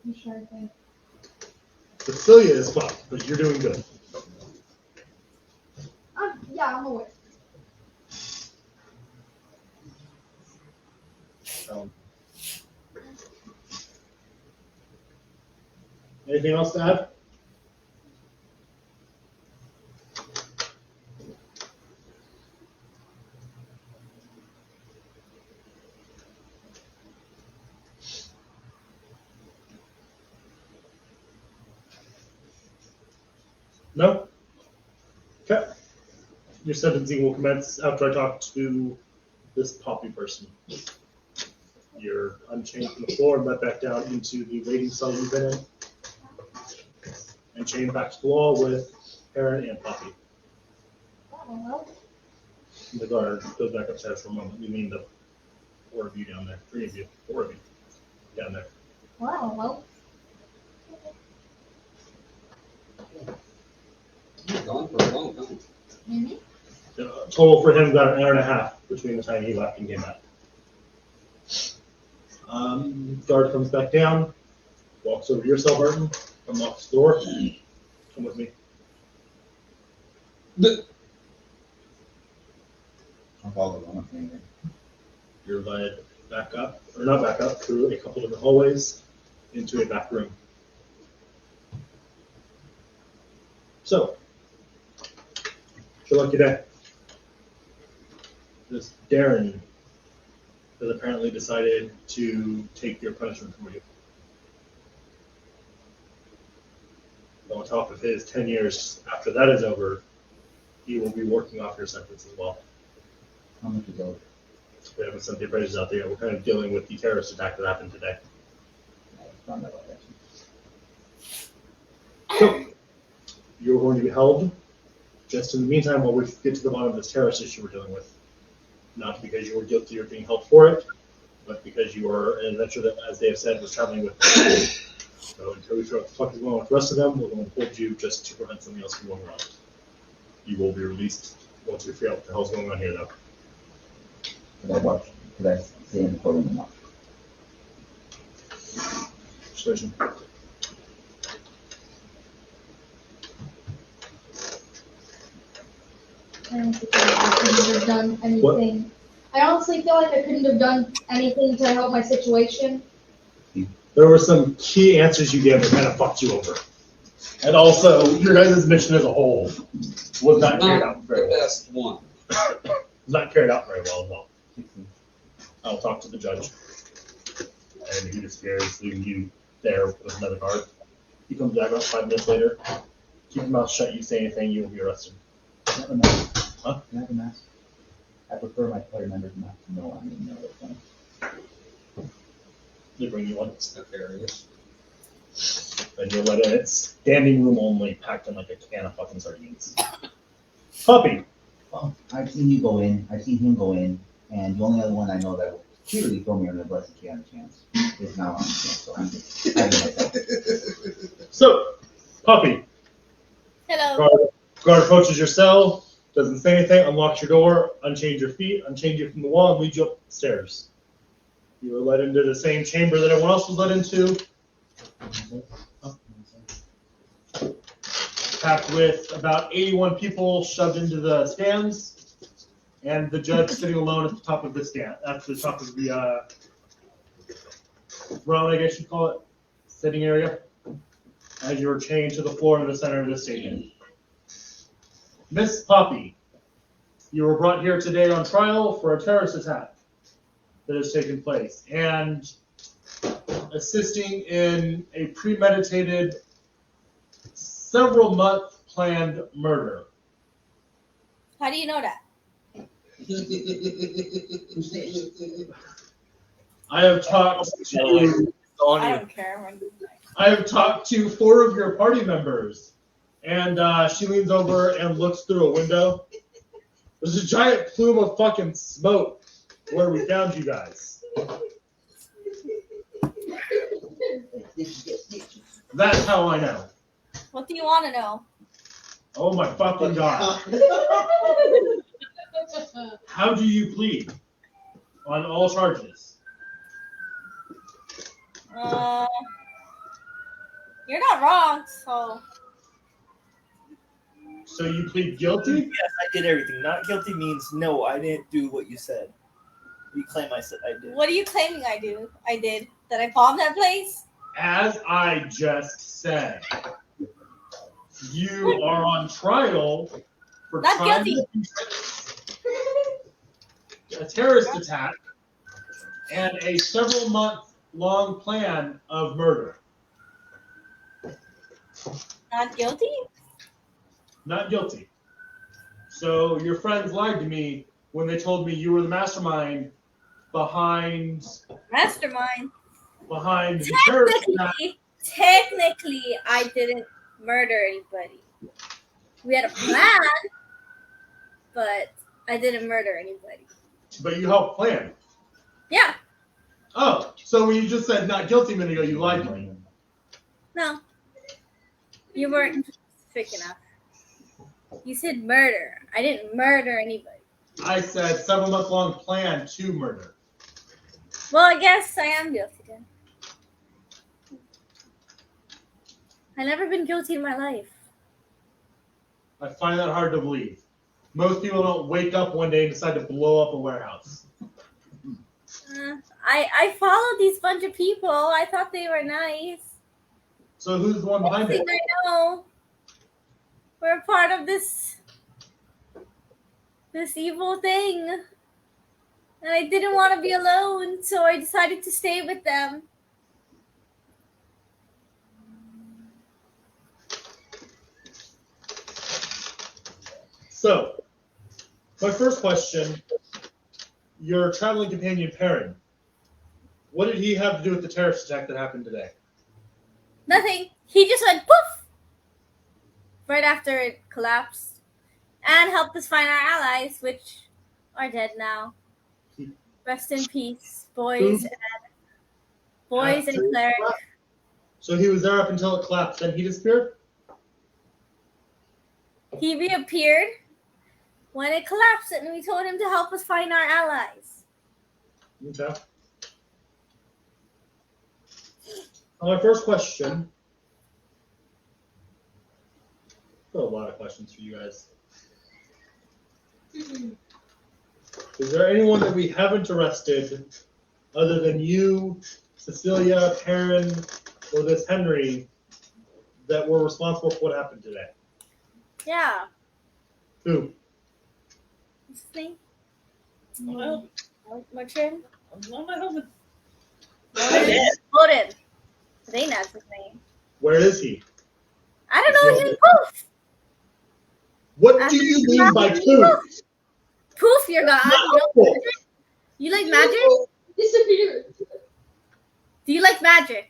I'm sure I think. Cecilia is fucked, but you're doing good. Yeah, I'm aware. Anything else to add? No? Okay. Your sentencing will commence after I talk to this poppy person. You're unchained from the floor and let back down into the waiting cell you've been in. And chained back to the wall with Aaron and Poppy. Well, The guard goes back upstairs for a moment. You mean the four of you down there. Three of you. Four of you down there. well. He's gone for a long time. Mm-hmm. Total for him about an hour and a half between the time he left and came back. Guard comes back down, walks over to your cell, Burton, unlocks the door. Come with me. I'll follow one of them. You're led back up, or not back up, through a couple different hallways into a back room. So, it's your lucky day. This Darren has apparently decided to take your punishment for you. On top of his 10 years after that is over, he will be working off your sentence as well. How much is over? We haven't sent the appraisers out there yet. We're kind of dealing with the terrorist attack that happened today. I found out about that. So, you're going to be held just in the meantime while we get to the bottom of this terrorist issue we're dealing with. Not because you were guilty or being held for it, but because you are an adventurer that, as they have said, was traveling with them. So until we figure out what the fuck is going on with the rest of them, we're going to hold you just to prevent something else from going wrong. You will be released once we figure out what the hell's going on here, though. Could I stay in the courtroom or not? Persuasion. I honestly feel like I couldn't have done anything. I honestly feel like I couldn't have done anything to help my situation. There were some key answers you gave that kind of fucked you over. And also, your guys' mission as a whole was not carried out very The well. best one. Not carried out very well, no. I'll talk to the judge. And he disappears, leaving you there with another guard. He comes back about 5 minutes later. Keep your mouth shut. You say anything, you will be arrested. Can I have a mask? Huh? Can I have a mask? I prefer my player members not to know I'm in there with them. They bring you one. It's nefarious. And you'll let it. It's standing room only, packed in like a can of fucking sardines. Puppy. Well, I've seen you go in. I've seen him go in, and the only other one I know that will clearly throw me under the bus if he had a chance is now on the chance. So I'm just hiding myself. So, Puppy. Hello. Guard approaches your cell, doesn't say anything, unlocks your door, unchains your feet, unchains you from the wall, and leads you upstairs. You were led into the same chamber that everyone else was led into. Packed with about 81 people shoved into the stands, and the judge sitting alone at the top of the stand, at the top of the throne, I guess you'd call it, sitting area, as you were chained to the floor in the center of the stadium. Miss Poppy, you were brought here today on trial for a terrorist attack that has taken place, and assisting in a premeditated, several-month planned murder. How do you know that? I have talked to On I you. don't care. I have talked to 4 of your party members, and she leans over and looks through a window. There's a giant plume of fucking smoke where we found you guys. That's how I know. What do you want to know? Oh my fucking god. How do you plead on all charges? You're not wrong, so. So you plead guilty? Yes, I did everything. Not guilty means no, I didn't do what you said. You claim I said I did. What are you claiming I do? I did. That I bombed that place? As I just said, you are on trial for Not trying guilty. a terrorist attack and a several-month-long plan of murder. Not guilty? Not guilty. So your friends lied to me when they told me you were the mastermind behind Mastermind. the terrorist attack. Technically, I didn't murder anybody. We had a plan, but I didn't murder anybody. But you helped plan. Yeah. Oh, so when you just said not guilty a minute ago, you lied to me. No. You weren't specific enough. You said murder. I didn't murder anybody. I said several-month-long plan to murder. Well, I guess I am guilty then. I've never been guilty in my life. I find that hard to believe. Most people don't wake up one day and decide to blow up a warehouse. I followed these bunch of people. I thought they were nice. So who's the one behind it? I know. We're a part of this evil thing. And I didn't want to be alone, so I decided to stay with them. So, my first question, your traveling companion, Perrin, what did he have to do with the terrorist attack that happened today? Nothing. He just went poof right after it collapsed and helped us find our allies, which are dead now. Rest in peace, boys and cleric. So he was there up until it collapsed, then he disappeared? He reappeared when it collapsed, and we told him to help us find our allies. Okay. My first question. Got a lot of questions for you guys. Is there anyone that we haven't arrested other than you, Cecilia, Perrin, or this Henry that were responsible for what happened today? Yeah. Who? What's his name? Well, Mentrion? I'm not helping. Odin. Zaynab's his name. Where is he? I don't know. He poof. What do you mean by poof? Poof, you're gone. You like magic? Disappeared. Do you like magic?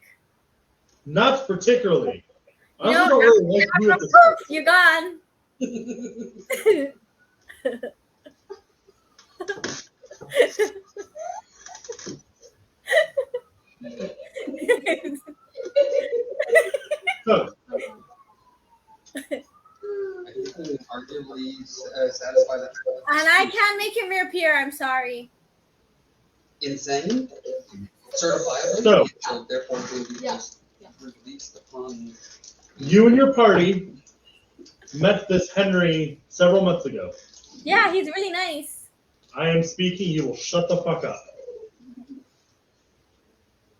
Not particularly. I No, don't really like you at this poof, you're gone. So, I think we can arguably satisfy that. And I can't make him reappear. I'm sorry. Insane? Certifiably? So therefore, will be Yeah. just released upon. you and your party met this Henry several months ago. Yeah, he's really nice. I am speaking. You will shut the fuck up.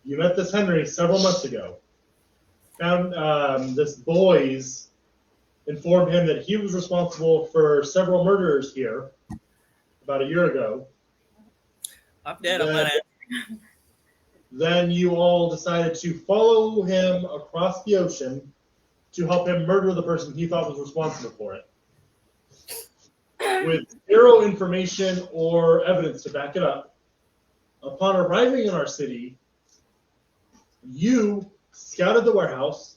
You met this Henry several months ago. Found this boys informed him that he was responsible for several murders here about a year ago. I'm dead. I'm not Then you all decided to follow him across the ocean to help him murder the person he thought was responsible for it. With zero information or evidence to back it up, upon arriving in our city, you scouted the warehouse,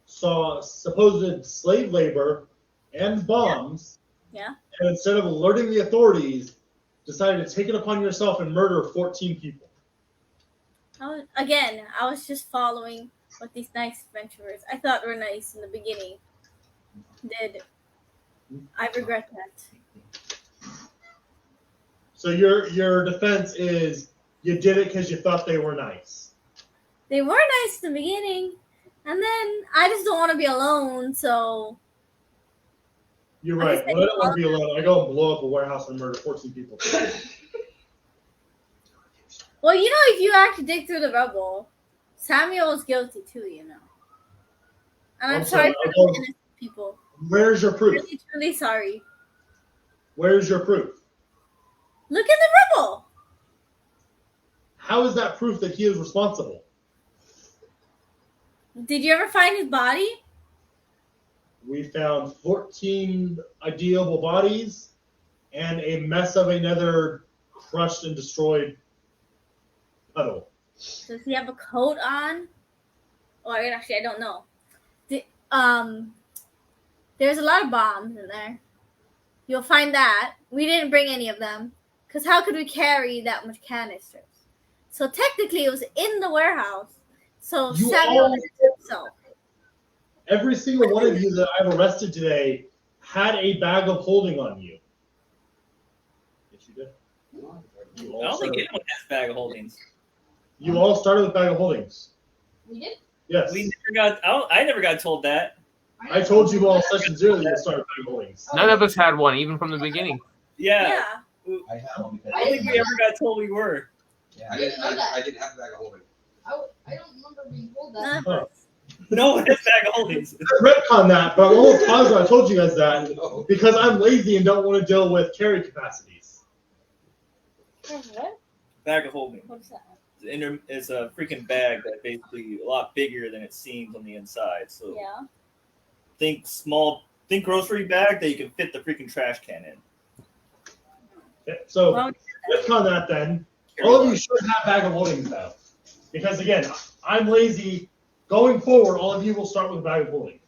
saw supposed slave labor and bombs, Yeah. and instead of alerting the authorities, decided to take it upon yourself and murder 14 people. I was just following what these nice adventurers I thought were nice in the beginning did. I regret that. So your defense is you did it because you thought they were nice. They were nice in the beginning, and then I just don't want to be alone, so. You're right. When I don't want to be alone, I go and blow up a warehouse and murder 14 people. Well, you know, if you actually dig through the rubble, Samuel was guilty too, you know. And I'm sorry for the innocent people. Where's your proof? Really, truly sorry. Where's your proof? Look in the rubble. How is that proof that he is responsible? Did you ever find his body? We found 14 ideable bodies and a mess of another crushed and destroyed puddle. Does he have a coat on? Oh, actually, I don't know. There's a lot of bombs in there. You'll find that. We didn't bring any of them. Because how could we carry that much canisters? So technically, it was in the warehouse. So You Samuel all- did it himself. Every single one of you that I've arrested today had a bag of holding on you. Yes, you did. You I all don't think started, anyone has bag of holdings. you all started with bag of holdings. We did? Yes. We never got. I never got told that. I told you all in session 0 that you started with bag of holdings. None of us had one, even from the beginning. Yeah. I had one because I don't think we ever got told we were. Yeah. I didn't have a bag of holding. I don't remember being told None that. of Oh. us. No one has bag of holdings. I retcon that, but I'm almost positive I told you guys that No. because I'm lazy and don't want to deal with carry capacities. What? Bag of holding. What is that? It's a freaking bag that's basically a lot bigger than it seems on the inside. So Yeah. think grocery bag that you can fit the freaking trash can in. Okay, so Well, retcon that then. All of you should have bag of holdings though. Because again, I'm lazy. Going forward, all of you will start with a bag of holding.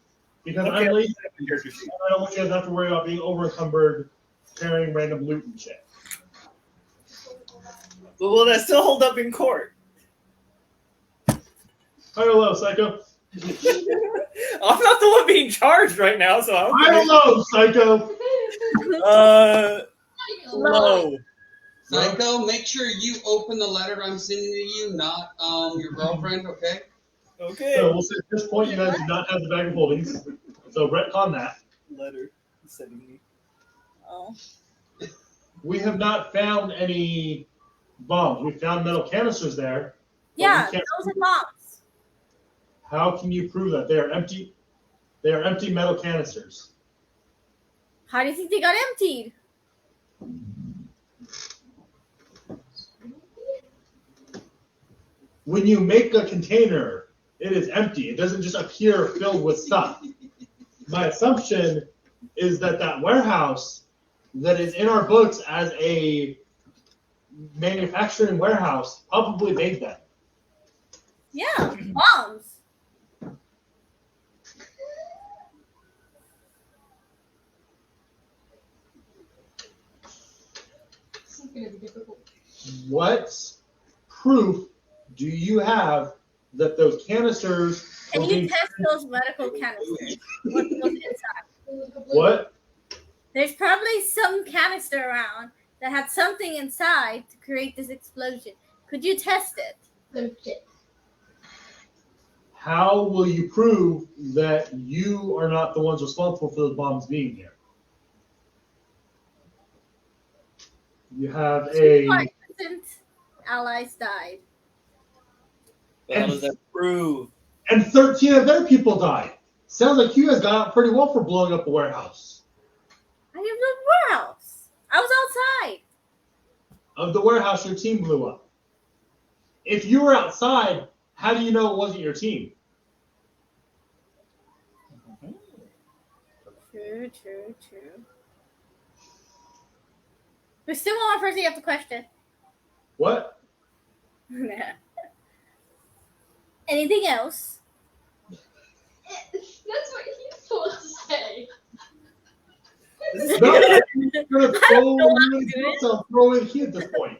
Because Okay. I'm lazy and I don't want you guys to have to worry about being over encumbered carrying random loot and shit. But will that still hold up in court? Hello, Psycho. I'm not the one being charged right now, so I'm Hello, Psycho. low. Psycho, make sure you open the letter I'm sending to you, not your girlfriend, okay? Okay. So we'll say at this point you guys do not have the bag of holdings. So retcon that. Letter sending me. Oh. We have not found any bombs. We found metal canisters there. Yeah, can't- those are bombs. How can you prove that? They are empty. They are empty metal canisters. How do you think they got emptied? When you make a container, it is empty. It doesn't just appear filled with stuff. my assumption is that that warehouse that is in our books as a manufacturing warehouse probably made them. Yeah, bombs. This is gonna be difficult. What proof do you have that those canisters Can were you being... test those medical canisters? What goes inside? What? There's probably some canister around that had something inside to create this explosion. Could you test it? Okay. How will you prove that you are not the ones responsible for those bombs being here? You have a... 2% allies died. How does that prove? And 13 of their people died. Sounds like you guys got out pretty well for blowing up a warehouse. I didn't live in the warehouse. I was outside. Of the warehouse your team blew up. If you were outside, how do you know it wasn't your team? True. There's still one more person you have to question. What? Anything else? That's what he's supposed to say. No, I'm going to throw I'll throw in key at this point.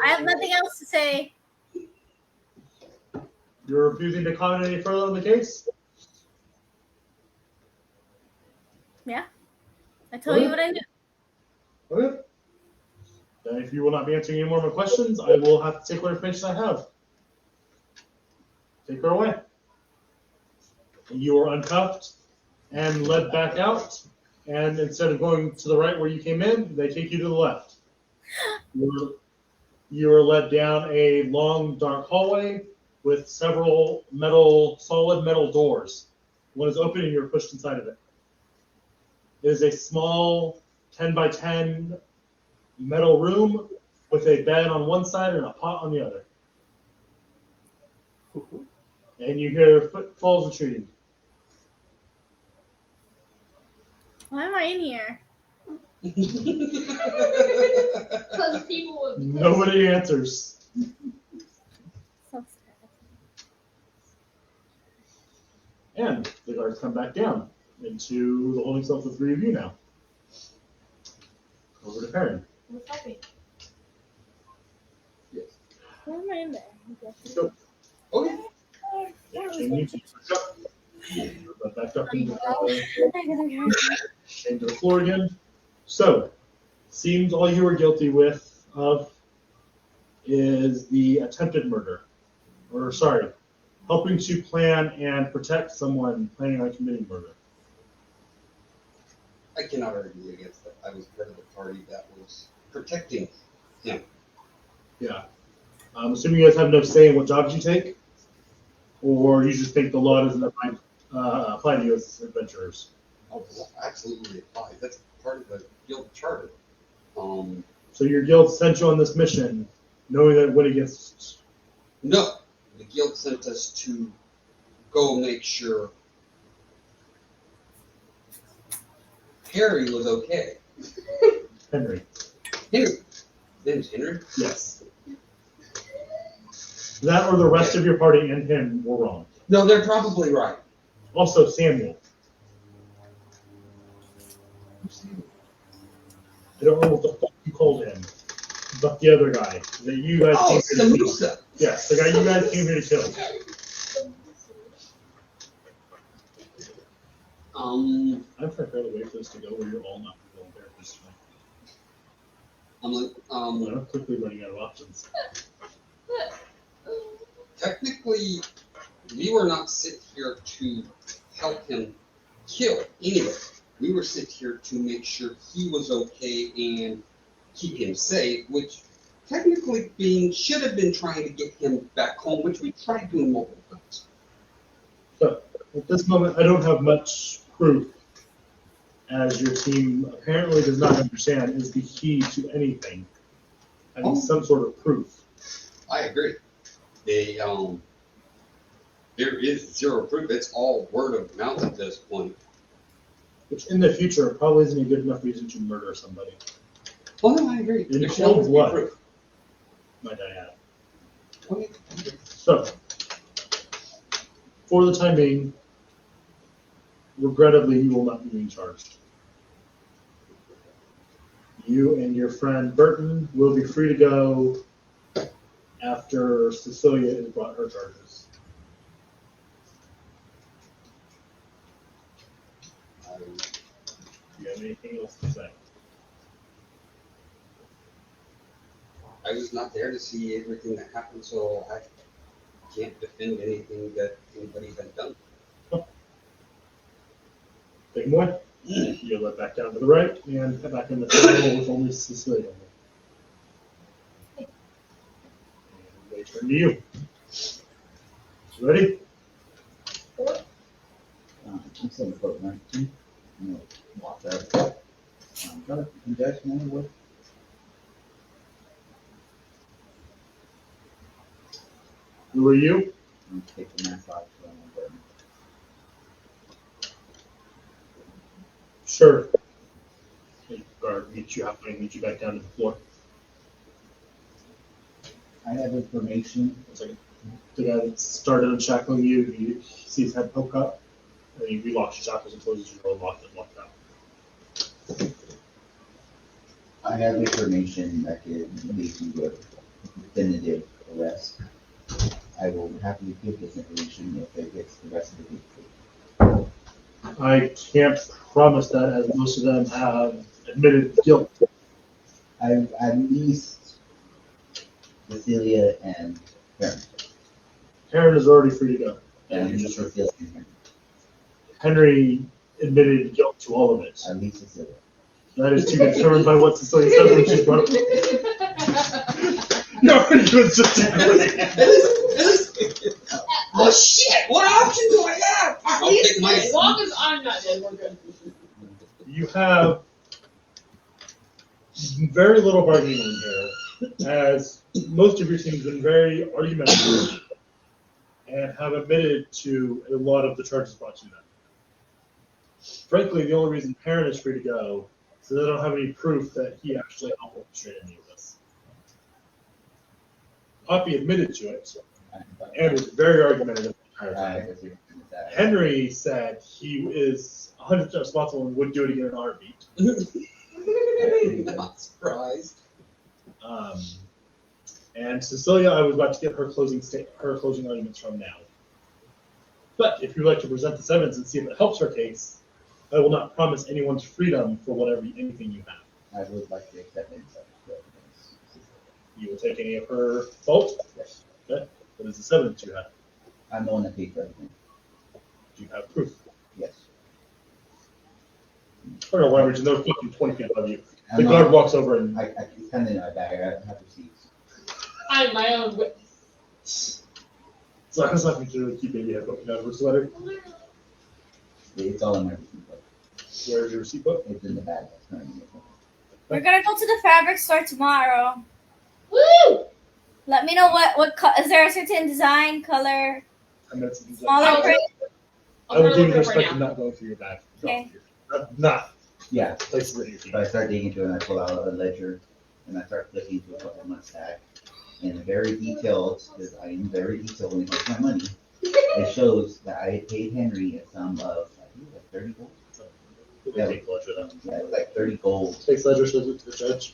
I have nothing else to say. You're refusing to comment any further on the case? Yeah. I told you what I knew. Okay. Then if you will not be answering any more of my questions, I will have to take what information I have. Take her away. You are uncuffed and led back out. And instead of going to the right where you came in, they take you to the left. You are led down a long, dark hallway with several solid metal doors. One is open and you're pushed inside of it. It is a small 10 by 10 metal room with a bed on one side and a pot on the other. And you hear footfalls retreating. Why am I in here? Because people would. Nobody answers. So sad. And the guards come back down into the holding cell for 3 of you now. Over to Perrin. What's happening? Why am I in there? Go. Okay. Chain you to back up into chain to the floor again. So, seems all you are guilty of is the attempted murder. Or, sorry, helping to plan and protect someone planning on committing murder. I cannot argue against that. I was part of the party that was protecting him. Yeah. I'm assuming you guys have no say in what jobs you take? Or you just think the law doesn't apply to you as adventurers? Oh, absolutely applies. That's part of the guild charter. So your guild sent you on this mission knowing that it went against... No, the guild sent us to go make sure Harry was okay. Henry. Henry. Then Henry? Yes. That or the rest of your party and him were wrong. No, they're probably right. Also, Samuel. I don't know what the fuck you called him, but the other guy that you guys came here to kill. Samusa. Yes, the guy you guys came here to kill. I'm trying to figure out a way for this to go where you're all not going there this time. I'm quickly running out of options. Technically, we were not sent here to help him kill anyone. We were sent here to make sure he was okay and keep him safe, which technically should have been trying to get him back home, which we tried doing multiple times. So, at this moment, I don't have much proof, as your team apparently does not understand is the key to anything. Having some sort of proof. I agree. They There is zero proof. It's all word of mouth at this point. Which in the future probably isn't a good enough reason to murder somebody. Well, no, I agree. In There should cold always be blood. proof. Might I add. Okay. So, for the time being, regrettably, you will not be being charged. You and your friend Burton will be free to go after Cecilia has brought her charges. Do you have anything else to say? I was not there to see everything that happened, so I can't defend anything that anybody had done. Big boy, you let back down to the right and head back in the table with only Cecilia. And they turn to you. Ready? I'm still in code 19. I'm gonna walk out. You guys know what? Who are you? I'm gonna take the mask off. So I'm gonna Sure. The guard meets you halfway, meets you back down to the floor. I have information. 1 second. The guy that started unshackling you, he sees his head poke up, and he relocks your shackles and closes your door and locks it locked out. I have information that could lead to a definitive arrest. I will happily give this information if it gets the rest of the group. I can't promise that, as most of them have admitted guilt. I've at least Cecilia and Karen. Karen is already free to go. And You just heard Cecilia and Karen. Henry admitted guilt to all of it. At least Cecilia. That is to be determined by what Cecilia says when she's brought up. No, you insisted. Oh shit! What option do I have? I'll pick my. As long as I'm not dead, we're good. You have very little bargaining here, as most of your team has been very argumentative and have admitted to a lot of the charges brought to them. Frankly, the only reason Perrin is free to go is that they don't have any proof that he actually helped orchestrate any of this. Poppy admitted to it and was very argumentative the entire time. Henry said he is 100% responsible and would do it again in a heartbeat. Not surprised. And Cecilia, I was about to get her closing arguments from now. But if you'd like to present this evidence and see if it helps her case, I will not promise anyone's freedom for anything you have. I would like to accept any such evidence. You will take any of her fault? Yes. Okay. What is this evidence you have? I'm the one that paid for everything. Do you have proof? Yes. I don't know why, Richard, they're fucking 20 feet above you. The I'm guard not- walks over and it's kind of in my bag. I have receipts. I'm my own witness. so I was not going to keep baby head poking out of her sweater. It's all in my receipt book. Where's your receipt book? It's in the bag. It's not in the book. We're gonna go to the fabric store tomorrow. Woo! Let me know is there a certain design, color, I meant to do that. smaller print? I will give you I'll respect right of now. not going through your bag. Okay. Not Yeah. places that you keep. But I start digging into it and I pull out a ledger and I start flipping through a couple of my stack. And very detailed, because I am very detailed when it comes to my money, it shows that I had paid Henry a sum of, I think it was like 30 gold. They take ledger then. Yeah, it was like 30 gold. Takes ledger, shows it to the judge.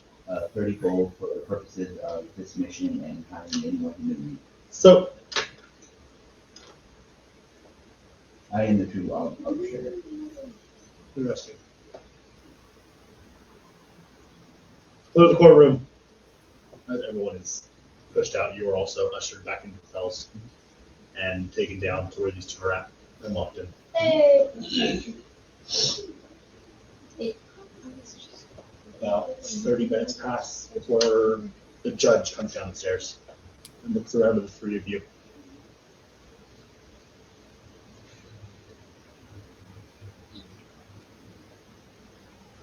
30 gold for the purposes of this mission and hiring anyone who knew me. So, I am the true publisher. interesting. Clear the courtroom. As everyone is pushed out, you are also ushered back into the cells and taken down to where these two are at and locked in. Hey. About 30 minutes pass before the judge comes down the stairs and looks around at the three of you.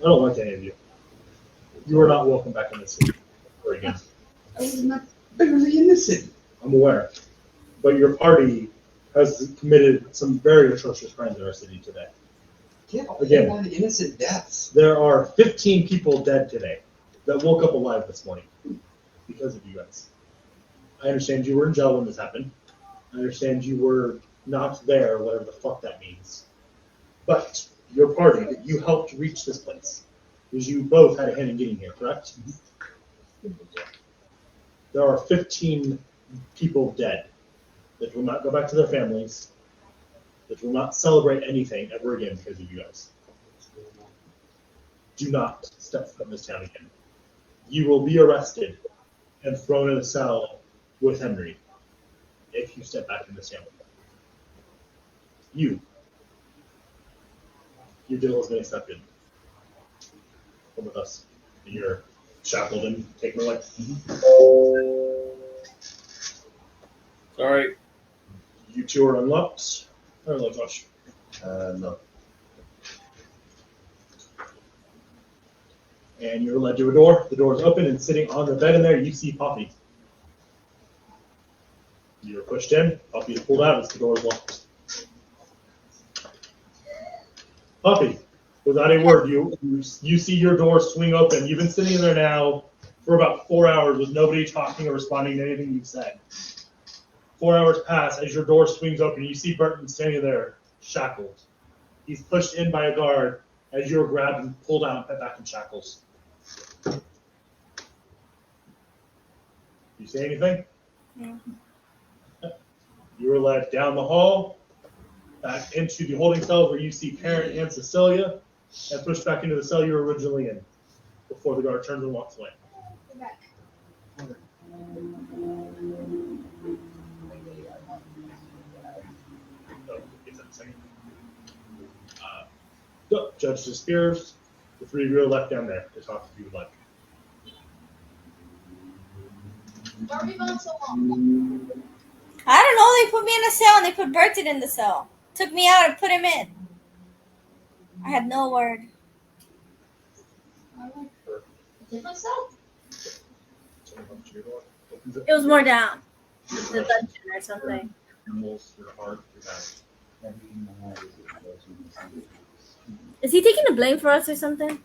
I don't like any of you. You are not welcome back in the city ever again. I was not barely innocent. I'm aware. But your party has committed some very atrocious crimes in our city today. Again, One innocent deaths. there are 15 people dead today that woke up alive this morning because of you guys. I understand you were in jail when this happened. I understand you were not there, whatever the fuck that means. But your party, that you helped reach this place, because you both had a hand in getting here, correct? There are 15 people dead that will not go back to their families, that will not celebrate anything ever again because of you guys. Do not step foot in this town again. You will be arrested and thrown in a cell with Henry if you step back in this town. Your deal has been accepted. Come with us. You're shackled and taken away. Sorry. You two are unlocked. Hello, Josh. No. And you're led to a door. The door is open, and sitting on the bed in there, you see Poppy. You're pushed in. Poppy is pulled out as the door is locked. Poppy, without a word, you see your door swing open. You've been sitting there now for about 4 hours with nobody talking or responding to anything you've said. 4 hours pass as your door swings open. You see Burton standing there, shackled. He's pushed in by a guard as you're grabbed and pulled out and put back in shackles. You say anything? Yeah. You were led down the hall, back into the holding cell where you see Parent and Cecilia, and pushed back into the cell you were originally in before the guard turns and walks away. Go back. Oh, it's in a second. Judge disappears. The three of you are left down there to talk if you would like. Why are we going so long? I don't know. They put me in a cell and they put Burton in the cell. Took me out and put him in. I had no word. I went for a different cell. Someone comes to your door, opens it. It was more down. The dungeon or something. Animals, your heart, your back. Is he taking the blame for us or something?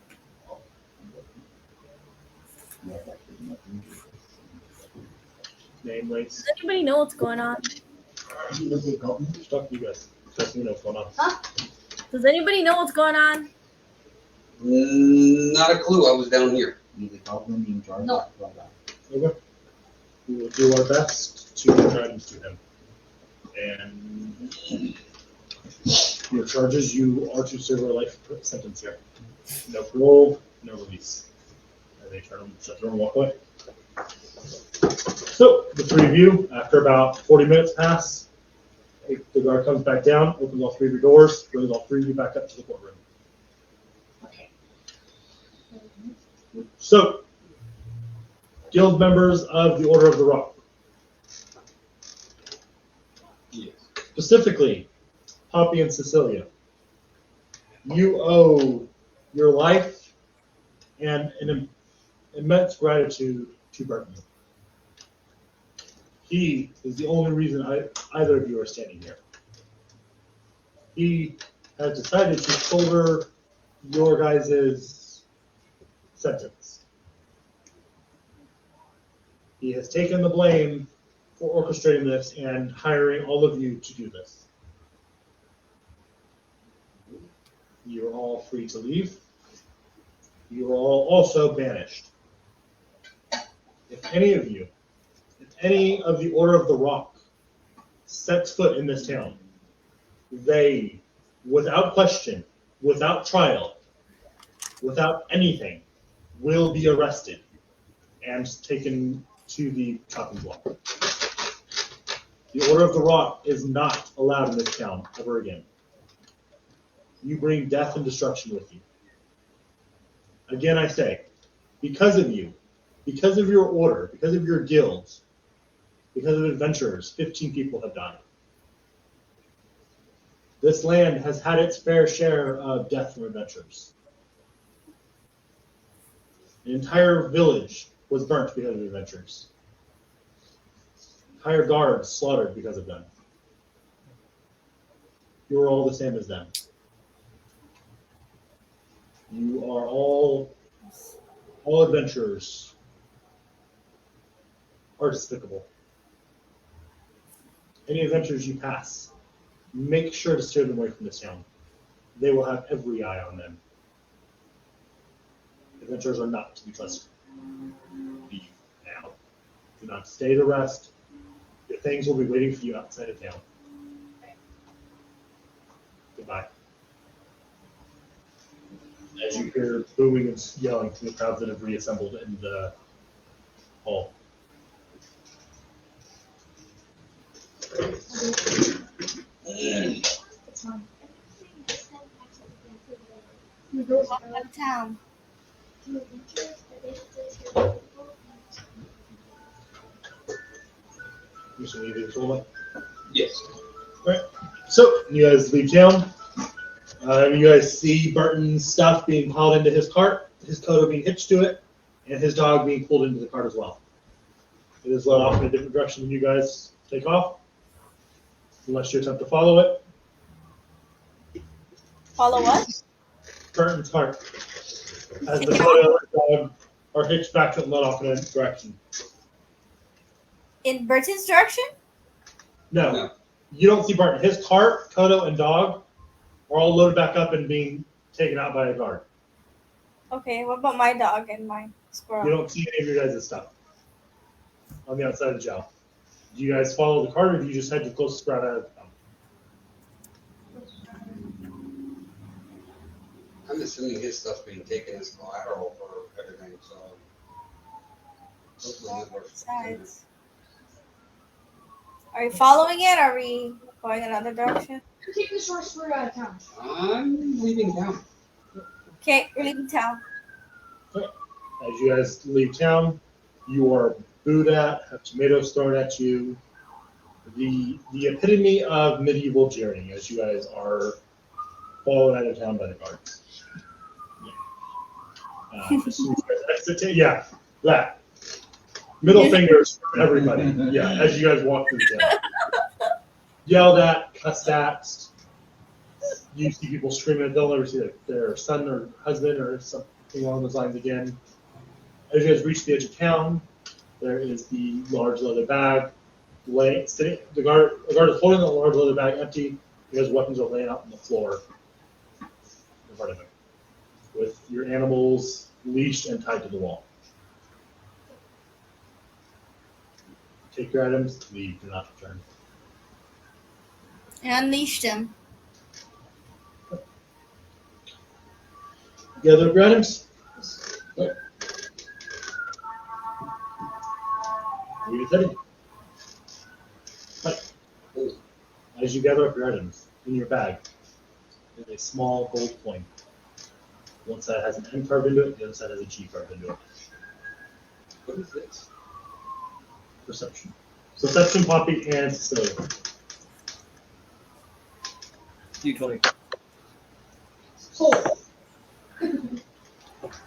Name, race. Does anybody know what's going on? Talk to you guys. Just you know what's going on. Does anybody know what's going on? Not a clue. I was down here. No. Okay. We will do our best to get guidance to him. And your charges, you are to serve a life sentence here. No parole, no release. And they turn shut the door and walk away. So the three of you, after about 40 minutes pass, the guard comes back down, opens all three of your doors, brings all three of you back up to the courtroom. Okay. So, guild members of the Order of the Rock. Yes. Specifically, Poppy and Cecilia. You owe your life and an immense gratitude to Burton. He is the only reason either of you are standing here. He has decided to shoulder your guys' sentence. He has taken the blame for orchestrating this and hiring all of you to do this. You are all free to leave. You are all also banished. If any of you, if any of the Order of the Rock sets foot in this town, they, without question, without trial, without anything, will be arrested and taken to the chopping block. The Order of the Rock is not allowed in this town ever again. You bring death and destruction with you. Again, I say, because of you, because of your order, because of your guilds, because of adventurers, 15 people have died. This land has had its fair share of death from adventurers. An entire village was burnt because of adventurers. Entire guards slaughtered because of them. You're all the same as them. You are all adventurers. Are despicable. Any adventures you pass, make sure to steer them away from this town. They will have every eye on them. Adventurers are not to be trusted. Leave now. Do not stay to rest. Your things will be waiting for you outside of town. Goodbye. As you hear booing and yelling from the crowds that have reassembled in the hall. It's fine. Walk out of town. You should leave it all. Yes. Right. So you guys leave town. You guys see Burton's stuff being piled into his cart, his Kodo being hitched to it, and his dog being pulled into the cart as well. It is led off in a different direction than you guys take off, unless you attempt to follow it. Follow what? Burton's cart, as the Kodo and his dog are hitched back to it and led off in a direction. In Burton's direction? No, No. you don't see Burton. His cart, Kodo, and dog are all loaded back up and being taken out by a guard. Okay, what about my dog and my squirrel? You don't see any of your guys' stuff on the outside of the jail. Do you guys follow the cart, or do you just head to the closest route out of town? I'm assuming his stuff's being taken as collateral for everything, so. Hopefully it works. Sides. Are we following it? Or are we going another direction? Take the short route out of town. I'm leaving town. Okay, we're leaving town. As you guys leave town, you are booed at, have tomatoes thrown at you. The epitome of medieval jeering as you guys are followed out of town by the guards. As soon as you guys exit town, yeah, that. Middle fingers for everybody. Yeah, as you guys walk through town. Yelled at, cussed at. You see people screaming at, they'll never see their son or husband or something along those lines again. As you guys reach the edge of town, there is the large leather bag sitting. The guard is holding the large leather bag empty because weapons are laying out on the floor in front of him, with your animals leashed and tied to the wall. Take your items, leave, do not return. And unleashed him. Gather up your items. Right. You get ready. Right. As you gather up your items in your bag, there's a small gold coin. One side has an M carved into it, the other side has a G carved into it. What is this? Perception, Poppy, and Cecilia. D20. Soul. Roll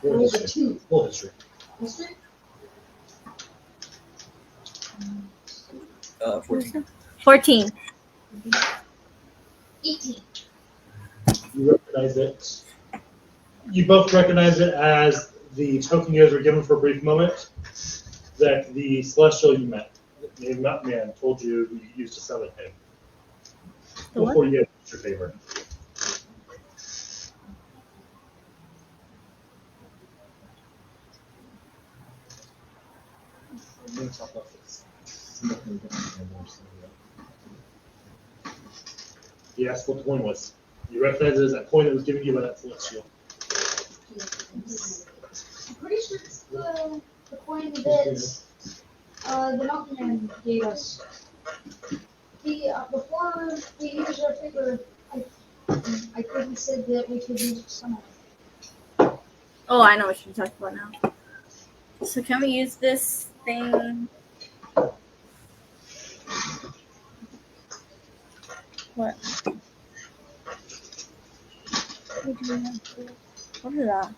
Roll a history. 2. Roll history. History? 14. 14. 18. You recognize it. You both recognize it as the token you guys were given for a brief moment that the celestial you met, the Mountain Man, told you you used to summon him. The what? Before you get your favor. He asked what the coin was. You recognize it as that coin that was given you by that celestial. I'm pretty sure it's the coin that the mountain man gave us. Before we used our figure, I think he said that we could use some of it. Oh, I know what you're talking about now. So can we use this thing? What? What is that?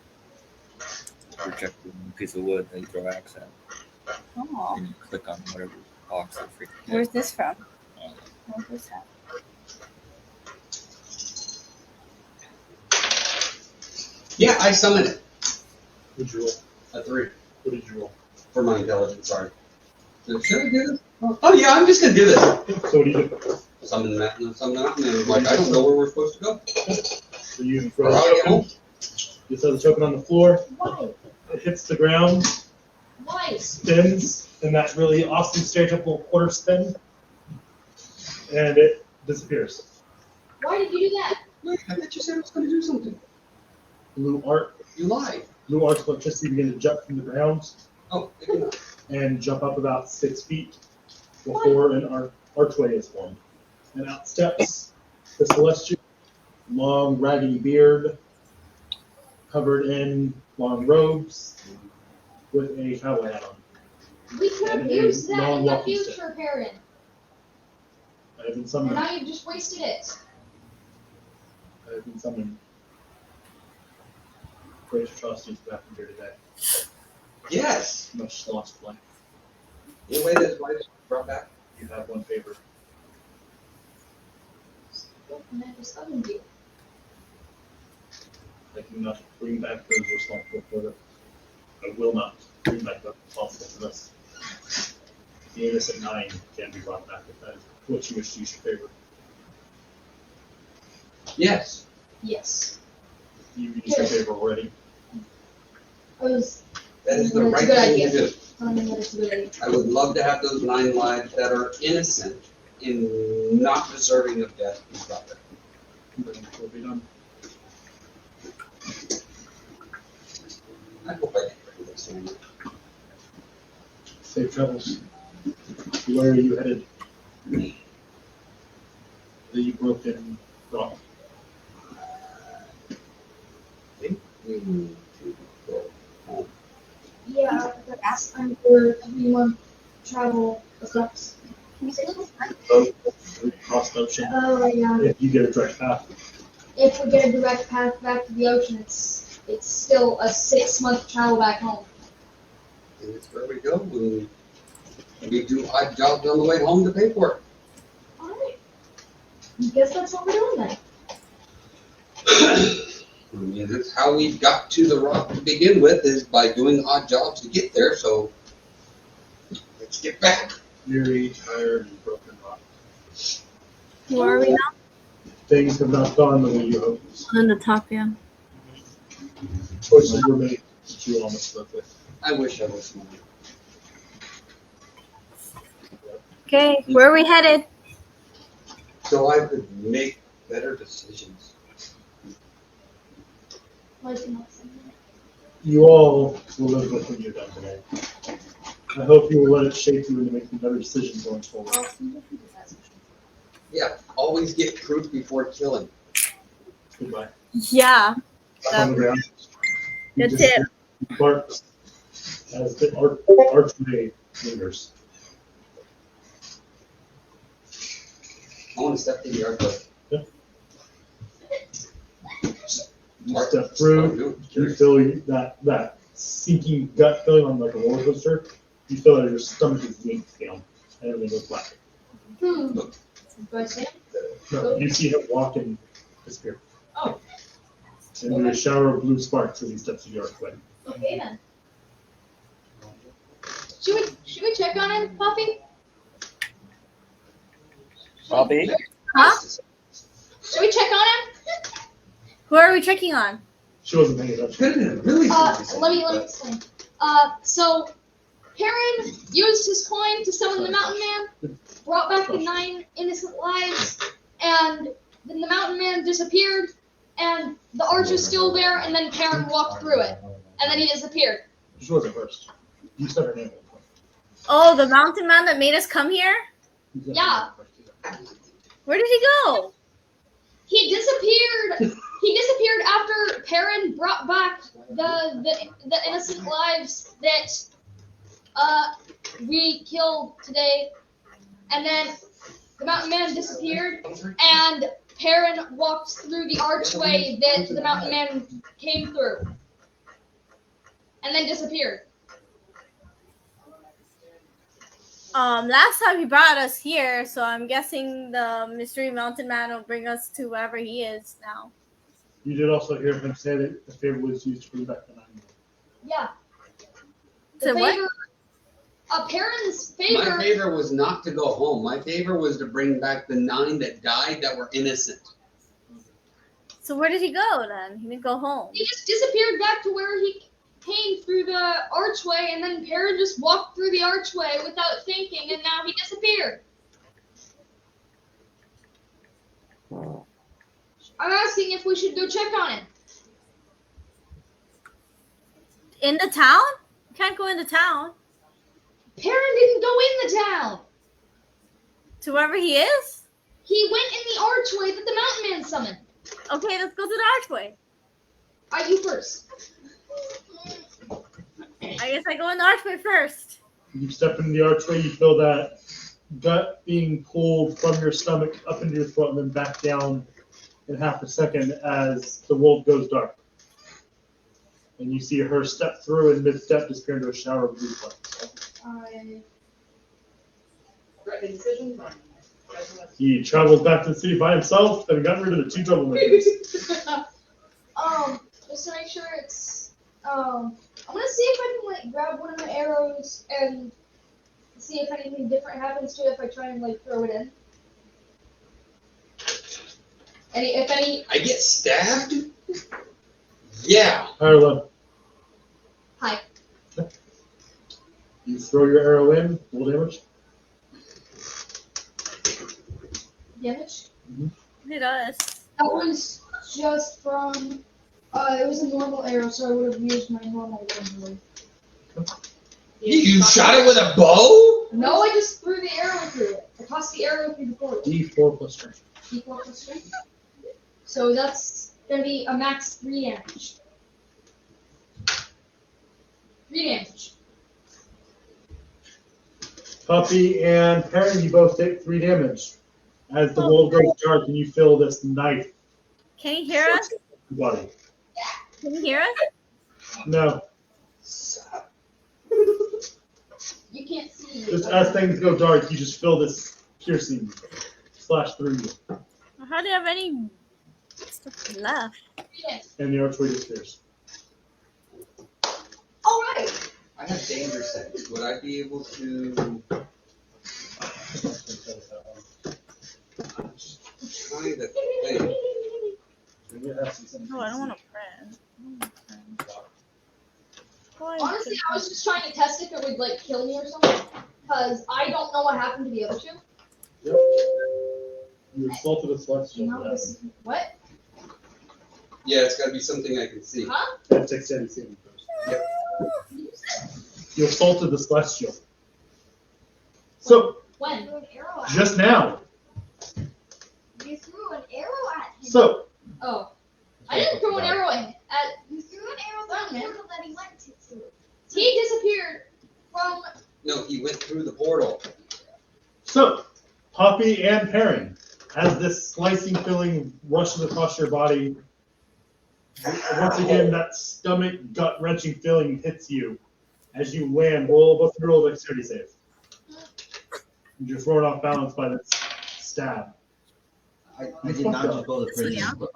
Project a piece of wood, then you throw axe at. Oh, And you click on whatever box that freaking where's this from? Oh. Where's this at? Yeah, I summon it. What'd you roll? A 3 What did you roll? for my intelligence. Sorry. Should I do this? Oh yeah, I'm just gonna do this. So what do you do? Summon that and summon that, and then like I don't know where we're supposed to go. So you Or throw how the do I get token. home? You throw the token on the floor. Why? It hits the ground, Why? spins, in that really awesome stereotypical quarter spin, and it disappears. Why did you do that? Look, I thought you said I was gonna do something. Blue arc, You lied. blue arcs of electricity begin to jump from the ground Oh, maybe not. and jump up about 6 feet before an archway is formed. And out steps the celestial, long raggedy beard, covered in long robes, with a cowboy hat on. We could have And a used that long in the walking stick. future, Perrin. I have been And summoned. now you've just wasted it. I have been summoned. Great atrocities have happened here today. Yes. Much lost life. Anyway, this wife brought back. You have one favor. And I just summoned you. I do not bring back those responsible for it. I will not bring back those responsible for this. The innocent 9 can be brought back if that is what you wish to use your favor. Yes. Yes. You used your favor already. I was That is the That's a right good thing idea. to do. telling them that it's a good idea. I would love to have those 9 lives that are innocent in not deserving of death be brought back. Will be done. I hope I get rid of this thing. Safe travels. Where are you headed? The broken rock. We need to go home. Yeah, that's time for 3-month travel across. Can you say that? Across the ocean. Oh yeah. If you get a direct path. If we get a direct path back to the ocean, it's still a 6-month travel back home. And it's where we go when we do odd jobs on the way home to pay for it. Alright. I guess that's what we're doing then. I mean, that's how we got to the rock to begin with, is by doing odd jobs to get there, so let's get back. Weary, tired, and broken rock. Where are we now? Things have not gone the way you hoped. On the top, yeah. Choices were made that you almost lived with. I wish I was smart. Okay, where are we headed? So I could make better decisions. You all will live with what you've done today. I hope you will let it shape you into making better decisions going forward. Yeah, always get proof before killing. Goodbye. Yeah. On the ground. You That's just it. barks as the archway lingers. I want to step through the archway. You step through, you feel that sinking gut feeling on like a roller coaster. You feel that your stomach is yanked down and everything goes black. Do I stand? No, you see him walk and disappear. Oh. And there's a shower of blue sparks as he steps through the archway. Okay then. Should we check on him, Poppy? Bobby? Huh? Should we check on him? Who are we checking on? She wasn't paying attention. Could have been really Let me explain. So Perrin used his coin to summon the Mountain Man, brought back the 9 innocent lives, and then the Mountain Man disappeared, and the arch is still there, and then Perrin walked through it, and then he disappeared. She wasn't first. You said her name. Oh, the mountain man that made us come here? Yeah. Where did he go? He disappeared. He disappeared after Perrin brought back the innocent lives that we killed today, and then the Mountain Man disappeared, and Perrin walked through the archway that the Mountain Man came through, and then disappeared. Last time he brought us here, so I'm guessing the mystery mountain man will bring us to wherever he is now. You did also hear him say that the favor was used to bring back the 9. Yeah. So The what? favor, a parent's My favor. favor was not to go home. My favor was to bring back the 9 that died that were innocent. So where did he go then? He didn't go home. He just disappeared back to where he came through the archway, and then Perrin just walked through the archway without thinking, and now he disappeared. I'm asking if we should go check on him. In the town? You can't go in the town. Perrin didn't go in the town. To wherever he is? He went in the archway that the mountain man summoned. Okay, let's go to the archway. Alright, you first. I guess I go in the archway first. You step into the archway, you feel that gut being pulled from your stomach up into your throat and then back down in half a second as the world goes dark. And you see her step through and mid-step disappear into a shower of blue flame. Right, decisions. He travels back to the city by himself and got rid of the 2 troublemakers. Just to make sure it's, I'm gonna see if I can, like, grab one of my arrows and see if anything different happens to it if I try and, like, throw it in. If any, I get stabbed? Yeah. Harlan, hi. you throw your arrow in, roll damage. Damage? It does. That was just from, it was a normal arrow, so I would have used my normal one. You shot it with a bow? No, I just threw the arrow through it. I tossed the arrow through the portal. D4 plus strength. D4 plus strength. So that's gonna be a max 3 damage. 3 damage. Puppy and Perrin, you both take 3 damage. As the world goes dark and you feel this knife Can you hear us? body. Can you hear us? No. You can't see me. Just as things go dark, you just feel this piercing slash through you. How do you have any stuff left? And the archway disappears. Alright. I have danger sense. Would I be able to try the thing? No, I don't want to print. Honestly, I was just trying to test if it would, like, kill me or something. Because I don't know what happened to the other 2. Yep. You assaulted a celestial. No, this, what? Yeah, it's got to be something I can see. Huh? That's extended saving throws. Yep. You assaulted the celestial. So, When? just now. You threw an arrow at him. So, Oh. I didn't throw an arrow at. You threw an arrow at the portal that he went to. He disappeared from. No, he went through the portal. So, Poppy and Perrin, as this slicing feeling rushes across your body, once again, that stomach gut wrenching feeling hits you as you land. Roll a dexterity save. You're thrown off balance by this stab. I did not just go to prison. Yeah. but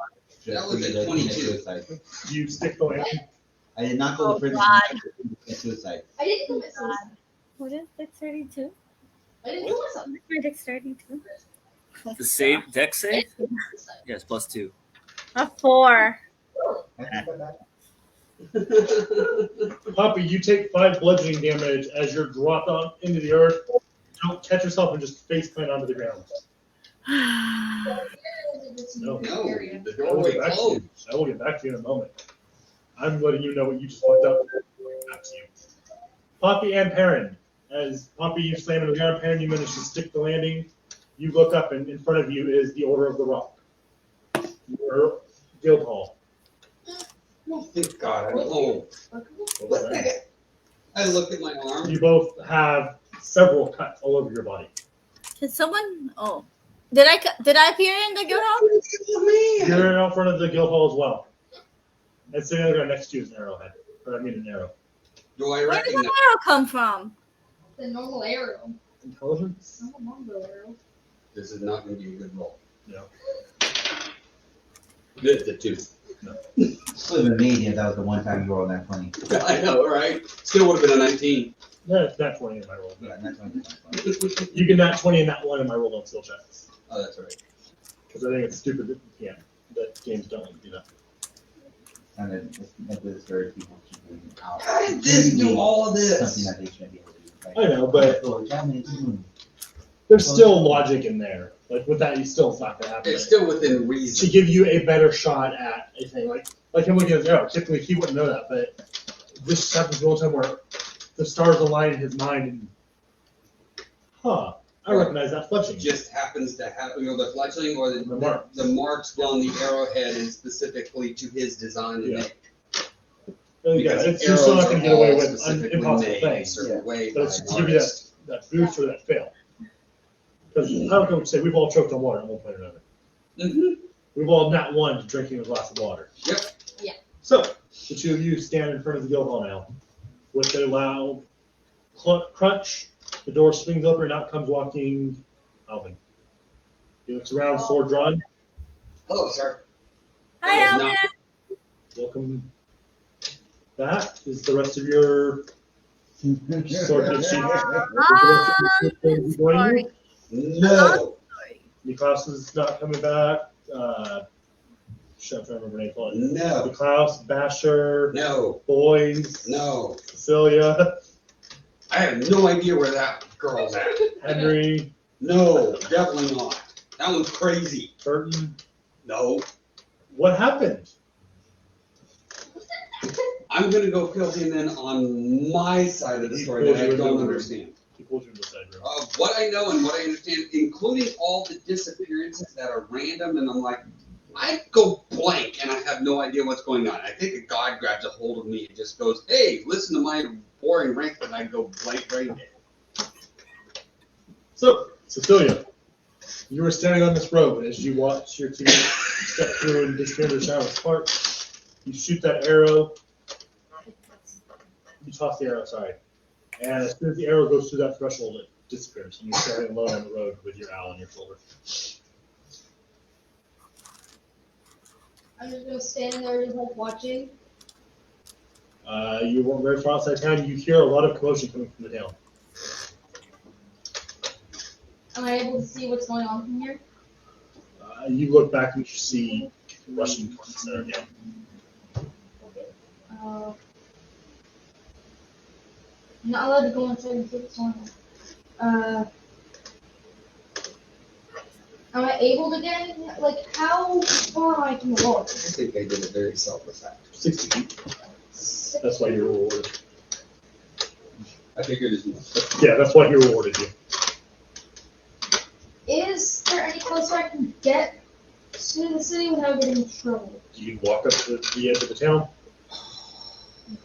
That was just at 22. suicide. You stick the landing. I did not go to prison. God. I just commit suicide. I didn't commit suicide. What is dexterity 2? I didn't kill myself. My dexterity 2. The save, deck save? Yes, +2. A 4. Poppy, you take 5 bludgeoning damage as you're dropped on into the earth. Don't catch yourself and just face plant onto the ground. No. No, the I will doorway get back to closed. you. I will get back to you in a moment. I'm letting you know what you just fucked up. Back to you. Poppy and Perrin. As Poppy, you slam into the ground. Perrin, you manage to stick the landing. You look up, and in front of you is the Order of the Rock. Your guild hall. Oh, thank God, I'm home. What the heck? I looked at my arm. You both have several cuts all over your body. Can someone? Oh, did I appear in the guild hall? Oh, man. You're in front of the guild hall as well. And sitting on the ground next to you is an arrowhead. Or I mean an arrow. Do I Where did the recognize? arrow come from? The normal arrow. Intelligence? Normal Mongo arrow. This is not going to be a good roll. No. The 2. It would have been amazing if that was the one time you rolled that 20. I know, right? Still would have been a 19. No, it's not 20 in my roll. Yeah, that's 20. You can not 20 in that one in my roll on skill checks. Oh, that's right. Because I think it's stupid that, that games don't let you do that. And it discourage people to keep moving out. How did this do all of Something this? that they shouldn't be able to do. Like, I know, but oh, Japanese moon. there's still logic in there. Like with that, it's not gonna happen. It's still within To reason. give you a better shot at a thing. Like him looking at the arrow. Typically, he wouldn't know that, but this happens all the time where the stars align in his mind and, I recognize that fletching. Just happens to have, the fletching or The marks. the marks on the arrowhead is specifically to his design. Yeah. And Yeah, because you're still not arrows going are to get away all with specifically impossible made a things. certain way But by it's an to give you artist. that boost or that fail. Because I don't know what to say, we've all choked on water at one point or another. Mm-hmm. We've all not one to drinking a glass of water. Yep. Yeah. So, the two of you stand in front of the guild hall now. With a loud crunch, the door swings open and out comes walking Alvin. He looks around, sword drawn. Hello, sir. Hi, That was Alvin. not- Welcome. That is the rest of your sword Sorry. No. Niklaus is not coming back. Shit, I'm trying to remember her name. Call it. No. Niklaus, Basher, No. Boys, No. Cecilia, I have no idea where that girl's at. Henry, No, definitely not. That one's crazy. Burton. No. What happened? I'm gonna go fill him in on my side of the story that I don't understand. He pulled you in the side room. What I know and what I understand, including all the disappearances that are random, and I'm like, I go blank and I have no idea what's going on. I think a god grabs a hold of me and just goes, hey, listen to my boring rant, and I go blank brain dead. So, Cecilia, you were standing on this road as you watch your team step through and disappear into the shadows apart. You shoot that arrow. You toss the arrow, sorry. And as soon as the arrow goes through that threshold, it disappears. And you're standing alone on the road with your owl on your shoulder. I'm just gonna stand there just like watching. You weren't very far outside town. You hear a lot of commotion coming from the town. Am I able to see what's going on from here? You look back and you see rushing towards the center of town. I'm not allowed to go inside and see what's going on. Am I able to get in? Like, how far am I from the wall? I think I did a very selfless act. 60 feet. That's why you're rewarded. I figured as much. Yeah, that's why he rewarded you. Is there any closer I can get to the city without getting in trouble? You can walk up to the edge of the town,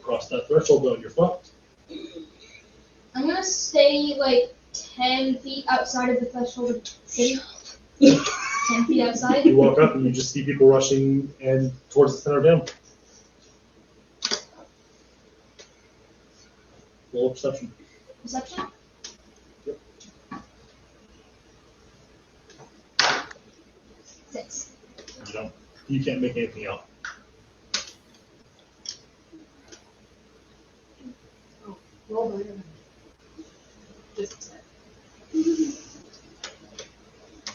cross that threshold, though, you're fucked. I'm gonna stay like 10 feet outside of the threshold of the city. 10 feet outside. You walk up and you just see people rushing and towards the center of town. Roll perception. Perception? Yep. 6. You can't make anything out. Roll better. Just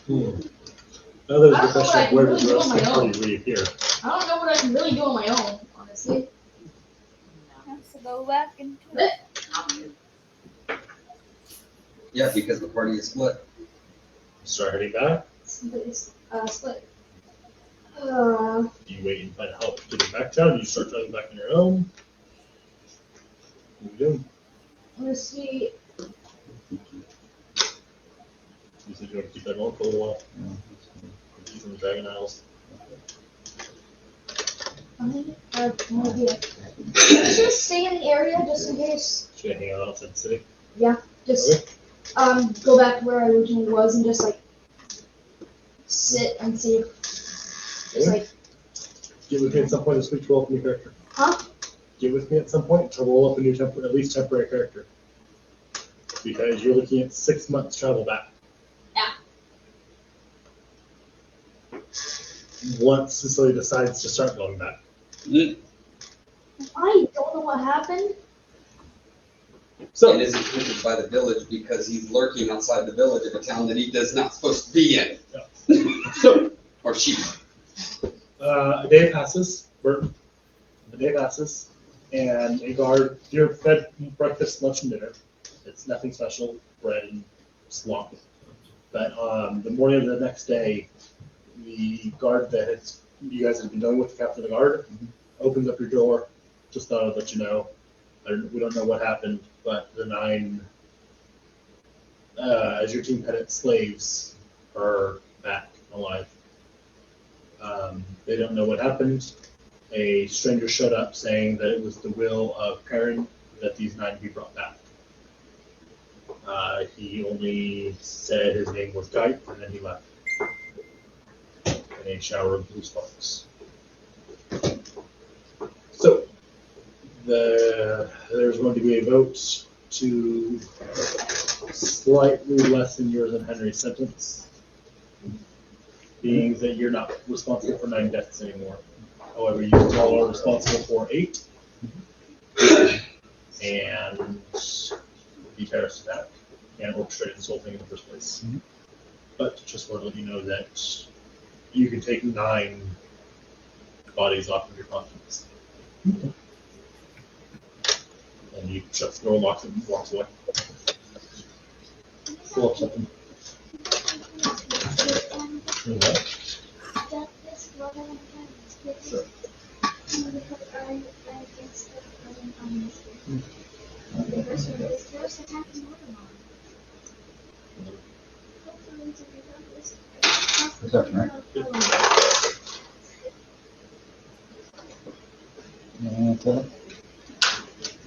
Now there's I the don't know what question I of can where really does the do rest on of the my party reappear? I don't know what I can really do on my own, honestly. Has to go back into it. Yeah, because the party is split. Start heading back. It's split. Do you wait and find help getting back down? Do you start traveling back on your own? What are you doing? I'm gonna see. You said you want to keep that going for a little while. Keep from the Dragon Isles. I have no idea. I'm just gonna stay in the area just in case. Should I hang out outside the city? Yeah, just go back to where I originally was and just like sit and see. Just like. Get with me at some point this week to roll up a new character. Huh? Get with me at some point to roll up a new at least temporary character. Because you're looking at 6 months travel back. Yeah. once Cecilia decides to start going back. I don't know what happened. So, and isn't hindered by the village because he's lurking outside the village of a town that he does not supposed to be in. so Or she. a day passes, Burton. A day passes, and a guard, you're fed breakfast, lunch, and dinner. It's nothing special, bread and slop. But the morning of the next day, the guard that you guys have been dealing with, the captain of the guard, opens up your door. Just thought I'd let you know. We don't know what happened, but the 9, as your team pennant slaves, are back alive. They don't know what happened. A stranger showed up saying that it was the will of Perrin that these 9 be brought back. He only said his name was Guy, and then he left. In a shower of blue sparks. So, there's going to be a vote to slightly lessen yours and Henry's sentence, being that you're not responsible for 9 deaths anymore. However, you all are responsible for 8, and the terrorist attack and orchestrated this whole thing in the first place. But just want to let you know that you can take 9 bodies off of your conscience. And he shuts the door, locks it, and walks away. Pull up something. Sure. The person who is terrorist attack is Mortimer. Perception, right?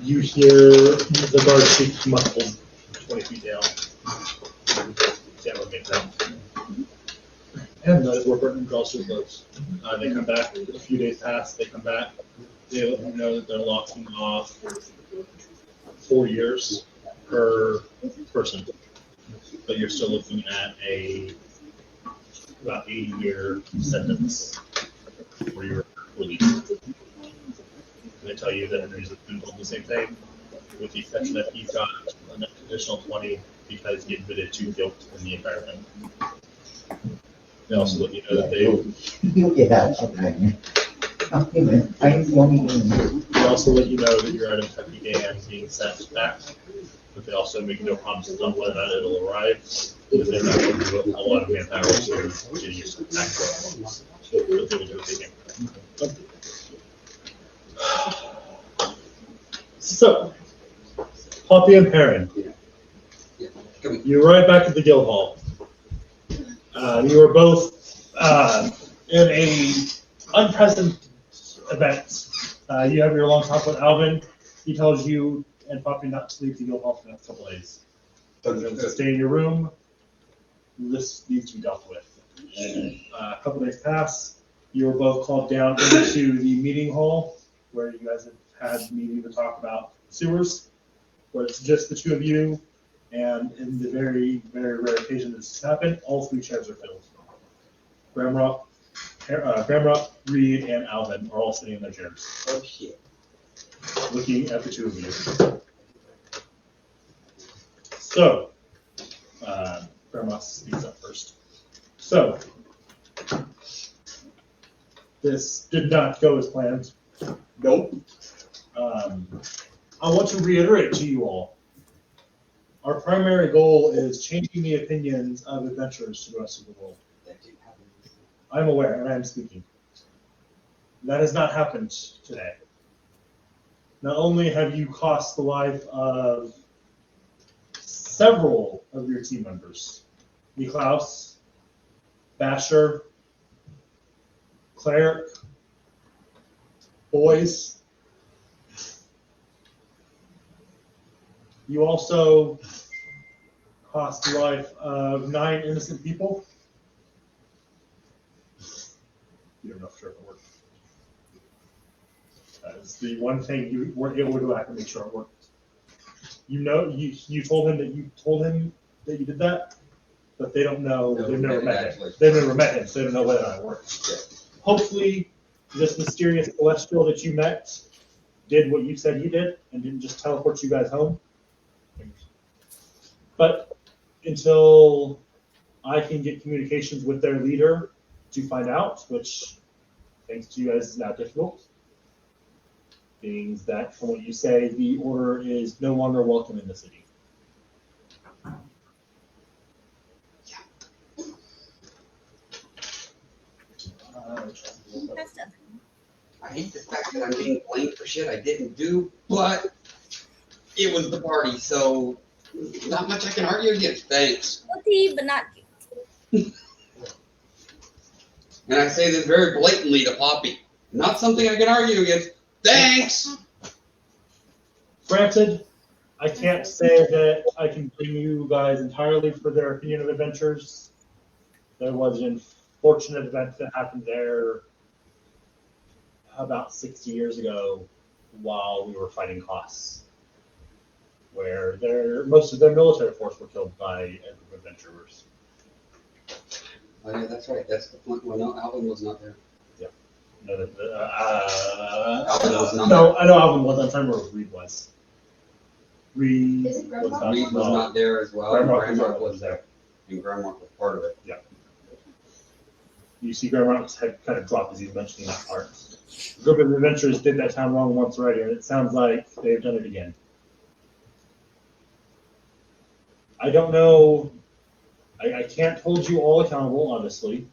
You hear the guard speak muffled 20 feet down. Can't really make that. And that is where Burton draws to a close. They come back, a few days pass, they come back. They let you know that they're locking off 4 years per person. But you're still looking at about 80-year sentence where you're released. And they tell you that Henry's been told the same thing, with the exception that he's got an additional 20 because he admitted to guilt in the entire thing. They also let you know that I'm the only one. They also let you know that your item type began being sent back, but they also make no promises on whether or not it'll arrive, because they're not going to do a lot of manpower to get you sent back to our homes. But they will do what they can. So, Poppy and Perrin, you arrive back at the guild hall. You are both in a unprecedented event. You have your long talk with Alvin. He tells you and Poppy not to leave the guild hall for the next couple days. To stay in your room. This needs to be dealt with. A couple days pass. You were both called down into the meeting hall where you guys have had a meeting to talk about sewers, where it's just the 2 of you. And in the very, very rare occasion this has happened, all 3 chairs are filled. Gramrock, Reed, and Alvin are all sitting in their chairs. Oh shit. Looking at the 2 of you. So, Gramrock speaks up first. So, this did not go as planned. Nope. I want to reiterate to you all. Our primary goal is changing the opinions of adventurers to the rest of the world. I'm aware, and I'm speaking. That has not happened today. Not only have you cost the life of several of your team members, Niklaus, Basher, Cleric, Boys. You also cost the life of 9 innocent people. You don't know for sure if it worked. That is the one thing you weren't able to go back and make sure it worked. You know, you told him that you did that, but they don't know. They've never met him. They've never met him, so they don't know whether or not it worked. hopefully this mysterious celestial that you met did what you said he did and didn't just teleport you guys home. But until I can get communications with their leader to find out, which, thanks to you guys, is now difficult, being that, from what you say, the order is no longer welcome in the city. That's nothing. I hate the fact that I'm being blamed for shit I didn't do, but it was the party, so not much I can argue against. Thanks. Guilty, but not guilty. And I say this very blatantly to Poppy. Not something I can argue against. Thanks! Granted, I can't say that I can blame you guys entirely for their opinion of adventures. There was an unfortunate event that happened there about 60 years ago while we were fighting Klaus, where most of their military force were killed by a group of adventurers. Oh yeah, that's right. That's the point. Well, no, Alvin was not there. Yeah. Alvin was not No, I know Alvin was. I'm trying to remember what Reed was. Reed Is it was Grandma? not, Reed was no. not there as well. Grandma was there. And Grandma was part of it. Yeah. You see Grandma's head kind of drop as he's mentioning that part. A group of adventurers did that town wrong once already, and it sounds like they've done it again. I don't know. I can't hold you all accountable, honestly,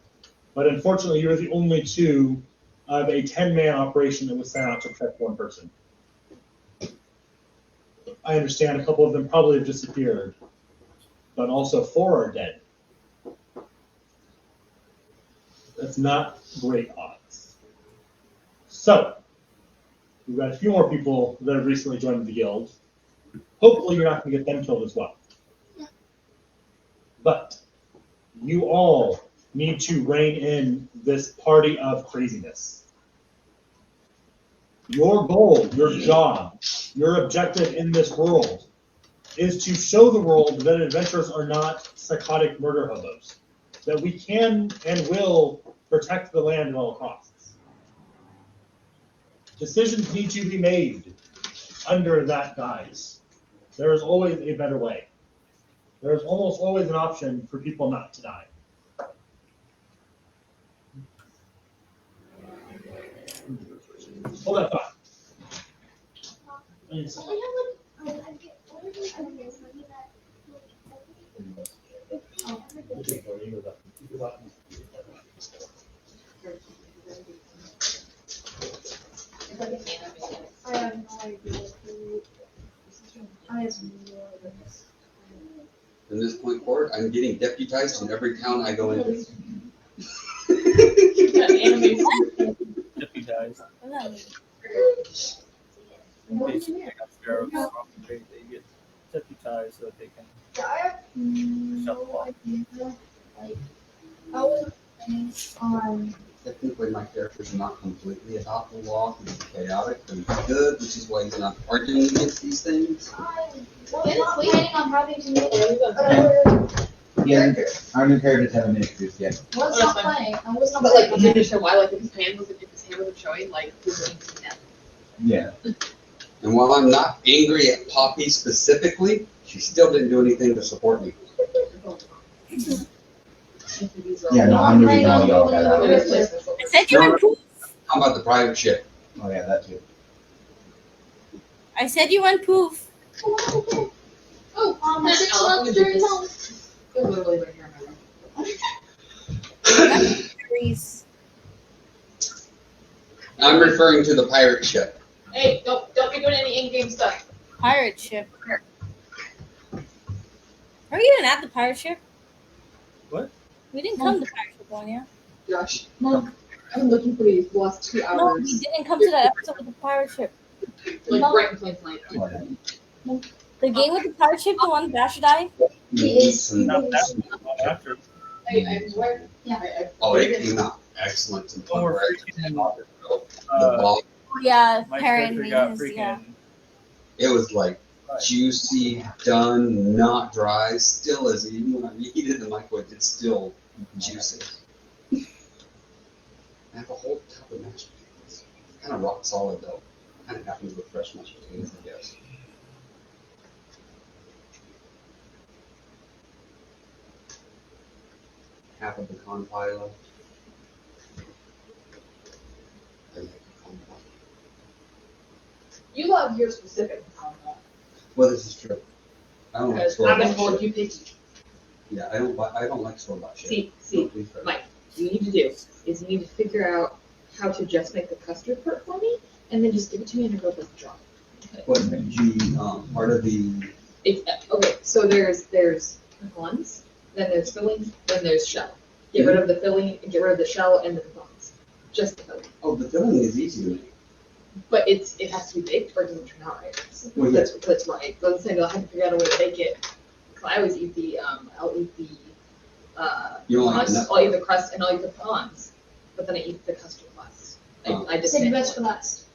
but unfortunately, you're the only two of a 10-man operation that was sent out to protect one person. I understand a couple of them probably have disappeared, but also 4 are dead. That's not great odds. So, we've got a few more people that have recently joined the guild. Hopefully, you're not going to get them killed as well. But you all need to rein in this party of craziness. Your goal, your job, your objective in this world is to show the world that adventurers are not psychotic murder hobos. That we can and will protect the land at all costs. Decisions need to be made under that guise. There is always a better way. There's almost always an option for people not to die. Hold that thought. I have no idea. I have no idea. From this point forward, I'm getting deputized in every town I go into. Deputized. What does that mean? Basically, they got sparrows. They get deputized so that they can. I have no idea. Like, I was planning on. Technically, my character's not completely above the law. He's chaotic, but he's good, which is why he's not arguing against these things. I was not planning on having to make Our new characters haven't been introduced yet. was not playing. I was not But like, playing. you didn't show why, like, if his hand wasn't showing, like, he wouldn't see that. Yeah. And while I'm not angry at Poppy specifically, she still didn't do anything to support me. Yeah, no, I'm the reason why y'all got out. I said you went poof. How about the private shit? Oh yeah, that too. I said you went poof. Oh, That's 6 all months I'm during gonna home. They're literally right here in my room. Reese. I'm referring to the pirate ship. Hey, don't be doing any in-game stuff. Pirate ship. Are you even at the pirate ship? What? We didn't come to the pirate ship one, yeah? Josh, Mom, I've been looking for these the last 2 No, hours. we didn't come to that episode with the pirate ship. Like, right in plain sight. The game with the pirate ship, the one Basher died? Not that one, after. Oh, it came out excellent. To the point where I freaking, the ball, Yeah, my parent character got means, freaking. yeah. it was like juicy, done, not dry. Still is, even when I reheated the microwave, it's still juicy. have a whole tub of mashed potatoes. Kind of rock solid though. Kind of happens with fresh mashed potatoes, I guess. Half of pecan pie left. I like pecan pie. You love your specific combo. Well, this is true. I don't like Because store I've been bought told shit. you picky. Yeah, I don't like store bought shit. See, Mike, what you need to do is you need to figure out how to just make the custard part for me, and then just give it to me in a real big jar. What part of the It's okay. So there's pecans, then there's filling, then there's shell. Get rid of the filling, and get rid of the shell and the pecans. Just the filling. oh, the filling is easy to make. But it has to be baked or it doesn't turn out right. Well, yeah. That's right. So I'm saying I'll have to figure out a way to bake it. 'Cause I always eat I'll eat the You don't like crust, nut- I'll eat the crust and I'll eat the pecans. But then I eat the custard last. I just Save the make best for last.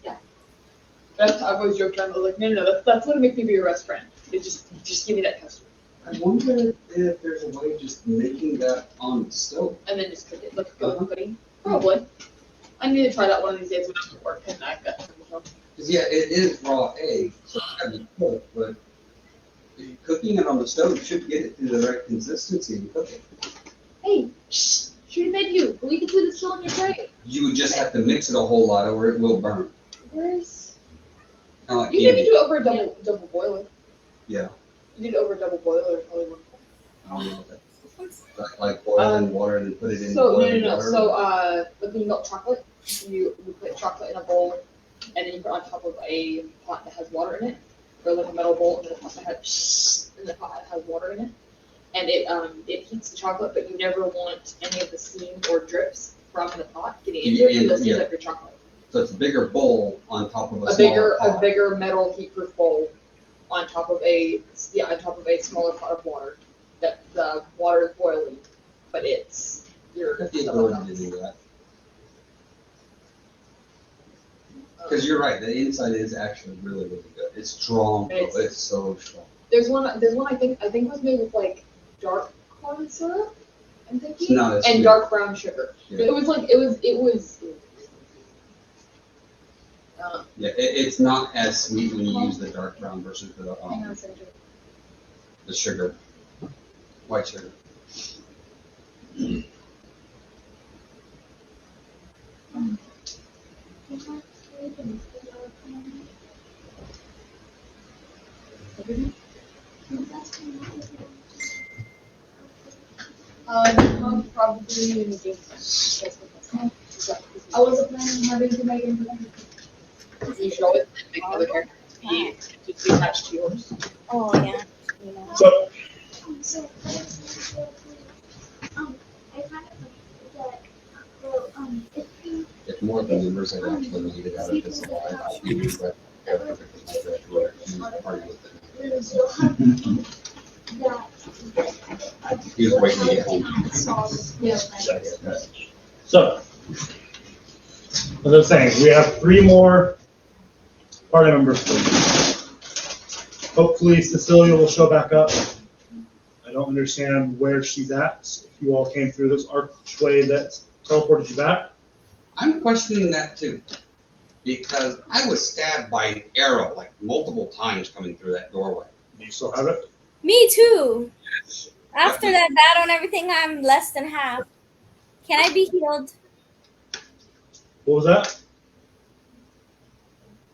That's how I've always joked around. I was like, no, that's what makes me be your best friend. It's just give me that custard. I wonder if there's a way of just making that on the stove. And then just cook it like a pudding. Probably. I need to try that one of these days when I'm at work and I've got some. Because yeah, it is raw egg, so it's gotta be cooked, but cooking it on the stove should get it to the right consistency and cook it. Hey, shh, should have made you. We can do this still in your tray. You would just have to mix it a whole lot or it will burn. Where's Kinda like you candy. can do it over a double boiler. Yeah. You did it over a double boiler, probably work. I don't know. Like boil in water and then put it in So boiling no. water. So like when you melt chocolate, you put chocolate in a bowl, and then you put it on top of a pot that has water in it, or like a metal bowl, and then a pot that has water in it, and it heats the chocolate, but you never want any of the steam or drips from the pot getting into it, because it'll heat up your chocolate. So it's a bigger bowl on top of a smaller pot. A bigger metal heat-proof bowl on top of a smaller pot of water. That the water is boiling, but it's your That's the ability to do that. Because you're right, the inside is actually really, really good. It's strong, though. It's so strong. There's one I think was made with like dark corn syrup. I'm thinking, It's not as and sweet. dark brown sugar. Yeah. But it was. Yeah, it's not as sweet when you use the dark brown versus Hang on a second. the sugar, white sugar. Probably in the game. I wasn't planning on having to make it. You should always make another character be attached to yours. Oh yeah. So, So, I kind of that, well, if you, It's more of the numbers I actually made it out of this alive. I use that because my director is party with it. lose, you'll have that. He was waiting to get home. Yeah. So, as I was saying, we have 3 more party members. Hopefully Cecilia will show back up. I don't understand where she's at. If you all came through this archway that teleported you back. I'm questioning that too. Because I was stabbed by an arrow like multiple times coming through that doorway. Do you still have it? Me too. After that battle and everything, I'm less than half. Can I be healed? What was that?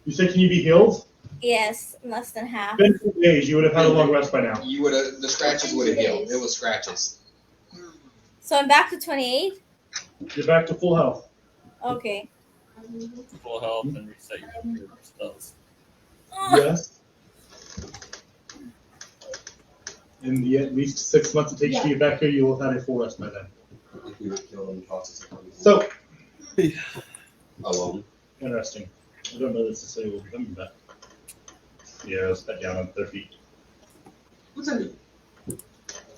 You said, can you be healed? Yes, I'm less than half. Been 2 days, you would have had a long rest by now. You would have, the scratches would have healed. It was scratches. So I'm back to 28? You're back to full health. Okay. Full health and reset your spells. Yes. In the at least 6 months it takes to get back here, you will have had a full rest by then. If you're not killed in the process of So, alone. interesting. I don't know that Cecilia will be coming back. Yeah, it's cut down on their feet. What's that mean?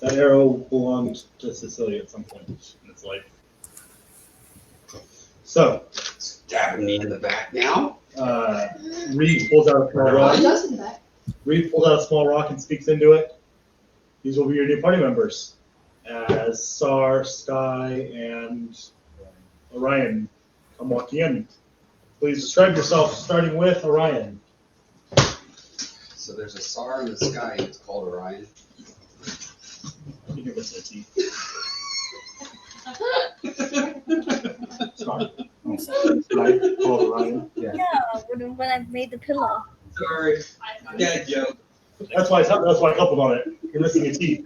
That arrow belonged to Cecilia at some point in its life. So, Stabbing me in the back now? Reed pulls out a small rock. It does in the back. Reed pulls out a small rock and speaks into it. These will be your new party members, as Sar, Sky, and Orion I'm walking in. Please describe yourself, starting with Orion. So there's a star in the sky, and it's called Orion. You give us a T. Star. Sky called Orion. Yeah, when I made the pillow. Sorry, dad joke. That's why I coupled on it. You're missing a T.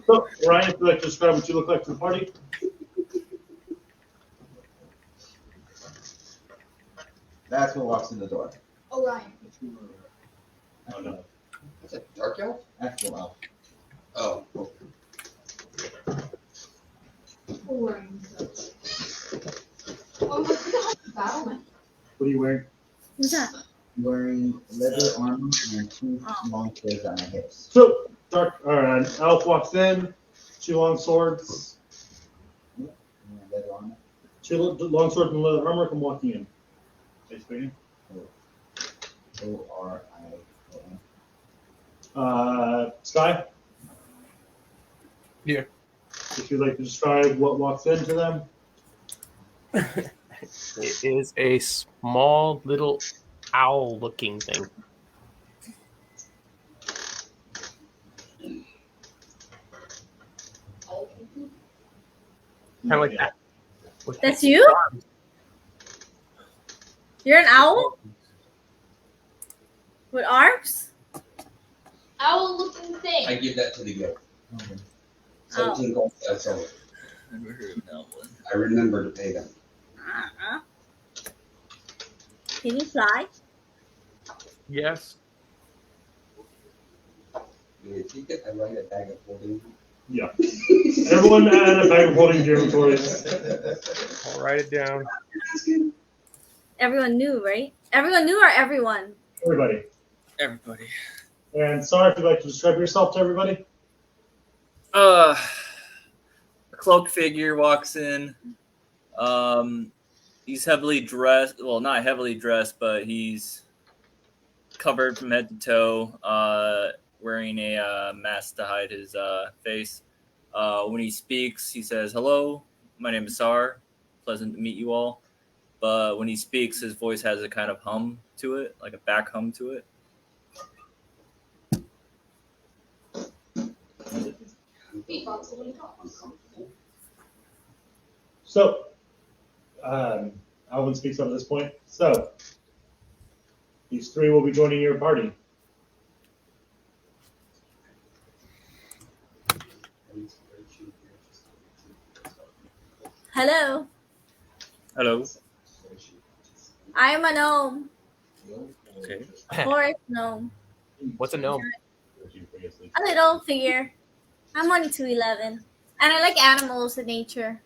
So, Orion, would you like to describe what you look like to the party? That's what walks in the door. Orion. Oh no. That's a dark elf? That's the elf. Oh. Orion. Oh my god, battle. What are you wearing? What's that? Wearing leather armor and two long swords on my hips. So, an elf walks in, 2 long swords, Yeah, leather armor. 2 long swords and leather armor come walking in. Hey, speaking. O-R-I-O-N. Sky? Yeah. If you'd like to describe what walks into them. It is a small little owl-looking thing. Kind of like that. That's you? You're an owl? With arms? Owl-looking thing. I give that to the guild. Okay. 17 gold, that's all. Never heard of that one. I remember to pay them. Uh-huh. Can you fly? Yes. If you get, I write a bag of holding. Yeah. Everyone add a bag of holding to your inventories. I'll write it down. Everyone knew, right? Everyone knew or everyone? Everybody. Everybody. And sorry if you'd like to describe yourself to everybody. A cloaked figure walks in. He's heavily dressed. Well, not heavily dressed, but he's covered from head to toe. Wearing a mask to hide his face. When he speaks, he says, "Hello, my name is Sar. Pleasant to meet you all." But when he speaks, his voice has a kind of hum to it, like a back hum to it. Beatbox when he talks. So, Alvin speaks up at this point. So, these 3 will be joining your party. Hello. Hello. I am a gnome. Okay. Forest gnome. What's a gnome? A little figure. I'm only 2'11". And I like animals and nature.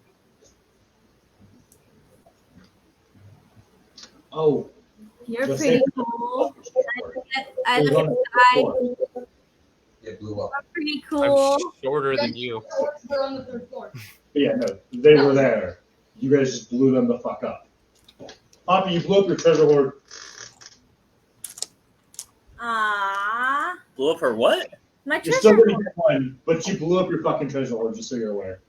Oh. You're Let's pretty say- cool. I look at the sky. It blew up. I'm pretty cool. I'm shorter than you. We're on the 3rd floor. But yeah, no, they were there. You guys just blew them the fuck up. Poppy, you blew up your treasure hoard. Aww. Blew up her what? My You're treasure still gonna hoard. get one, but you blew up your fucking treasure hoard, just so you're aware.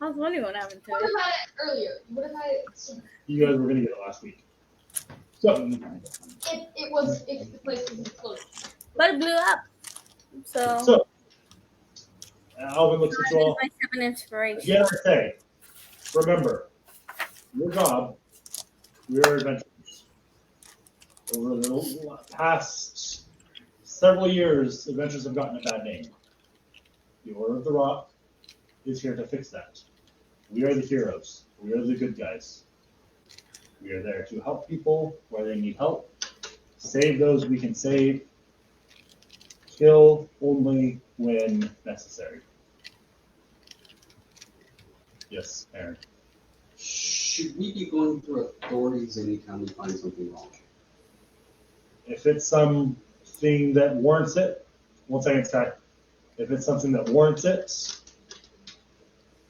I was wondering what happened to You would it. have had it earlier. You would have had it sooner. You guys were gonna get it last week. So, The place was closed. But it blew up. So, so Alvin looks at you all. my 7 inspiration. Again, I say, remember, your job, we are adventurers. Over the past several years, adventures have gotten a bad name. The Order of the Rock is here to fix that. We are the heroes. We are the good guys. We are there to help people where they need help, save those we can save, kill only when necessary. Yes, Aaron. Should we be going through authorities anytime we find something wrong? If it's something that warrants it, one second, Sky. If it's something that warrants it,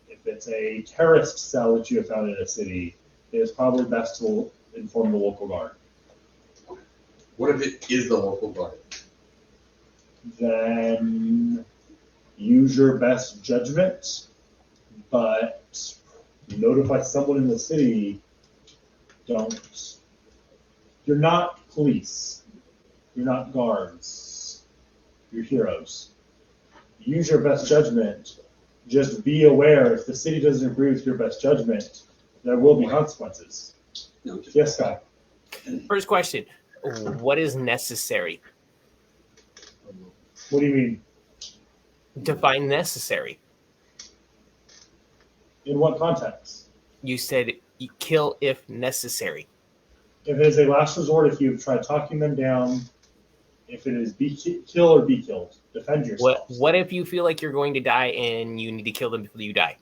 if it's a terrorist cell that you have found in a city, it is probably best to inform the local guard. What if it is the local guard? Then use your best judgment, but notify someone in the city don't. You're not police. You're not guards. You're heroes. Use your best judgment. Just be aware if the city doesn't agree with your best judgment, there will be consequences. No, just Yes, Scott. First question: what is necessary? What do you mean? Define necessary. In what context? You said you kill if necessary. If it is a last resort, if you've tried talking them down, if it is kill or be killed, defend yourself. What if you feel like you're going to die and you need to kill them before you die?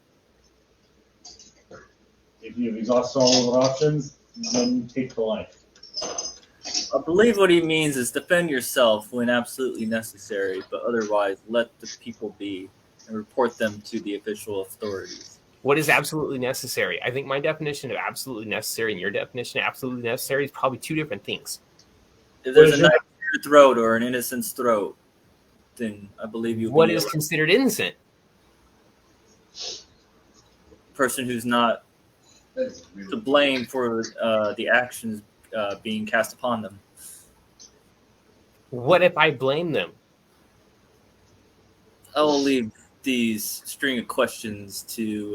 If you've exhausted all of the options, then take the life. I believe what he means is defend yourself when absolutely necessary, but otherwise let the people be and report them to the official authorities. What is absolutely necessary? I think my definition of absolutely necessary and your definition of absolutely necessary is probably two different things. If there's a knife in your throat or an innocent's throat, then I believe you'll What be is a considered innocent? person who's not to blame for the actions being cast upon them. What if I blame them? I will leave these string of questions to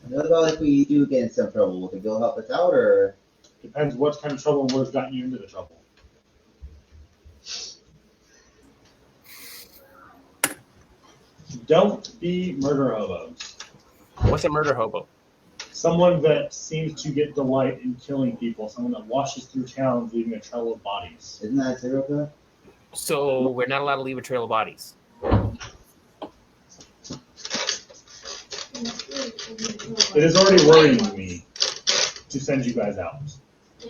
What about if we do get in some trouble? Will the guild help us out, or? Depends what kind of trouble and what's gotten you into the trouble. Don't be murder hobos. What's a murder hobo? Someone that seems to get delight in killing people. Someone that washes through towns leaving a trail of bodies. Isn't that a serial killer? So we're not allowed to leave a trail of bodies. It is already worrying me to send you guys out.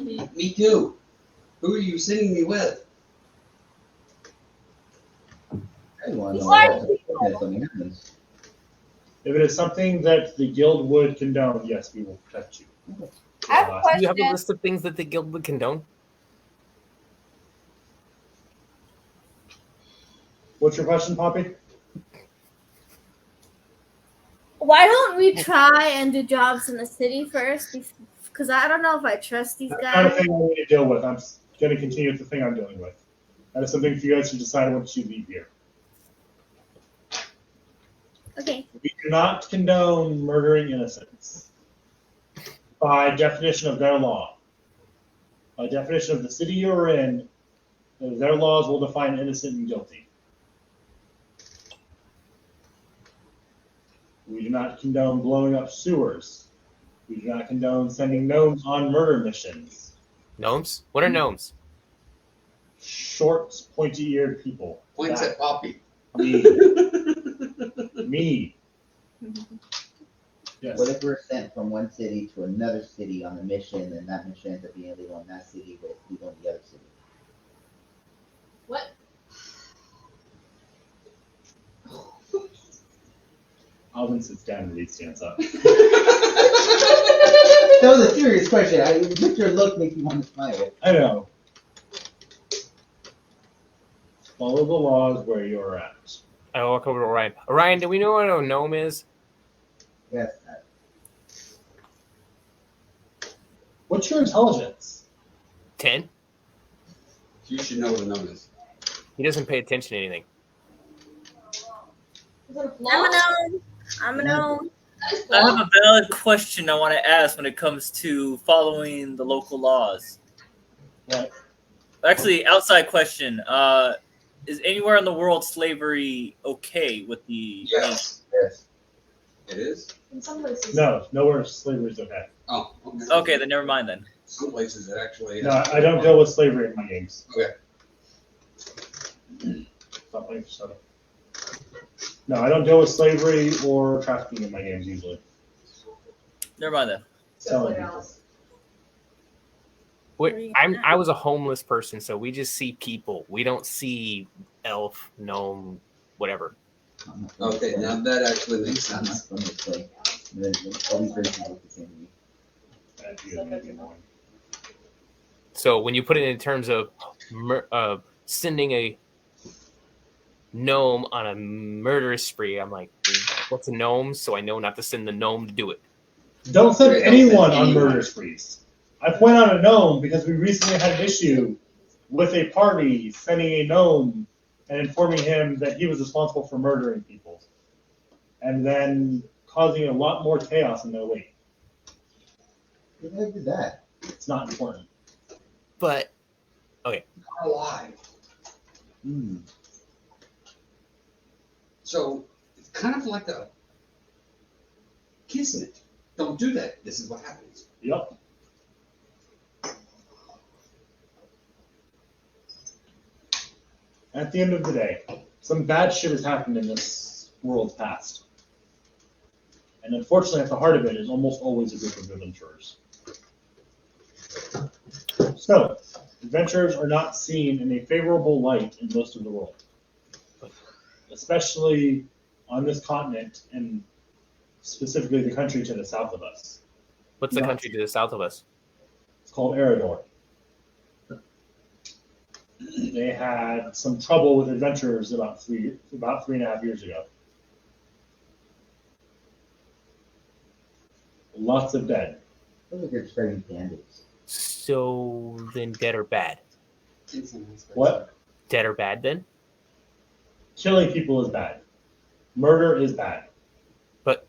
Me too. Who are you sending me with? I want to know Why? if something happens. If it is something that the guild would condone, yes, we will protect you. I have a Do you have a question. list of things that the guild would condone? What's your question, Poppy? Why don't we try and do jobs in the city first? Because I don't know if I trust these That's not a guys. thing I need to deal with. I'm going to continue with the thing I'm dealing with. That is something for you guys to decide once you leave here. Okay. We do not condone murdering innocents. By definition of their law. By definition of the city you're in, their laws will define innocent and guilty. We do not condone blowing up sewers. We do not condone sending gnomes on murder missions. Gnomes? What are gnomes? Short, pointy-eared people. Points at Poppy. Me. Me. Yes. What if we're sent from one city to another city on a mission, and that mission ends up being illegal in that city, but it's legal in the other city? What? Alvin sits down and Reed stands up. That was a serious question. Just your look makes me want to smile. I know. Follow the laws where you're at. I walk over to Orion. Orion, do we know what a gnome is? Yes. What's your intelligence? 10. You should know what a gnome is. He doesn't pay attention to anything. Is that a flaw? I'm a gnome. I'm a gnome. That is I have flaw. a valid question I want to ask when it comes to following the local laws. What? Actually, outside question. Is anywhere in the world slavery okay with the Yes. Yes. It is? In some places. No, nowhere slavery is okay. Oh, okay. Okay, then never mind then. Some places it actually is. No, I don't deal with slavery in my games. Okay. Stop playing for soda. No, I don't deal with slavery or trafficking in my games usually. Never mind then. Selling Definitely people. not. I was a homeless person, so we just see people. We don't see elf, gnome, whatever. Okay, now that actually makes I'm not sense. from this place. All these races look the same to me. That'd be annoying. So when you put it in terms of sending a gnome on a murderous spree, I'm like, what's a gnome? So I know not to send the gnome to do it. Don't send anyone on murder sprees. I point out a gnome because we recently had an issue with a party sending a gnome and informing him that he was responsible for murdering people. And then causing a lot more chaos in their wake. Who the heck did that? It's not important. But okay. Not alive. Hmm. So it's kind of like a kismet. Don't do that. This is what happens. Yep. At the end of the day, some bad shit has happened in this world's past. And unfortunately, at the heart of it is almost always a group of adventurers. So, adventurers are not seen in a favorable light in most of the world. Especially on this continent and specifically the country to the south of us. What's the country to the south of us? It's called Eridor. They had some trouble with adventurers about 3.5 years ago. Lots of dead. Look like you're spreading candles. So then dead or bad? What? Dead or bad then? Killing people is bad. Murder is bad. But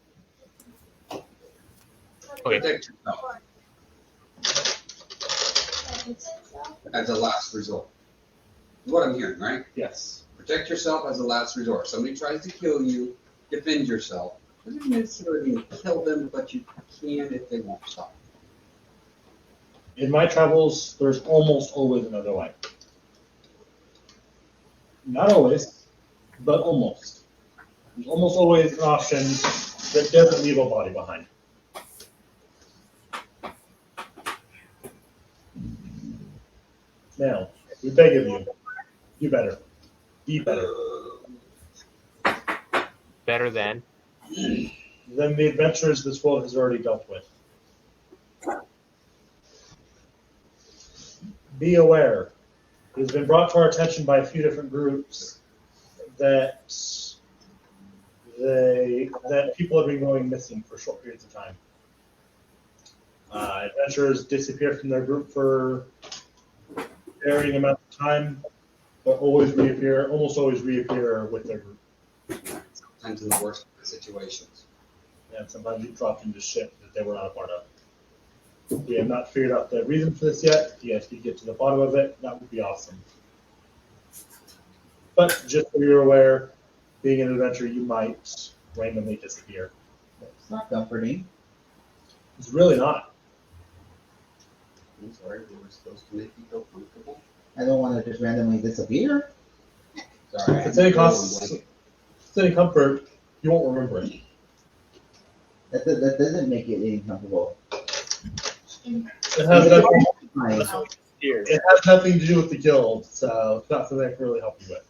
okay. Protect yourself as a last resort. Is what I'm hearing, right? Yes. Protect yourself as a last resort. Somebody tries to kill you, defend yourself. Doesn't necessarily mean kill them, but you can if they won't stop. In my travels, there's almost always another way. Not always, but almost. There's almost always an option that doesn't leave a body behind. Now, we beg of you, do better. Be better. Better than the adventures this world has already dealt with. Be aware. It has been brought to our attention by a few different groups that people have been going missing for short periods of time. Adventurers disappear from their group for varying amounts of time, but almost always reappear with their group. Sometimes in the worst situations. And sometimes get dropped into shit that they were not a part of. We have not figured out the reason for this yet. If you guys could get to the bottom of it, that would be awesome. But just so you're aware, being an adventurer, you might randomly disappear. It's not comforting. It's really not. I'm sorry, we were supposed to make you feel comfortable. I don't want to just randomly disappear. Sorry. If it's any comfort, you won't remember it. That doesn't make it any comfortable. It has nothing to do with the guild, so it's not something I can really help you with.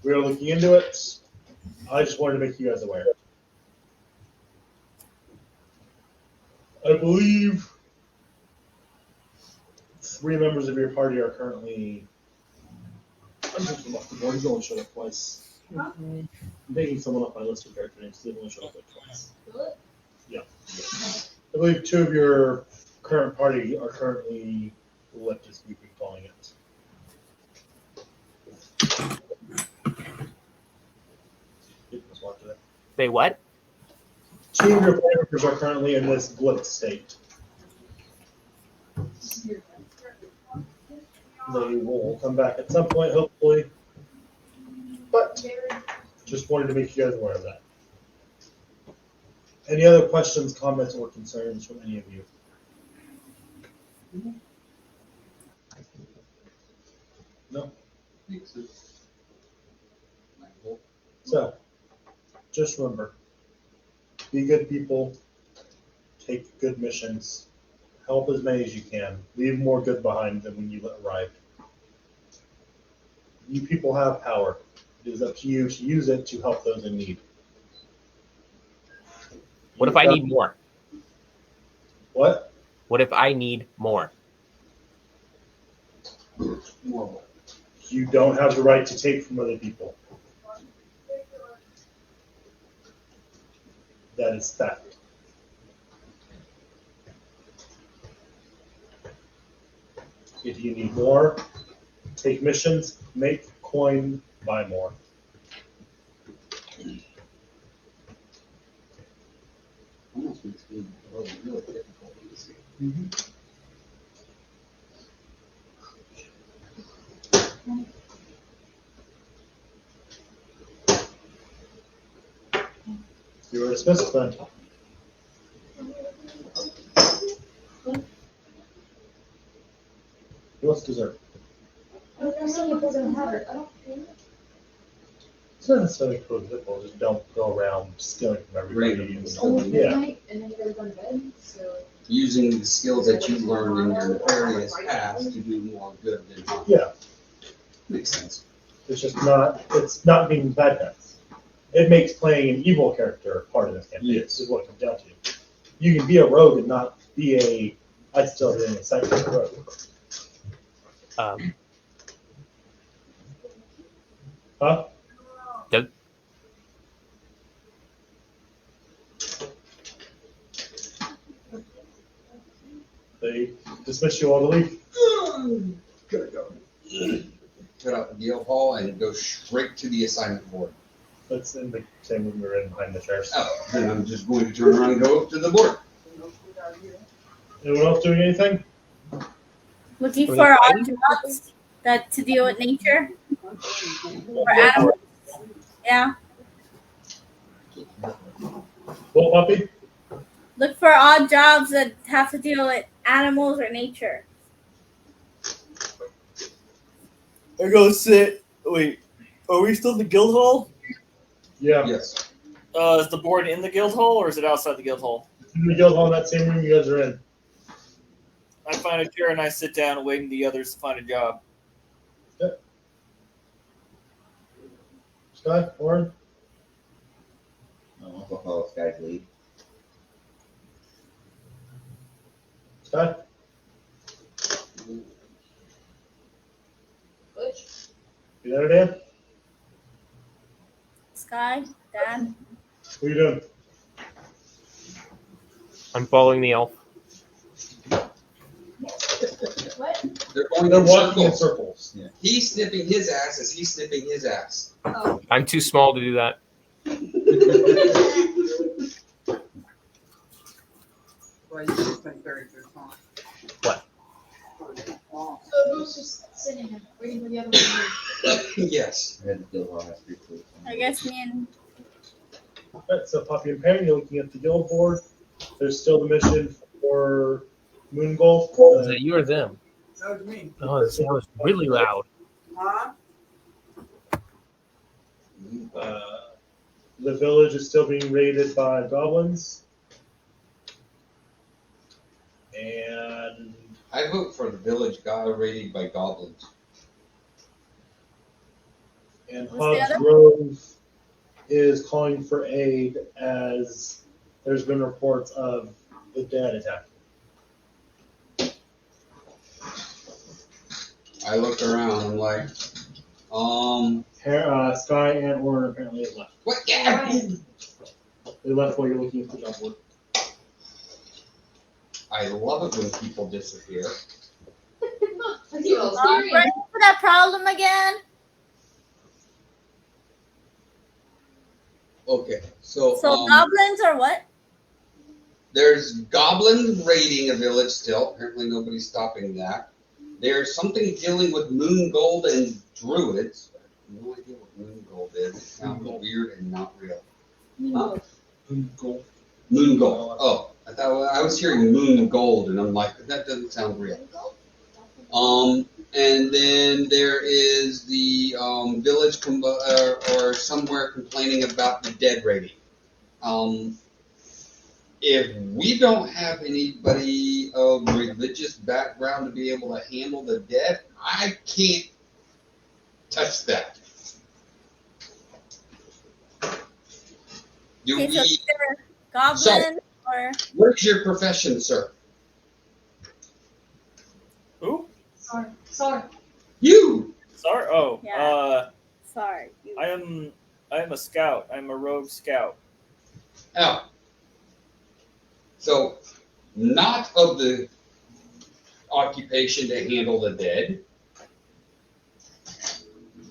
We are looking into it. I just wanted to make you guys aware. I believe 3 members of your party are currently. I'm just off the board. He's only showed up twice. I'm taking someone off my list of character names. They've only showed up like twice. Yeah. I believe 2 of your current party are currently left, as we've been calling it. They what? 2 of your party members are currently in this blitz state. They will come back at some point, hopefully. But just wanted to make you guys aware of that. Any other questions, comments, or concerns from any of you? No? So, just remember, be good people, take good missions, help as many as you can, leave more good behind than when you arrived. You people have power. It is up to you to use it to help those in need. What if I need more? What? What if I need more? More. You don't have the right to take from other people. That is theft. If you need more, take missions, make coin, buy more. Almost makes me really, really difficult to see. You were dismissed then. Who wants dessert? I don't know, some people don't have it. I don't think. It's not necessarily prototypical, just don't go around stealing from everybody. Right. And- Almost Yeah. midnight, and then you gotta go to bed, so. Using the skills that you learned in your nefarious past to do more good than harm. Yeah, Makes sense. it's just not, it's not being bad guys. It makes playing an evil character part of this campaign, Yes. is what it comes down to. You can be a rogue and not be a, I still have a psychic rogue. Huh? Does, They dismiss you all to leave. Gotta go. Cut out the deal hall and go straight to the assignment board. That's in the same room we're in behind the chairs. Oh, then I'm just going to turn around and go up to the board. Anyone else doing anything? Looking Are for they odd fighting? jobs that to deal with nature or animals. Yeah. What, puppy? Look for odd jobs that have to deal with animals or nature. I go sit. Wait, are we still in the guild hall? Yeah. Yes. Is the board in the guild hall or is it outside the guild hall? In the guild hall, in that same room you guys are in. I find a chair and I sit down, waiting the others to find a job. Sky, Warren? I'll go follow Sky's lead. Sky? Butch? You there, Dan? Sky, Dan. What are you doing? I'm following the elf. What? They're going They're in walking in circles. circles. He's sniffing his ass as he's sniffing his ass. Oh. I'm too small to do that. What? So Bruce just sitting there, waiting for the other one to leave. Yes. I had the guild hall has 3 clues. I guess me and Alright, so Poppy and Pam, you're looking at the guild board. There's still the mission for Moon Gold. Is it you or them? That was me. Oh, this was really loud. Huh? The village is still being raided by goblins. And I vote for the village got raided by goblins. and What's the Hobbs other? Grove is calling for aid as there's been reports of the dead attack. I look around, I'm like, Sky and Warren apparently have left. what? Yeah. They left while you're looking at the job board. I love it when people disappear. ready for that problem again. Okay, so, So goblins or what? there's goblins raiding a village still. Apparently nobody's stopping that. There's something dealing with moon gold and druids. I have no idea what moon gold is. It sounds weird and not real. Huh? Gold. Moon gold. Oh, I thought I was hearing moon gold, and I'm like, that doesn't sound real. And then there is the village or somewhere complaining about the dead raiding. If we don't have anybody of religious background to be able to handle the dead, I can't touch that. Do Okay, so we? either goblin or What is your profession, sir? Who? Sorry. You. Sorry. Oh. Yeah. sorry. You- I am a scout. I'm a rogue scout. Oh. So, not of the occupation to handle the dead.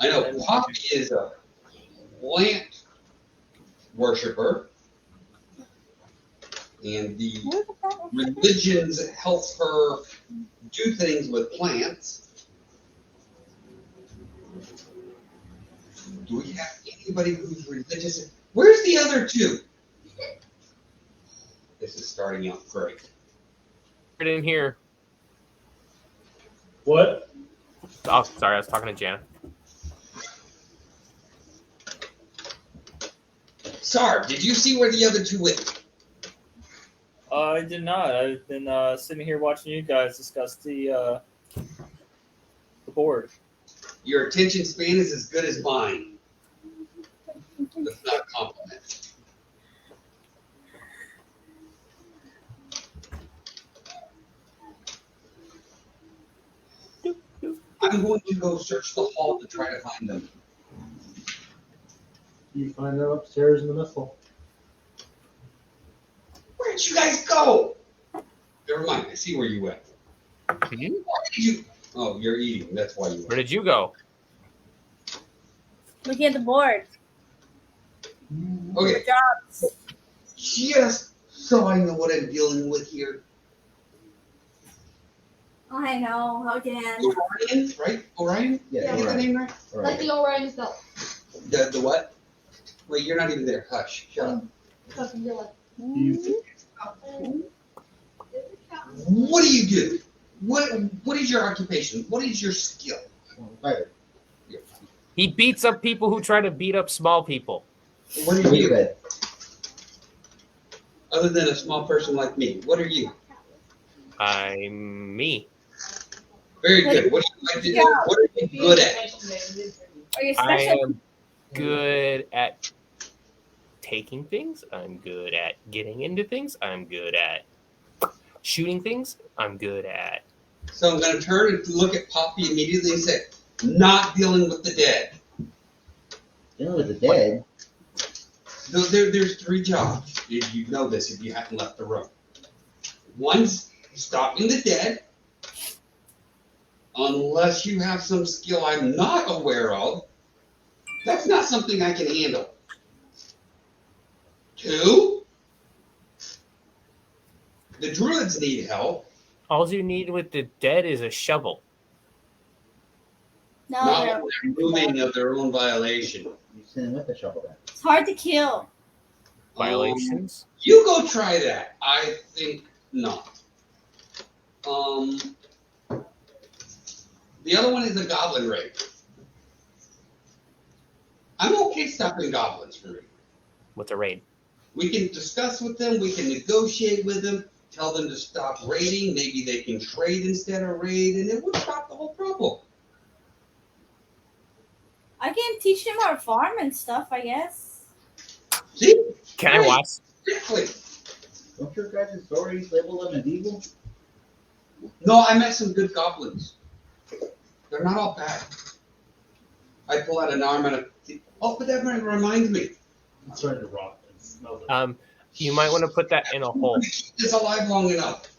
I know Poppy is a plant worshiper, and the religions help her do things with plants. Do we have anybody who's religious? Where's the other two? This is starting out great. Right in here. What? Oh, sorry, I was talking to Jana. Sar, did you see where the other two went? I did not. I've been sitting here watching you guys discuss the board. Your attention span is as good as mine. That's not a compliment. I'm going to go search the hall to try to find them. You find them upstairs in the missile. Where'd you guys go? Never mind, I see where you went. Why did you? Oh, you're eating. That's why you went. Where did you go? Looking at the board. Okay. Good job. Just so I know what I'm dealing with here. I know. How can Orion, right? Orion? Yeah, Did I get the name right? Like the Orion's belt. The what? Wait, you're not even there. Hush. Shut up. You're like, What do you do? What is your occupation? What is your skill? Fighter. He beats up people who try to beat up small people. What are you? Good. Other than a small person like me, what are you? I'm me. Very good. What do you like to do? What are you good at? Are you I special? am good at taking things. I'm good at getting into things. I'm good at shooting things. I'm good at. So I'm going to turn and look at Poppy immediately and say, not dealing with the dead. Dealing with the dead? There's 3 jobs. You know this if you haven't left the room. One's stopping the dead, unless you have some skill I'm not aware of. That's not something I can handle. 2, the druids need help. All you need with the dead is a shovel. No, Not no. moving of their own violation. You send him with the shovel then. It's hard to kill. Violations? You go try that. I think not. The other one is a goblin raid. I'm okay stopping goblins for me. What's a raid? We can discuss with them, we can negotiate with them, tell them to stop raiding, maybe they can trade instead of raid, and it would stop the whole problem. I can teach him how to farm and stuff, I guess. See? Can I watch? Exactly. Don't your guys' stories label them as evil? No, I met some good goblins. They're not all bad. I pull out an arm and oh, but that reminds me. It's starting to rot. It smells like You might want to put that in a hole. Keep this alive long enough.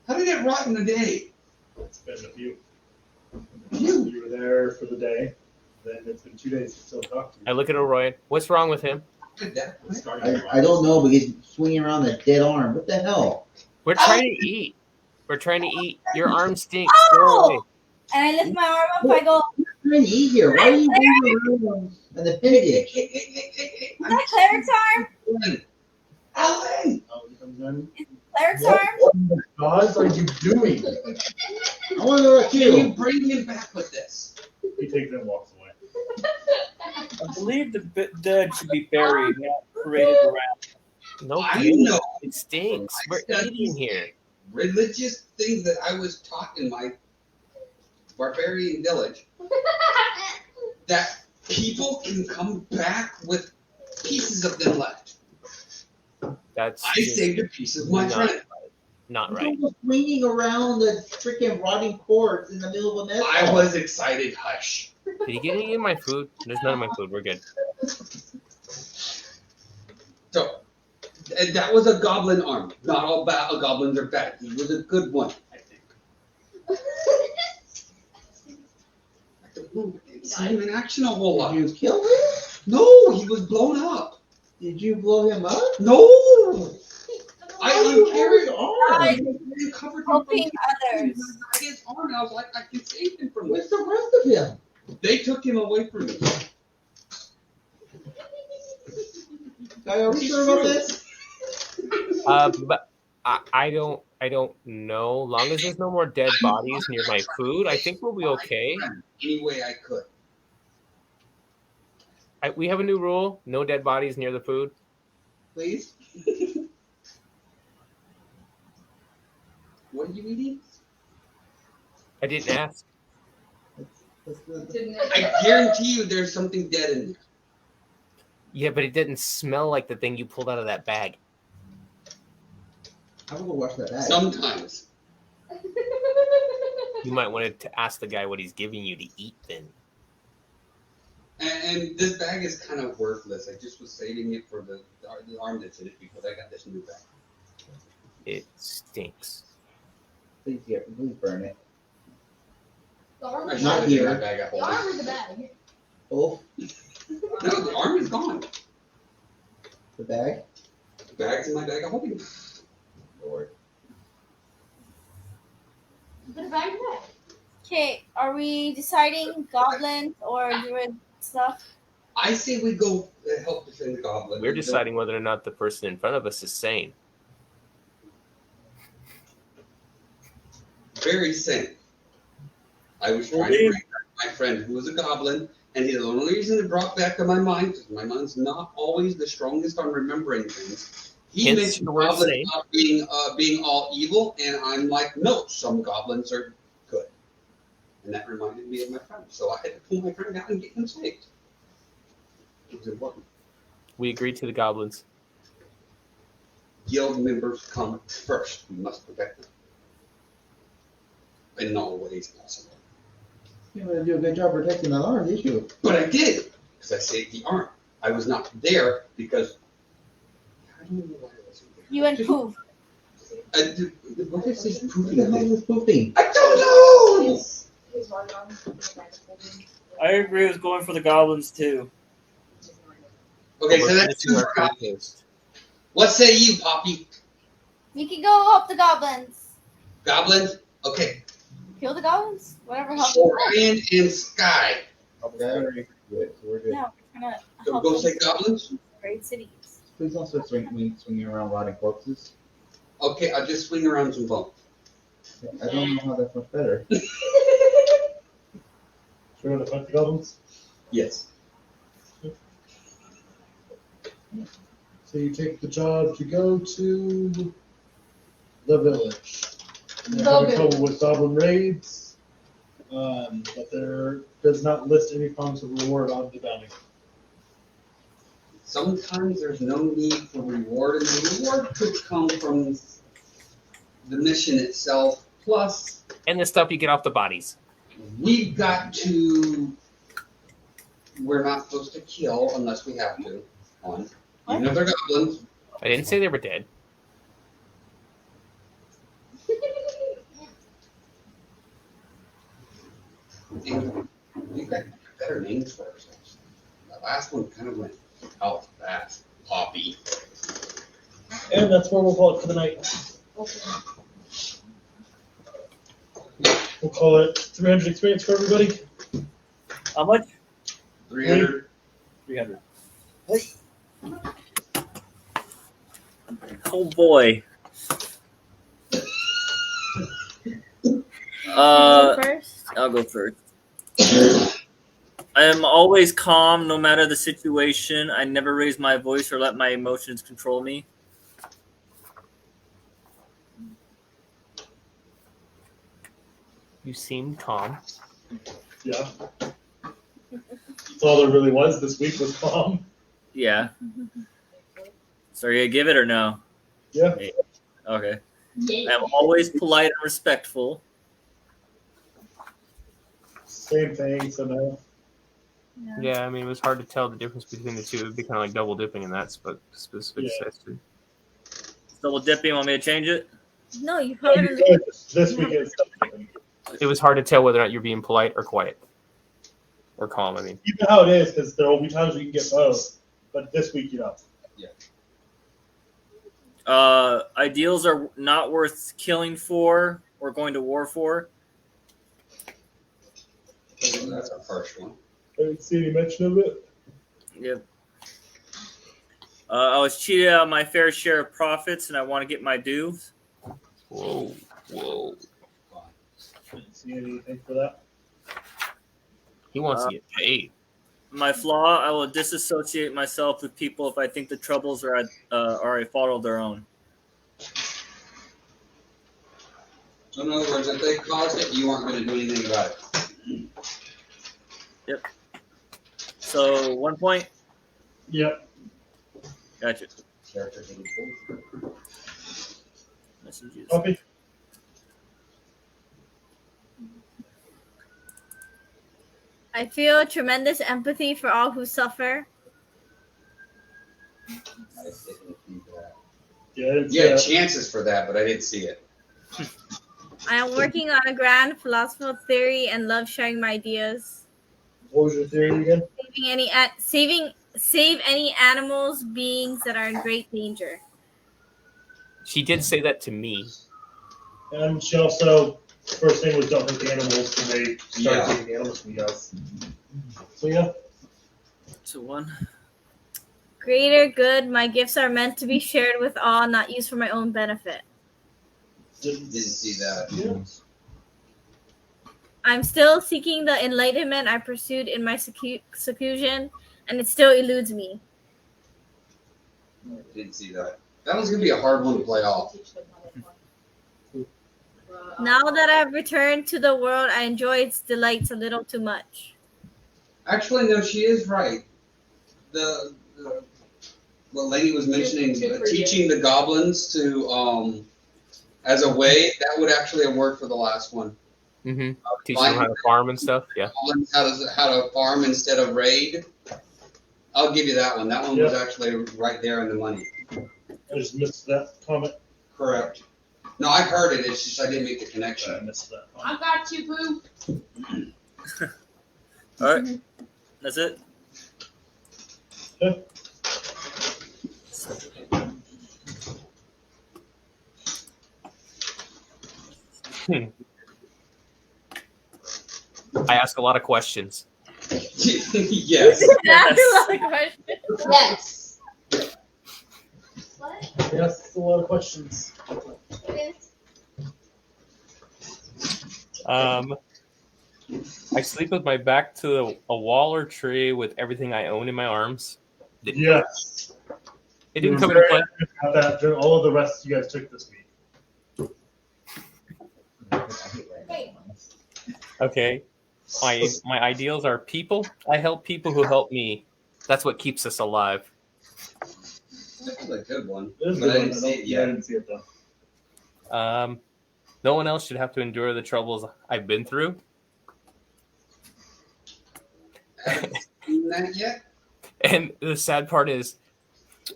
How did it rot in a day? it's been a few. You were there for the day. Then it's been 2 days to still talk to you. I look at Orion. What's wrong with him? Did that? It's starting to rot. I don't know, but he's swinging around the dead arm. What the hell? We're trying to eat. We're trying to eat. Your arm stinks. Go away. Oh! And I lift my arm up, I go, I'm trying to eat here. Why are you going around an appendage? Hey, is that cleric's arm? Alan! Oh, he comes in. Cleric's What arm? the gods are you doing? I want to know what Can you you. bring him back with this? He takes it and walks away. I believe the dead should be buried, not paraded around. No, I kidding. know. It stinks. I We're studied eating here. Religious things that I was taught in my barbarian village, that people can come back with pieces of them left. That's I just saved a piece of my not friend. not right. He's swinging around the freaking rotting corpse in the middle of a mess. I was excited. Hush. Did you get any of my food? There's none of my food. We're good. So, and that was a goblin arm. Not all goblins are bad. He was a good one, I think. I don't know. I didn't see him in action a whole lot. Did you kill him? No, he was blown up. Did you blow him up? No! I How do you have his uncovered arm? covered him Helping from others. his arm. And I was like, I can save him from Where's this. the rest of him? They took him away from me. Guy, are we sure about this? But I don't know. Long as there's no more dead bodies near my food, I think we'll be okay. Any way I could. We have a new rule: no dead bodies near the food. Please? What are you eating? I didn't ask. Didn't I guarantee you there's something dead in there. Yeah, but it didn't smell like the thing you pulled out of that bag. I'm gonna go wash that bag. Sometimes. You might want to ask the guy what he's giving you to eat then. And this bag is kind of worthless. I just was saving it for the arm that's in it because I got this new bag. It stinks. Please, yeah, please burn it. The arm I is should Not have in here. my bag. I the hold arm it. or the bag? Oh, No, the arm is gone. the bag? The bag's in my bag. I'm holding it. Lord. Put the bag back. Okay, are we deciding goblins or druid stuff? I say we go help defend the goblin. We're deciding whether or not the person in front of us is sane. Very sane. I was trying to bring back my friend who was a goblin, and the only reason it brought back to my mind, because my mind's not always the strongest on remembering things. He Hence mentioned the word goblins sane. not being all evil, and I'm like, no, some goblins are good. And that reminded me of my friend. So I had to pull my friend out and get him saved. It was important. We agreed to the goblins. Guild members come first. We must protect them. In all ways possible. You didn't do a good job protecting that arm, did you? But I did, because I saved the arm. I was not there because I don't know why I wasn't there. You and Poof. What is this What pooping the hell thing? is pooping? I don't know! His hard arm. I agree with going for the goblins too. Okay, We're so that's finishing two our for food goblins. taste. What say you, Poppy? You can go help the goblins. Goblins? Okay. Kill the goblins. Whatever helps. you. Orion and Sky. Very good. So we're good. No, we're trying to So help go them say goblins? great cities. Please don't start swinging around rotting corpses. Okay, I'll just swing around some bones. I don't know how that's much better. Sure to fight the goblins? Yes. So you take the job to go to the village. They're having trouble with goblin raids, but there does not list any forms of reward on the bounty. Sometimes there's no need for reward, and the reward could come from the mission itself. Plus, And the stuff you get off the bodies. we've got to. We're not supposed to kill unless we have to. Even if they're goblins. I didn't say they were dead. And we've got better names for ourselves. The last one kind of went out fast. Poppy. And that's where we'll call it for the night. We'll call it 300 experience for everybody. How much? 300. 300. Oh boy. First. I'll go first. I am always calm no matter the situation. I never raise my voice or let my emotions control me. You seem calm. Yeah. That's all there really was this week was calm. Yeah. So are you gonna give it or no? Yeah. Okay. Yeah. I'm always polite and respectful. Same thing, so no. Yeah, I mean, it was hard to tell the difference between the two. It would be kind of like double dipping in that specific Yeah. sense. Double dipping. Want me to change it? No, you Oh, heard you it. could. This week is It was hard to tell whether or not you're being polite or quiet. Or calm, I mean. You know how it is, because there will be times we can get both. But this week, you know. Ideals are not worth killing for or going to war for. That's our first one. I didn't see any mention of it. Yep. I was cheated out of my fair share of profits, and I want to get my dues. Whoa. Didn't see anything for that. He wants to get paid. My flaw: I will disassociate myself with people if I think the troubles are a fault of their own. So in other words, if they caused it, you aren't going to do anything about it. Yep. So 1 point. Yep. Gotcha. Messages. Copy. I feel tremendous empathy for all who suffer. Yeah, I didn't see Yeah, that. chances for that, but I didn't see it. I am working on a grand philosophical theory and love sharing my ideas. What was your theory again? Save any animals, beings that are in great danger. She did say that to me. And she also, first thing was don't hurt the animals when they start Yeah. taking the animals from you guys. So yeah. So 1. Greater good, my gifts are meant to be shared with all, not used for my own benefit. Didn't see that. Yeah. I'm still seeking the enlightenment I pursued in my seclusion, and it still eludes me. Didn't see that. That one's going to be a hard one to play off. Now that I've returned to the world, I enjoy its delights a little too much. Actually, no, she is right. What Lady was mentioning, teaching the goblins to, as a way, that would actually have worked for the last one. Mm-hmm. Teach them how to farm and stuff. Yeah. Goblins how to farm instead of raid. I'll give you that one. That one was actually right there in the money. I just missed that comment. Correct. No, I heard it. It's just I didn't make the connection. I missed that I got you, Boo. All right. That's it. Okay. I ask a lot of questions. Yes. That's a lot of questions. Yes. What? Yes, it's a lot of questions. It is. I sleep with my back to a wall or tree with everything I own in my arms. Yes. It didn't You come were into very play. accurate about that during all of the rest you guys took this week. Wait. Okay. My ideals are people. I help people who help me. That's what keeps us alive. That's a good one. It is But good I one. didn't see it I yet. didn't see it though. No one else should have to endure the troubles I've been through. Haven't seen that yet? And the sad part is,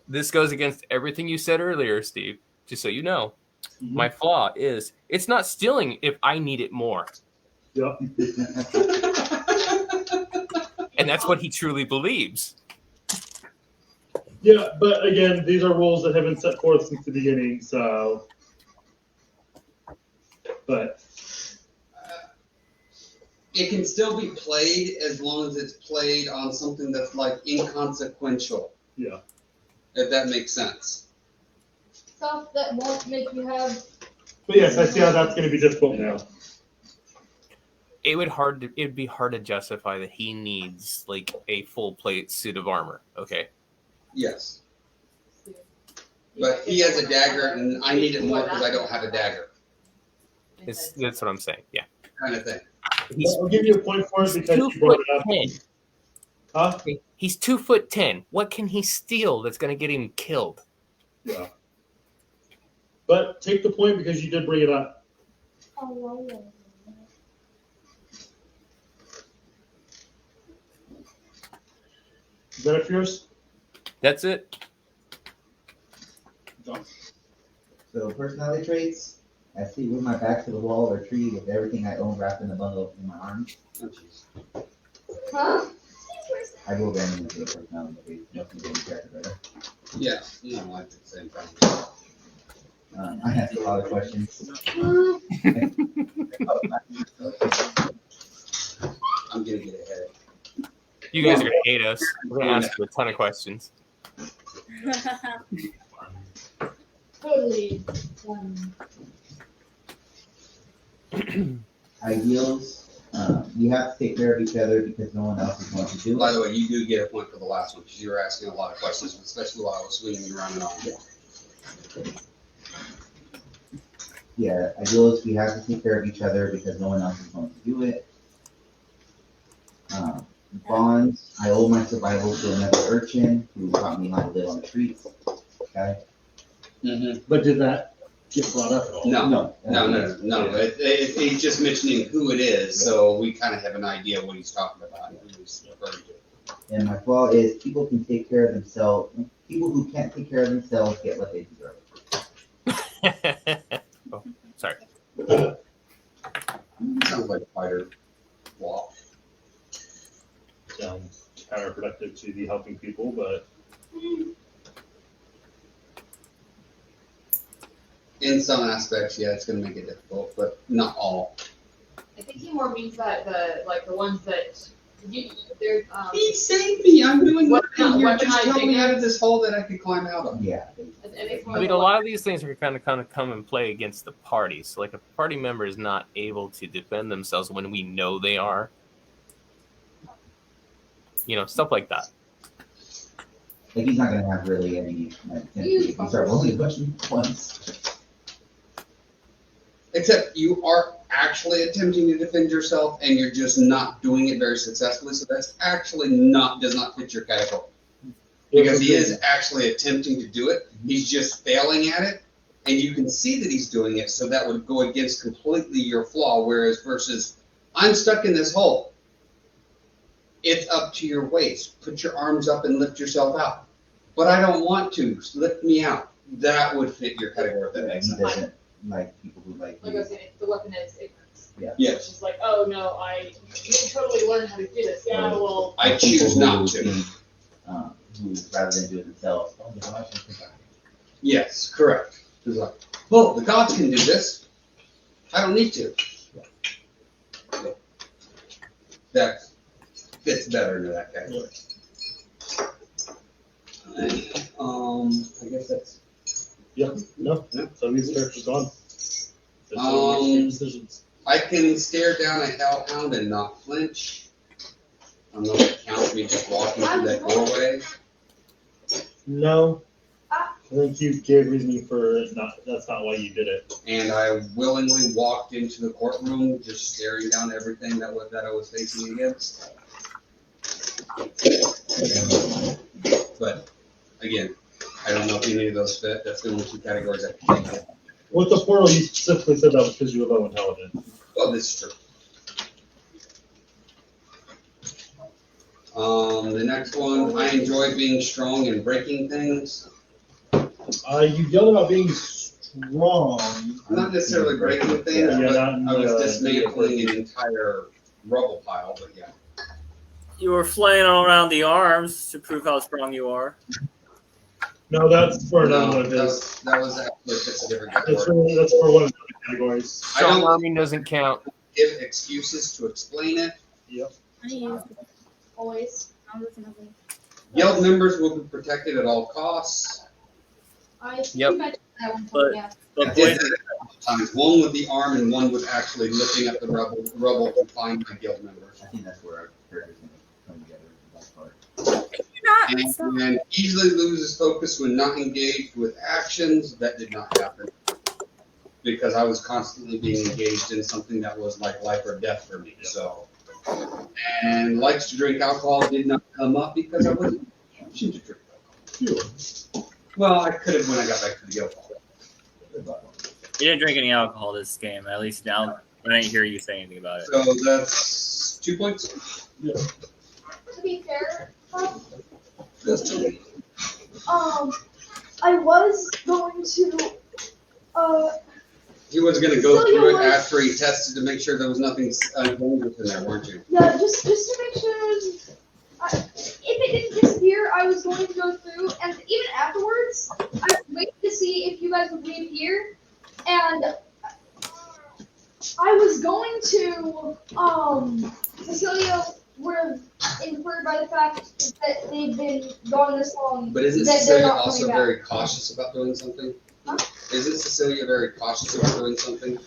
this goes against everything you said earlier, Steve. Just so you know, my flaw is it's not stealing if I need it more, Yep. and that's what he truly believes. Yeah, but again, these are rules that have been set forth since the beginning, so. But It can still be played as long as it's played on something that's like inconsequential. yeah. If that makes sense. Stuff that won't make you have. But yes, I see how that's going to be difficult now. It'd be hard to justify that he needs like a full plate suit of armor. Okay. Yes. But he has a dagger and I need it more because I don't have a dagger. That's what I'm saying. Yeah. Kind of thing. I'll give you a point for it because you 2 brought foot it up. 10. Huh? He's 2'10". What can he steal that's going to get him killed? Yeah. But take the point because you did bring it up. Is that it for yours? That's it. So personality traits, I sit with my back to the wall or tree with everything I own wrapped in a bundle in my arms. Oh, jeez. Huh? I will randomly do a personality movie. Nothing getting character better. Yeah, you know, I did the same thing. I ask a lot of questions. I'm gonna get ahead. You guys are gonna hate us. We're gonna ask you a ton of questions. Totally. Ideals. You have to take care of each other because no one else is going to do By it. the way, you do get a point for the last one because you were asking a lot of questions, especially while I was swinging you around and on. Yeah, ideals. We have to take care of each other because no one else is going to do it. Bonds. I owe my survival to another urchin who taught me how to live on the streets. Okay. Mm-hmm. But did that get brought up at all? No. He's just mentioning who it is, so we kind of have an idea of what he's talking about. Who he's referring to. And my flaw is people can take care of themselves. People who can't take care of themselves get what they deserve. Oh, sorry. Sounds like a fighter flaw. Sounds counterproductive to the helping people, but In some aspects, yeah, it's going to make it difficult, but not all. I think he more means that the ones that they're He saved me. I'm doing What- nothing. You're just weaponized telling me out ignorance? of this hole that I could climb out of. Yeah. I mean, a lot of these things are kind of come and play against the party. So, like, a party member is not able to defend themselves when we know they are. You know, stuff like that. Like he's not gonna have really any like if you start rolling a question once. Except you are actually attempting to defend yourself and you're just not doing it very successfully, so that's actually does not fit your category. Because he is actually attempting to do it, he's just failing at it, and you can see that he's doing it, so that would go against completely your flaw, whereas versus, I'm stuck in this hole. It's up to your waist. Put your arms up and lift yourself out. But I don't want to. Lift me out. That would fit your category if that makes He sense. doesn't like people who like. like I was saying, the weapon is ignorance. Yeah. Yes. It's just like, oh no, you can totally learn how to do this. Yeah, well, I choose not to. Who rather than do it themselves. Oh, the gosh, I forgot. Yes, correct. It's like, well, the gods can do this. I don't need to. That fits better into that category. I guess that's. yeah, no. So these characters gone. There's no Um, extreme decisions. I can stare down a hellhound and not flinch. I don't know if it counts me just walking through that doorway. No. I think you gave reasoning for it not. That's not why you did it. And I willingly walked into the courtroom, just staring down everything that I was facing against. But again, I don't know if any of those fit. That's the only two categories I can think of. With the portal, you specifically said that was because you were low intelligence. Oh, this is true. The next one, I enjoy being strong and breaking things. You yelled about being strong. Not necessarily breaking things, Yeah, but not- I was dismantling an entire rubble pile, but yeah. You were flailing around the arms to prove how strong you are. No, that's for No, another one of his. that was actually just a different That's category. for one of the categories. Strong arming doesn't count. Give excuses to explain it. Yep. I use Always. I'm looking at them. Guild members will be protected at all costs. You Yep. mentioned that one But- time, yeah. I did that a couple times. One with the arm and one with actually lifting up the rubble to find my guild members. I think that's where our characters gonna come together for that part. And easily loses focus when not engaged with actions. That did not happen. Because I was constantly being engaged in something that was like life or death for me. So, and likes to drink alcohol did not come up because I wasn't choosing to drink alcohol. Well, I could have when I got back to the guild. You didn't drink any alcohol this game. At least now I didn't hear you say anything about it. So that's 2 points. To be fair, That's 2. I was going to He was gonna go through it after he tested to make sure there was nothing dangerous in there, weren't you? Yeah, just to make sure. If it didn't disappear, I was going to go through, and even afterwards, I was waiting to see if you guys would reappear, and I was going to, Cecilia were inferred by the fact that they've been gone this long. But isn't that they're Cecilia not also coming back. very cautious about doing something? Huh? Isn't Cecilia very cautious about doing something?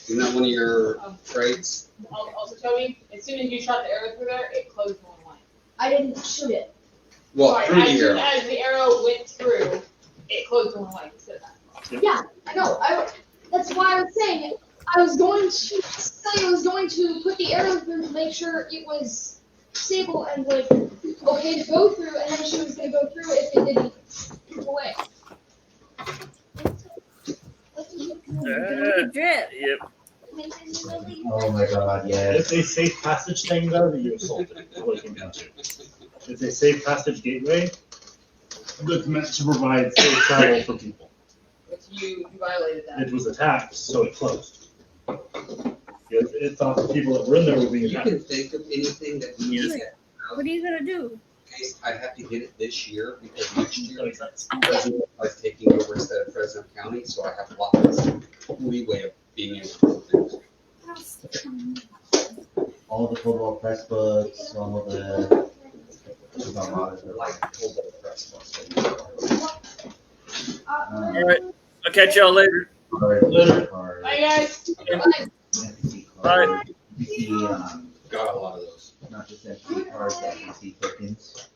Isn't that one of your traits? Also, Toby, as soon as you shot the arrow through there, it closed one way. I didn't shoot it. Well, Sorry, through as the soon arrow. as the arrow went through, it closed one way instead of that. Yeah, I know. That's why I was saying Cecilia was going to put the arrow through to make sure it was stable and like okay to go through, and then she was going to go through if it didn't move away. Drip. Yep. Oh my god, yes. It's a safe passage thing though that you assaulted. Looking into. It's a safe passage gateway that's meant to provide safe travel for people. Which you violated that. It was attacked, so it closed. It thought the people that were in there were being You attacked. can think of anything that you need to get What are you gonna do? case I have to get it this year because next That year makes sense. President is taking over instead of Fresno County, so I have a lot less leeway of being able to do things. All the football press books, all of the. Like hold up the press box. All right. I'll catch y'all later. Bye, guys. Bye. You see, Got a lot of those. not just FC cards, FC tokens.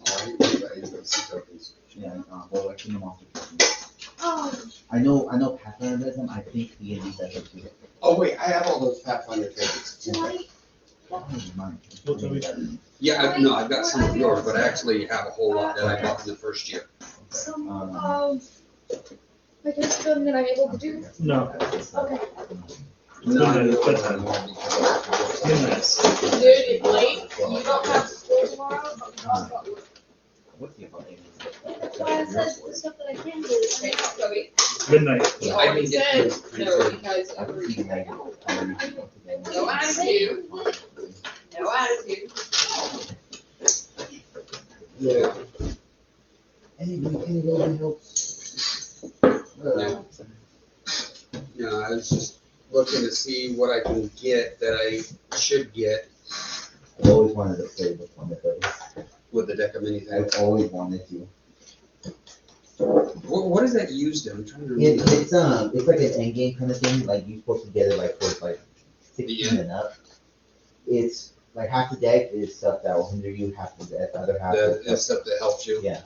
All the sea tokens. Yeah, well, I think I'm off the tokens. Oh, I know Pathfinder does them. I think D&D does them too. Oh wait, I have all those Pathfinder tokens. tonight. Oh, mine. Yeah, I've got some of yours, but I actually have a whole lot that I bought in the first year. Some of my kids film that I'm able to do. No. Okay. No, I It's need bedtime. more because Midnight. Dude, it's late. You don't have school tomorrow, but we also got work. What's the fucking name? That's why I said the stuff that I can do. Okay, Toby. Midnight. He I already can get said those. no because of reason. No attitude. No attitude. Yeah. Anybody helps? No. No, I was just looking to see what I can get that I should get I've always wanted to play with one of those. with the deck of mini things. I've always wanted to. What is that used in? I'm trying to remember. It's like an end game kind of thing. Like you're supposed to get it like towards like 16 and up. It's like half the deck is stuff that will hinder you, half the other half. The stuff that helps you. Yeah.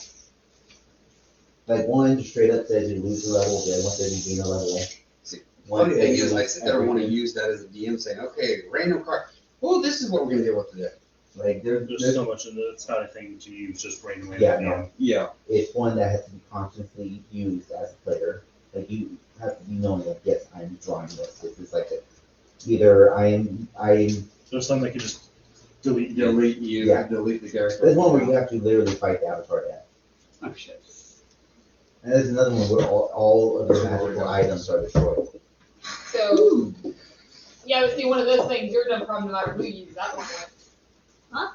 Like one just straight up says you lose a level, the other one says you gain a level. One Funny thing says is, you I like sit there and want to everything. use that as a DM saying, okay, random card. Well, this is what we're gonna deal with today. Like There's there's so much in it. It's not a thing to use just randomly. Yeah, no. Yeah. It's one that has to be constantly used as a player. Like you have to be knowing that yes, I'm drawing this. This is like either I'm There's some that can just delete. Delete you, Yeah. delete the character. there's one where you have to literally fight the avatar deck. Oh shit. And there's another one where all of the magical items are destroyed. So, yeah, but see, one of those things you're done from no matter who you use that one with. Huh?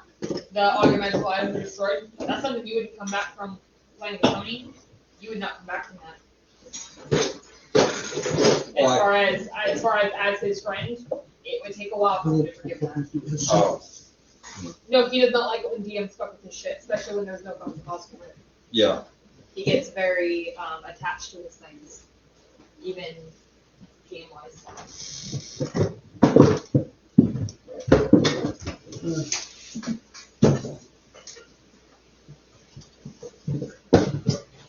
All your magical items are destroyed. That's something you would come back from Land of Mentrion. You would not come back from that. As far as his friend, it would take a while for him to forgive that. Oh. No, he does not like it when DMs fuck with his shit, especially when there's no bonus possible. Yeah. He gets very attached to his things, even game wise.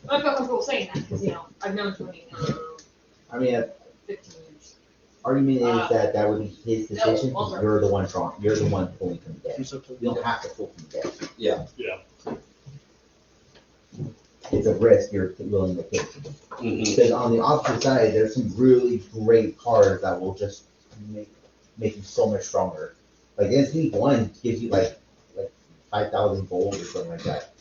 I feel comfortable saying that because I've known Tony for I mean, 15 years. argument is that would be his decision because longer. you're the one drawing, you're the one pulling from the deck. You don't have to pull from the deck. Yeah. It's a risk you're willing to take. Mhm. Because on the opposite side, there's some really great cards that will just make you so much stronger. Like NC1 gives you like 5,000 gold or something like that.